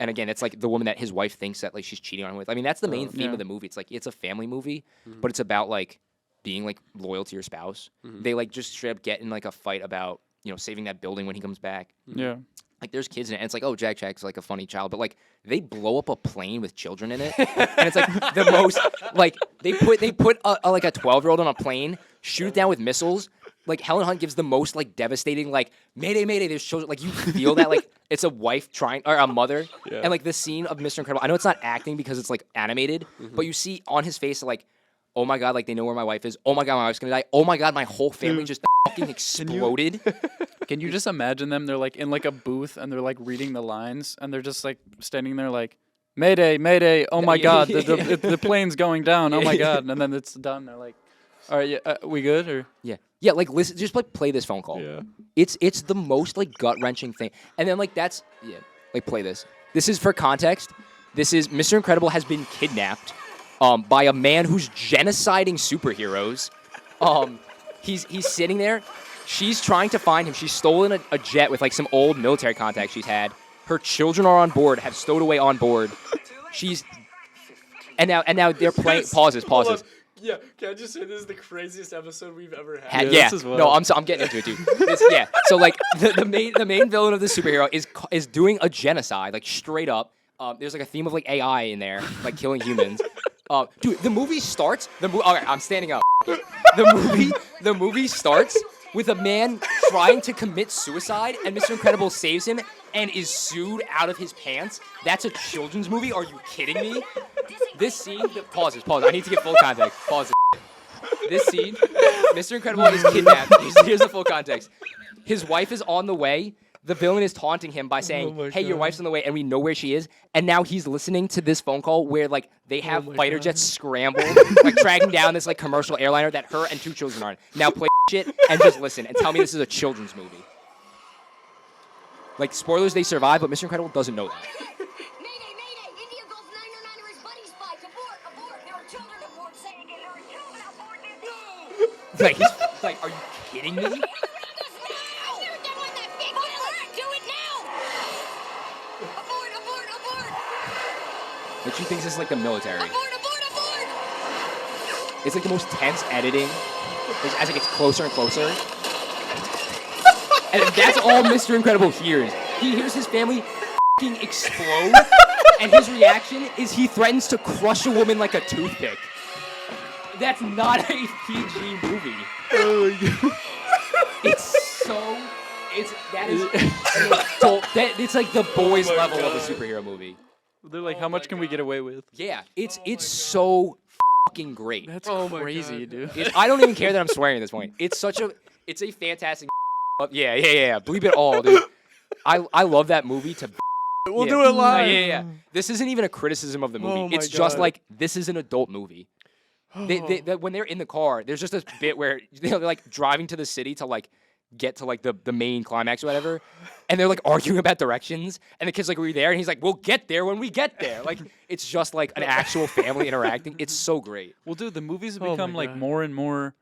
A: And again, it's like the woman that his wife thinks that like she's cheating on him with. I mean, that's the main theme
D: Yeah.
A: of the movie. It's like it's a family movie, but it's about like being like loyal to your spouse. They like just straight up get in like a fight about, you know, saving that building when he comes back.
D: Yeah.
A: Like there's kids in it, and it's like, oh, Jack's like a funny child, but like they blow up a plane with children in it, and it's like the most like they put like a 12-year-old on a plane, shoot it down with missiles. Like Helen Hunt gives the most like devastating like Mayday Mayday. There's children like you feel that like it's a wife trying or a mother, and like the scene of Mr. Incredible. I know it's not acting because it's like animated, but you see on his face like, oh my god, like they know where my wife is. Oh my god, my wife's gonna die. Oh my god, my whole family just fucking exploded.
D: Can you just imagine them? They're like in like a booth and they're like reading the lines and they're just like standing there like, Mayday, Mayday, oh my god, the plane's going down, oh my god. And then it's done. They're like, all right, yeah, we good? Or
A: Yeah, like listen, just like play this phone call.
B: Yeah.
A: It's the most like gut wrenching thing, and then like that's like play this. This is for context. This is Mr. Incredible has been kidnapped, by a man who's genociding superheroes. He's sitting there. She's trying to find him. She's stolen a jet with like some old military contacts she's had. Her children are on board, have stowed away on board. She's and now they're playing. Pauses.
B: Yeah, can I just say this is the craziest episode we've ever had?
A: Yeah,
D: this is
A: no,
D: wild.
A: I'm getting into it, dude. So like the main villain of the superhero is doing a genocide, like straight up. There's like a theme of like AI in there, like killing humans. Dude, the movie starts. Okay, I'm standing up. The movie starts with a man trying to commit suicide, and Mr. Incredible saves him and is sued out of his pants. That's a children's movie? Are you kidding me? This scene, pause. I need to get full context. Pause. This scene, Mr. Incredible is kidnapped. Here's the full context. His wife is on the way. The villain is taunting him by saying, hey, your wife's on the way, and we know where she is. And now he's listening to this phone call where, like, they have fighter jets scrambled, like, tracking down this, like, commercial airliner that her and two children are on. Now play shit and just listen and tell me this is a children's movie. Like, spoilers, they survive, but Mr. Incredible doesn't know that.
F: Mayday, mayday! India Gulf 909 or his buddies spiked. Abort! There are children aboard. Say again, there are children aboard this.
A: Like, he's like, are you kidding me?
F: We're done with that big alert! Do it now! Abort!
A: Like, she thinks this is like the military.
F: Abort!
A: It's like the most tense editing as it gets closer and closer. And that's all Mr. Incredible hears. He hears his family f***ing explode, and his reaction is he threatens to crush a woman like a toothpick. That's not a PG movie. It's like the boys level of a superhero movie.
D: they're like, how much can we get away with?
A: Yeah, it's so fucking great.
D: That's
B: Oh my
D: crazy,
B: God.
D: dude.
A: I don't even care that I'm swearing at this point. It's a fantastic. Yeah. Bleep it all, dude. I love that movie to.
B: We'll
A: Yeah.
B: do it live.
A: Yeah. This isn't even a criticism of the movie.
B: Oh my
A: It's just
B: God.
A: like this is an adult movie. when they're in the car, there's just this bit where they're like driving to the city to like get to like the main climax or whatever, and they're like arguing about directions, and the kid's like, "Were you there?" And he's like, "We'll get there when we get there." Like it's just like an actual family interacting. It's so great.
D: Well, dude, the movies have
B: Oh my
D: become like
B: God.
D: more and more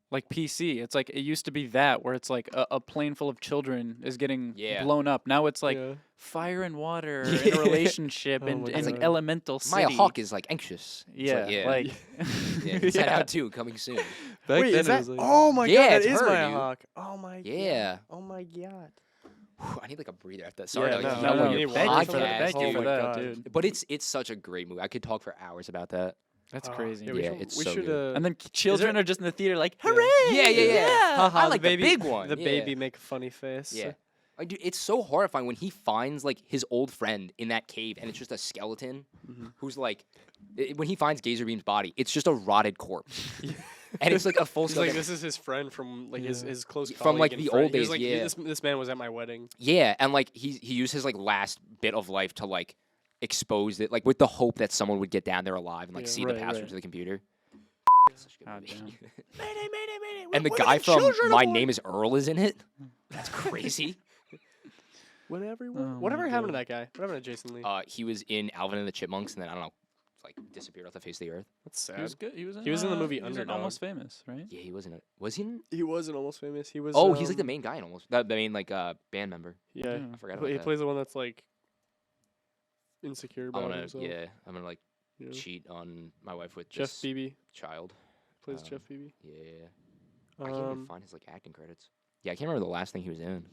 D: like PC. It's like it used to be that where it's like a plane full of children is getting
A: Yeah.
D: blown up. Now it's like
B: Yeah.
D: fire and water
A: Yeah.
D: and a relationship
B: Oh
D: and,
B: my
D: and
B: God.
D: elemental city.
A: Maya Hawke is like anxious. It's
D: Yeah,
A: like,
D: like
A: yeah. Inside Out 2 coming soon.
B: Wait,
D: then
B: is
D: it
B: that?
D: was like-
B: Oh my
A: Yeah,
B: god,
A: it's
B: that is
A: her,
B: Maya
A: dude.
B: Hawke. Oh my.
A: Yeah.
B: God. Oh my god.
A: Whew, I need like a breather after that. Sorry
B: Yeah,
A: to
B: no,
A: like,
B: no,
A: yell
B: no,
A: on
B: you
A: your
B: need
D: thank
B: water
D: you
B: for
D: for
B: that.
D: that.
A: podcast,
D: Thank you
B: Oh
D: for
B: my
D: that,
B: God.
D: dude.
A: But it's such a great movie. I could talk for hours about that.
D: That's crazy.
B: Yeah, we
A: Yeah,
B: should,
A: it's
B: we
A: so
B: should.
A: good.
D: And then children are just in the theater like,
B: Yeah.
D: hooray!
A: Yeah.
B: haha,
A: I like the
B: baby,
A: big one.
B: The
A: yeah.
B: baby make a funny face.
A: Yeah. Like, dude, it's so horrifying when he finds like his old friend in that cave, and it's just a skeleton who's like, when he finds Gazer Beam's body, it's just a rotted corpse, and it's like a full
B: He's like,
A: skeleton.
B: this is his friend from like his close
A: From, like,
B: colleague and
A: the
B: friend.
A: old
B: He was
A: days,
B: like,
A: yeah.
B: This man was at my wedding.
A: Yeah, and like he used his like last bit of life to like expose it, like with the hope that someone would get down there alive and like
B: Yeah.
A: see
D: Right,
A: the password
D: right.
A: to the computer. Such a good
D: God
A: movie.
D: damn.
A: And the guy from My Name Is Earl is in it. That's crazy.
B: Whatever.
D: Oh my
B: Whatever happened to
D: God.
B: that guy? What happened to Jason Lee?
A: He was in Alvin and the Chipmunks, and then I don't know, like disappeared off the face of the earth.
B: That's sad.
D: He was good. He was in,
B: He was in the movie
D: he was in
B: Underdog.
D: Almost Famous, right?
A: Yeah, he wasn't. Was he? In
B: He wasn't Almost Famous. He was.
A: Oh, he's like the main guy in almost. The main like band member.
B: Yeah,
D: Yeah.
A: I forgot
B: He
A: about that.
B: plays the one that's like insecure
A: I'm
B: about
A: gonna
B: himself.
A: I'm gonna like
B: Yeah.
A: cheat on my wife with
B: Jeff
A: this
B: Beebe
A: child.
B: plays
A: Um,
B: Jeff Beebe.
A: Yeah, I can't even find his like acting credits. Yeah, I can't remember the last thing he was in.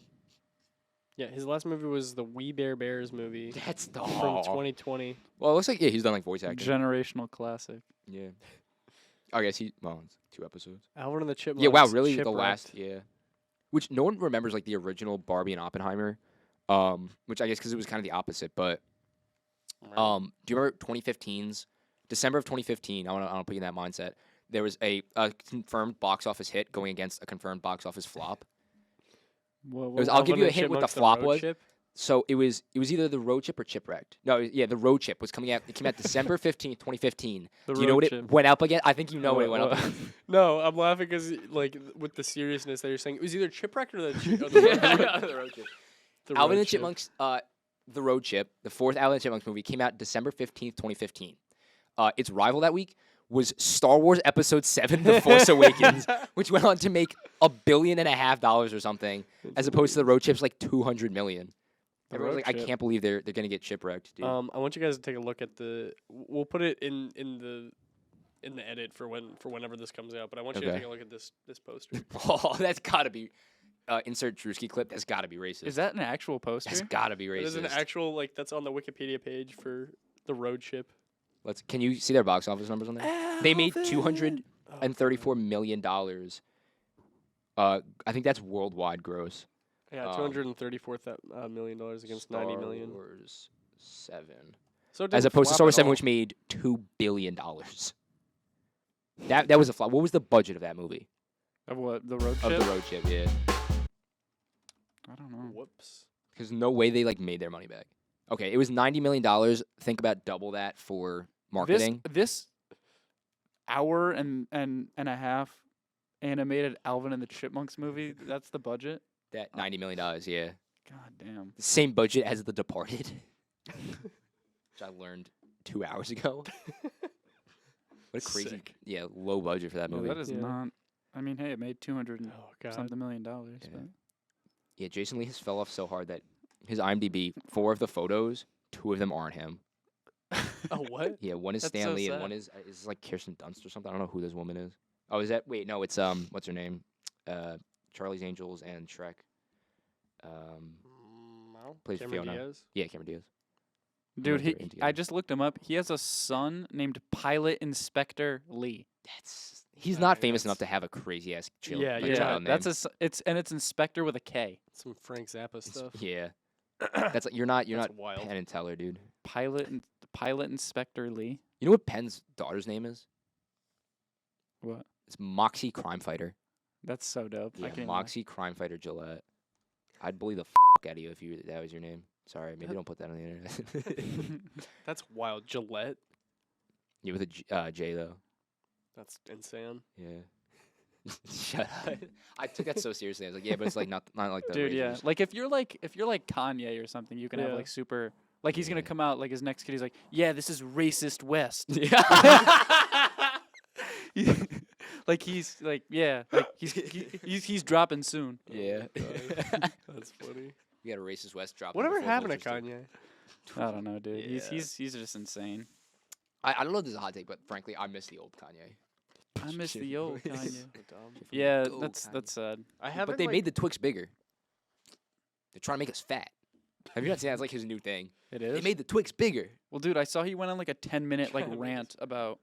B: Yeah, his last movie was the We Bare Bears movie
A: That's the
B: from 2020.
A: Well, it looks like he's done like voice acting.
D: Generational classic.
A: Yeah. I guess it's 2 episodes.
B: Alvin and the Chipmunks.
A: Yeah, wow, really? The
B: Shipwrecked.
A: last, yeah. Which no one remembers, like the original Barbie and Oppenheimer, which I guess because it was kind of the opposite. But do you remember 2015's December of 2015? I want to put you in that mindset. There was a confirmed box office hit going against a confirmed box office flop.
D: What,
A: I'll give
B: Alvin
A: you a
B: and
A: hint what the
B: Chipmunks,
A: flop
B: Road
A: was.
B: Chip?
A: So it was either the Road Chip or Chipwrecked. No, yeah, the Road Chip was coming out. It came out December 15th, 2015.
D: The
A: Do you know
D: Road
A: what it
D: Chip.
A: went up again? I think you know what it went up. against.
B: No, I'm laughing because like with the seriousness that you're saying, it was either Chipwrecked or the, or the
A: The Road Chip.
B: the
A: Alvin
B: Road
A: and
B: Chip.
A: Chipmunks, The Road Chip, the fourth Alvin and Chipmunks movie, came out December 15th, 2015. Its rival that week was Star Wars Episode 7, The Force Awakens, which went on to make $1.5 billion or something, as opposed to The Road Chip's like $200 million.
D: The
A: Everyone's
D: Road
A: like, I
D: Chip.
A: can't believe they're gonna get shipwrecked, dude.
B: I want you guys to take a look at the. We'll put it in the edit for whenever this comes out. But I want you to
A: Okay.
B: take a look at this poster.
A: Oh, that's gotta be insert Drewski clip. That's gotta be racist.
D: Is that an actual poster?
A: That's gotta be
B: There's
A: racist.
B: an actual that's on the Wikipedia page for the Road Chip.
A: Can you see their box office numbers on there? They made $234 million. I think that's worldwide gross.
B: Yeah, $234 million against $90 million.
A: Star Wars 7.
B: So it
A: As
B: didn't
A: opposed to
B: flop
A: Star Wars
B: at
A: 7,
B: all.
A: which made $2 billion. That was a flop. What was the budget of that movie?
D: Of what? The Road
A: Of
D: Chip?
A: the Road Chip, yeah.
D: I don't know.
B: Whoops.
A: Because no way they like made their money back. Okay, it was $90 million. Think about double that for marketing.
D: This hour and a half animated Alvin and the Chipmunks movie, that's the budget?
A: That $90 million, yeah.
D: God damn.
A: The same budget as The Departed. Which I learned 2 hours ago. What a crazy,
B: Sick.
A: low budget for that
D: Yeah,
A: movie.
D: that is
B: Yeah.
D: not. I mean, hey, it made 200 and
B: Oh god.
D: something $1 million.
A: Yeah.
D: But
A: Yeah, Jason Lee has fell off so hard that his IMDb, 4 of the photos, 2 of them aren't him.
B: Oh what?
A: Yeah, one is
D: That's so
A: Stanley and
D: sad.
A: one is like Kirsten Dunst or something. I don't know who this woman is. Oh, is that? Wait, no, it's what's her name? Charlie's Angels and Shrek.
B: No.
A: Plays
B: Cameron
A: Fiona.
B: Diaz.
A: Yeah, Cameron Diaz.
D: dude,
A: they're in
D: I
A: together.
D: just looked him up. He has a son named Pilot Inspector Lee.
A: He's
B: I
A: not
B: mean,
A: famous
B: that's-
A: enough to have a crazy ass child.
B: Yeah,
A: like,
B: yeah,
A: child name.
D: That's it's Inspector with a K.
B: Some Frank Zappa stuff.
A: Yeah. That's you're not
B: That's
A: not
B: wild.
A: Penn and Teller, dude.
D: Pilot Inspector Lee.
A: You know what Penn's daughter's name is?
D: What?
A: It's Moxie Crime Fighter.
D: That's so dope. I
A: Yeah,
D: can't even-
A: Moxie Crime Fighter Gillette. I'd bully the out of you if that was your name. Sorry, maybe don't put that on the internet.
B: That's wild. Gillette.
A: Yeah, with a J though.
B: That's insane.
A: Yeah. Shut up. I took that so seriously. I was like, yeah, but it's like not like that.
D: Dude, yeah. Like if you're like Kanye or something, you can have
B: Yeah.
D: like super like he's gonna come out like his next kid. He's like, yeah, this is racist West. Like he's like he's dropping soon.
A: Yeah.
B: That's funny.
A: You got a racist West drop.
B: Whatever happened to Kanye?
D: I don't know, dude.
B: Yeah.
D: He's just insane.
A: I don't know if this is a hot take, but frankly, I miss the old Kanye.
D: I miss the old Kanye.
B: Dumb.
D: Yeah,
A: Go,
D: that's
A: Kanye.
D: sad.
B: I haven't.
A: But they
B: like,
A: made the Twix bigger. They're trying to make us fat. Have you not seen that? It's like his new thing.
D: It
A: They
D: is.
A: made the Twix bigger.
D: Well, dude, I saw he went on like a 10-minute like
B: 10 minutes.
D: rant about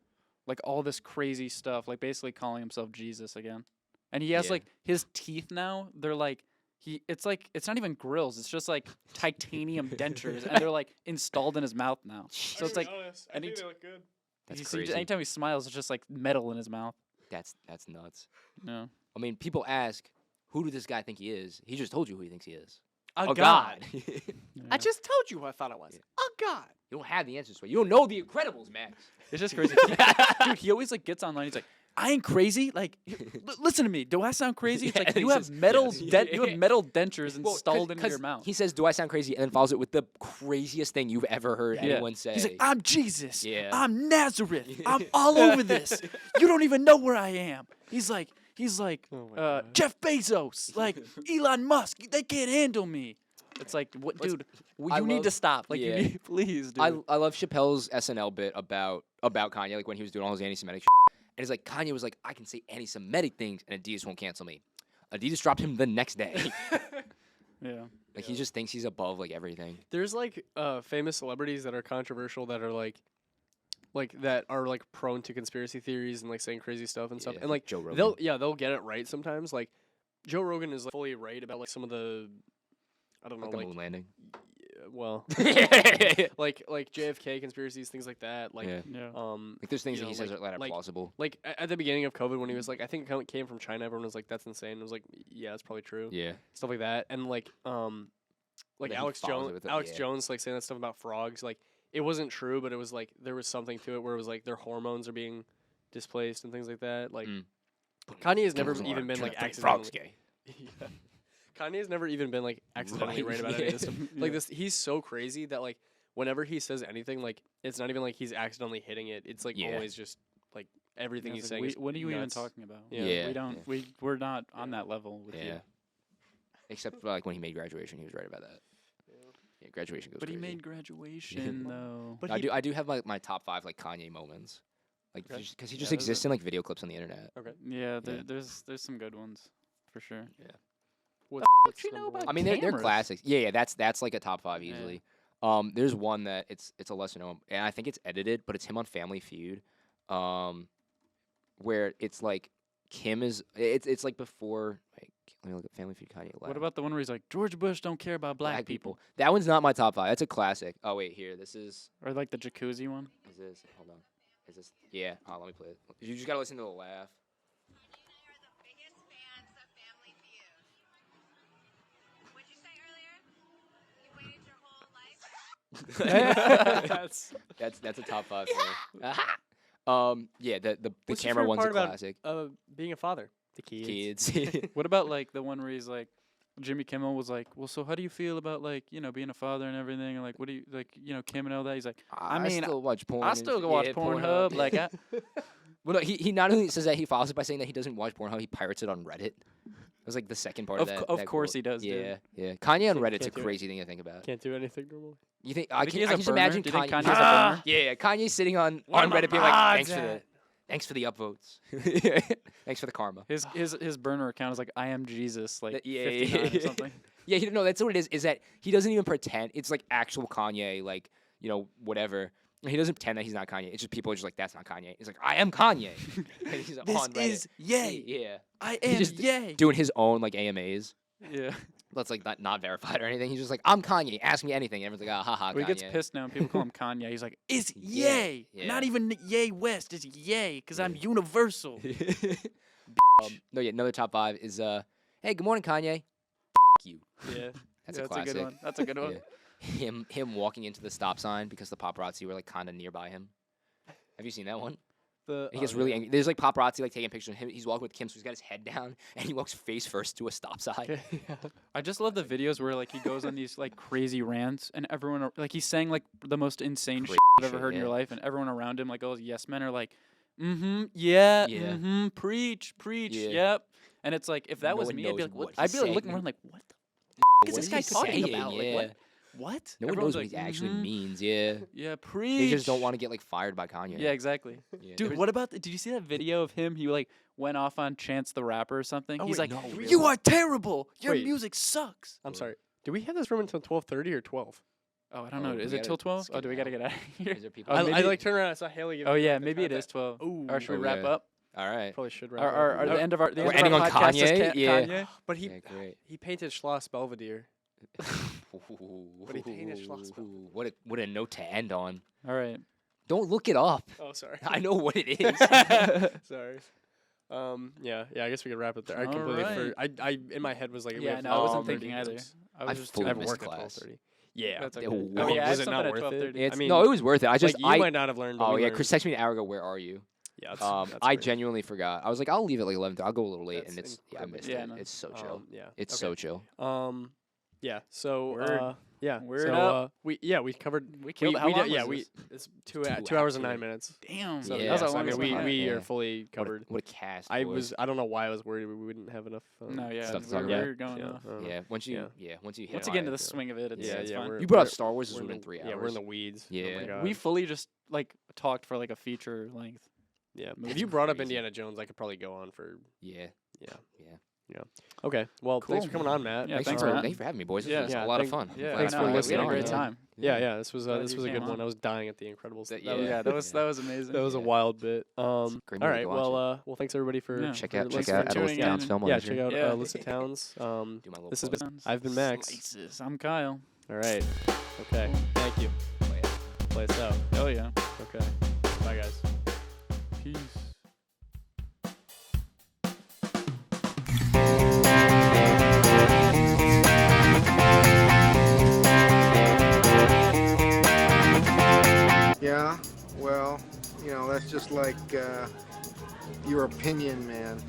D: like all this crazy stuff, like basically calling himself Jesus again. And he has
A: Yeah.
D: like his teeth now, they're like it's not even grills, it's just like titanium dentures and they're like installed in his mouth now. So it's like
B: I
D: and
B: think
D: he
B: they look good.
A: That's
D: you see,
A: crazy.
D: anytime he smiles, it's just like metal in his mouth.
A: That's nuts.
D: No.
A: I mean, people ask, who does this guy think he is? He just told you who he thinks he is.
B: A
A: god. you
B: I just told you who I thought it was. A god.
A: don't have the answers for it. You don't know the Incredibles, Max.
D: It's just crazy. Dude, he always like gets online. He's like, I ain't crazy. Like, listen to me. Do I sound crazy? It's
A: Yeah,
D: like
A: he
D: you have
A: says-
D: metal,
A: yeah.
D: you have metal dentures
A: Well,
D: installed into your mouth.
A: He says, "Do I sound crazy?" and then follows it with the craziest thing you've ever heard
D: Yeah.
A: anyone say.
D: He's like, I'm Jesus.
A: Yeah.
D: I'm Nazareth. I'm all over this. You don't even know where I am. He's like,
B: Oh my God.
D: Jeff Bezos, like Elon Musk. They can't handle me. It's like, what, dude?
A: I
D: You need
A: love-
D: to stop. Like,
A: yeah.
D: you need, please, dude.
A: I love Chappelle's SNL bit about Kanye, like when he was doing all his anti-Semitic and it's like Kanye was like, I can say anti-Semitic things and Adidas won't cancel me. Adidas dropped him the next day.
D: yeah.
A: Like he just thinks he's above like everything.
B: There's like famous celebrities that are controversial that are like that are like prone to conspiracy theories and like saying crazy stuff and stuff.
A: Yeah,
B: And like
A: Joe Rogan.
B: they'll get it right sometimes. Like Joe Rogan is like, fully right about like some of the I don't know
A: Like the
B: like
A: moon landing.
B: well
A: yeah.
B: like JFK conspiracies, things like that. Like
D: Yeah.
A: Like there's things
B: you
A: that he
B: know,
A: says
B: like-
A: that are
B: like-
A: plausible.
B: like at the beginning of COVID when he was like I think it came from China, everyone was like that's insane. It was like yeah, it's probably true.
A: Yeah.
B: Stuff like that. And like
A: then he
B: Alex
A: follows it
B: Jones
A: with it,
B: Alex
A: yeah.
B: Jones like saying that stuff about frogs, like it wasn't true, but it was like there was something to it where it was like their hormones are being displaced and things like that. Like
A: Mm.
B: Kanye has never
A: Turns
B: even
A: on,
B: been
A: turns
B: like
A: on,
B: accidentally
A: frogs gay.
B: Yeah. Kanye's never even been like accidentally
A: Right,
B: right about any of this
A: yeah.
B: stuff. Like this he's so crazy that like whenever he says anything, like it's not even like he's accidentally hitting it. It's like
A: Yeah.
B: always just like everything
D: Yeah,
B: he's
D: it's
B: saying
D: like,
B: is
D: what are you even
B: nuts.
D: talking about?
B: Yeah.
A: Yeah.
D: We don't. We're not on that level with
A: Yeah.
D: you.
A: Except for like when he made Graduation, he was right about that. Yeah, Graduation goes
D: But he
A: crazy.
D: made Graduation though.
B: But
A: I
B: he-
A: do have my top 5 like Kanye moments. Like
B: Okay.
A: because he just
B: Yeah,
A: exists in like video clips on the internet.
B: Okay.
D: Yeah,
A: Yeah.
D: there's some good ones for sure.
B: What's
D: you know
B: number
D: about
B: one?
A: I mean, they're
D: Cameras.
A: classics. Yeah, that's like a top 5
D: Yeah.
A: easily. There's one that it's a lesser known, and I think it's edited, but it's him on Family Feud, where it's like Kim is. It's like before. Like, let me look at Family Feud Kanye.
D: What about the one where he's like, George Bush don't care about black people,
A: That one's not my top 5. That's a classic. Oh wait, here. This is.
D: or like the jacuzzi one?
A: Is this? Hold on. Is this? Yeah. Oh, let me play it. You just gotta listen to the laugh.
F: Kanye and I are the biggest fans of Family Feud. What'd you say earlier? You waited your whole life?
A: That's a top 5 for me. Yeah, the
B: What's your
A: camera
B: favorite
A: one's a
B: part about,
A: classic.
B: being a father. The kids.
A: Kids.
D: What about like the one where he's like, Jimmy Kimmel was like, well, so how do you feel about like being a father and everything, and like what do you like Kim and all that? He's like, I mean,
A: still watch porn.
D: I still go watch Pornhub. Like,
A: Well, no, he not only says that, he follows it by saying that he doesn't watch Pornhub, he pirates it on Reddit. That was like the second part of that.
D: Of
A: that
D: course
A: quote.
D: he does.
A: Yeah,
D: Dude.
A: yeah. Kanye on
B: Can't-
A: Reddit's a
B: can't do it.
A: crazy thing to think about.
B: Can't do anything normal.
A: You think
D: I
A: I
D: think he
A: can,
D: has
A: I
D: a
A: can just
D: burner.
A: imagine
D: Do you think
A: Kanye?
D: Kanye has a burner?
A: Yeah, Kanye's sitting on
B: Where
A: Reddit
B: my
A: being like,
B: mods
A: thanks for the upvotes, thanks for the karma.
D: His burner account is like I am Jesus, like
A: Yeah,
D: 59 or something.
A: Yeah, no, that's what it is. Is that he doesn't even pretend. It's like actual Kanye, like whatever. He doesn't pretend that he's not Kanye. It's just people are just like, that's not Kanye. It's like, I am Kanye. And he's on Reddit.
D: yay.
A: Yeah.
D: I
A: He
D: am
A: just
D: yay.
A: doing his own like AMAs.
D: Yeah.
A: That's like not verified or anything. He's just like, I'm Kanye. Ask me anything. And everyone's like, haha,
D: Well, he
A: Kanye.
D: gets pissed now and people call him Kanye. He's like, it's
A: Yeah,
D: yay.
A: yeah.
D: Not even yay West. It's yay because I'm universal.
A: No, yeah, another top 5 is hey, good morning, Kanye. You.
B: Yeah.
A: That's
D: Yeah,
A: a classic.
D: good one. That's a good one.
A: Yeah. Him walking into the stop sign because the paparazzi were like kind of nearby him. Have you seen that one?
B: the.
A: He gets really angry. There's like paparazzi like taking pictures of him. He's walking with Kim, so he's got his head down and he walks face first to a stop sign.
D: I just love the videos where like he goes on these like crazy rants and everyone like he's saying like the most insane shit you've ever heard in your life, and everyone around him like all his yes men are like, yeah, preach, yep. And it's like if that
A: No
D: was
A: one
D: me, I'd be
A: knows
D: like, what?
A: what
D: I'd
A: he's
D: be like
A: saying.
D: looking around like, what the is
A: What
D: this
A: is
D: guy
A: he
D: talking
A: saying?
D: about? Like
A: Yeah.
D: what?
A: No one
D: Everyone's
A: knows what
D: like,
A: he actually
D: "Mhm,
A: means. Yeah.
D: Yeah, preach.
A: They just don't want to get like fired by Kanye.
D: Yeah, exactly.
A: Yeah.
D: Dude, what about did you see that video of him? He like went off on Chance the Rapper or something.
B: Oh,
D: He's
B: wait,
D: like,
B: no,
D: "You are terrible. Your
B: Wait.
D: music sucks."
B: I'm sorry. Do we have this room until 12:30 or 12?
D: Oh, I don't
A: Oh,
D: know.
A: we
D: Is it
A: gotta
D: till 12?
A: skip
D: Oh, do we
A: it
D: got to
A: out.
D: get out of here?
A: Is there people?
D: Oh,
B: I
D: maybe-
B: like turned around. I saw Haley. Give
D: Oh
B: me
D: yeah,
B: the
D: maybe it
B: time
D: is
B: back.
D: 12.
B: Ooh,
D: Or should we
A: Oh,
D: wrap
A: yeah.
D: up?
A: All right.
B: Probably should wrap.
D: Our
B: up.
D: the end of our the
A: We're
D: end of
A: ending
D: our
A: on
D: podcast is
A: Kanye? Yeah.
D: Kanye.
B: But he
A: Yeah, great.
B: he painted Schloss Belvedere. What he painted Schloss Belvedere.
A: What a note to end on.
D: All right.
A: Don't look it up.
B: Oh, sorry.
A: I know what it is.
B: Sorry. Yeah. I guess we could wrap it there. I
D: All
B: completely.
D: right.
B: I in my head was like. we
D: Yeah,
B: have
D: no, I wasn't
B: 12:30
D: thinking either.
B: minutes.
D: I
A: I
D: was just
A: fully
B: I have
A: missed
B: work at
A: class.
B: 12:30. Yeah.
D: That's okay.
A: It
D: I
A: was-
D: mean, I had
B: was it
D: something
B: not
D: at
B: worth
D: 12:30.
B: it?
A: It's,
B: I mean,
A: no, it was worth it. I just
B: like, you
A: I
B: might not have learned. But
A: oh
B: we
A: yeah,
B: learned.
A: Chris texted me an hour ago. Where are you?
B: Yeah. That's
A: I
B: great.
A: genuinely forgot. I was like, I'll leave at like 11. I'll go a little late,
B: That's
A: and it's I
B: incredible.
A: missed
D: Yeah,
A: it.
D: no.
A: It's so chill.
B: Yeah.
A: It's
B: okay.
A: so chill.
B: Yeah. So.
D: Word.
B: Yeah.
D: Word
B: so,
D: up.
B: we covered.
D: We killed it. How long
B: yeah.
D: was this?
B: It's
A: 2
B: 2 hours and
A: hours.
B: 9 minutes.
D: Damn.
B: So
A: Yeah,
B: that was
D: how
B: so,
D: long
B: I mean,
D: was
B: we
D: the
B: we
A: podcast?
B: are fully
A: What a,
B: covered.
A: what a cast.
B: I
A: boys.
B: don't know why I was worried we wouldn't have enough.
D: No, yeah.
A: Stuff to
D: we
A: talk
D: were-
A: about.
D: we were going
B: Yeah.
D: off.
A: Yeah. Once you
B: Yeah.
A: once you hit
D: Once you get into the
A: five,
D: swing of it, it's,
B: Yeah,
D: it's
B: yeah,
D: fun.
B: we're-
A: you brought up
B: we're-
A: Star Wars. This
B: we're
A: would have
B: in
A: been 3
B: the-
A: hours.
B: Yeah, we're in the weeds. Oh
A: Yeah.
B: my God.
D: We fully just like talked for like a feature length.
B: Yeah.
A: That's
B: If you brought up
A: crazy.
B: Indiana Jones, I could probably go on for.
A: Yeah.
B: Yeah.
A: Yeah.
B: Okay. Well, thanks for
D: Cool.
B: coming on, Matt.
D: Yeah,
A: Thanks
D: thanks,
A: for
D: Matt.
A: thanks for having me, boys. This
D: Yeah.
A: was
B: Yeah,
A: a lot of
B: thank-
A: fun.
D: Yeah,
B: Thanks
D: I
B: for
D: know,
B: listening.
D: We had a great
B: Yeah.
D: time.
B: Yeah. This was
D: Glad
B: this
D: you
B: was a
D: came
B: good one.
D: on.
B: I was dying at the Incredibles.
A: That-
B: That was,
D: Yeah, that was amazing.
B: that was a
A: Yeah.
B: wild bit.
A: Great
B: All
A: movie,
B: right.
A: go watch
B: Well, thanks everybody for
D: Yeah.
A: Check
B: for
A: out
B: listening
D: out
B: to
D: Alyssa
B: it.
D: Towns
A: film on
B: Yeah,
A: this
B: check
A: year.
B: out
D: Yeah.
B: Alyssa Towns.
A: Do my little
B: This has
A: plug.
B: been. I've been Max.
D: Slices. I'm Kyle.
B: All right. Okay. Thank you. Play us out.
D: Oh yeah.
B: Okay. Bye, guys.
D: Peace.
G: Yeah, well, that's just like your opinion, man.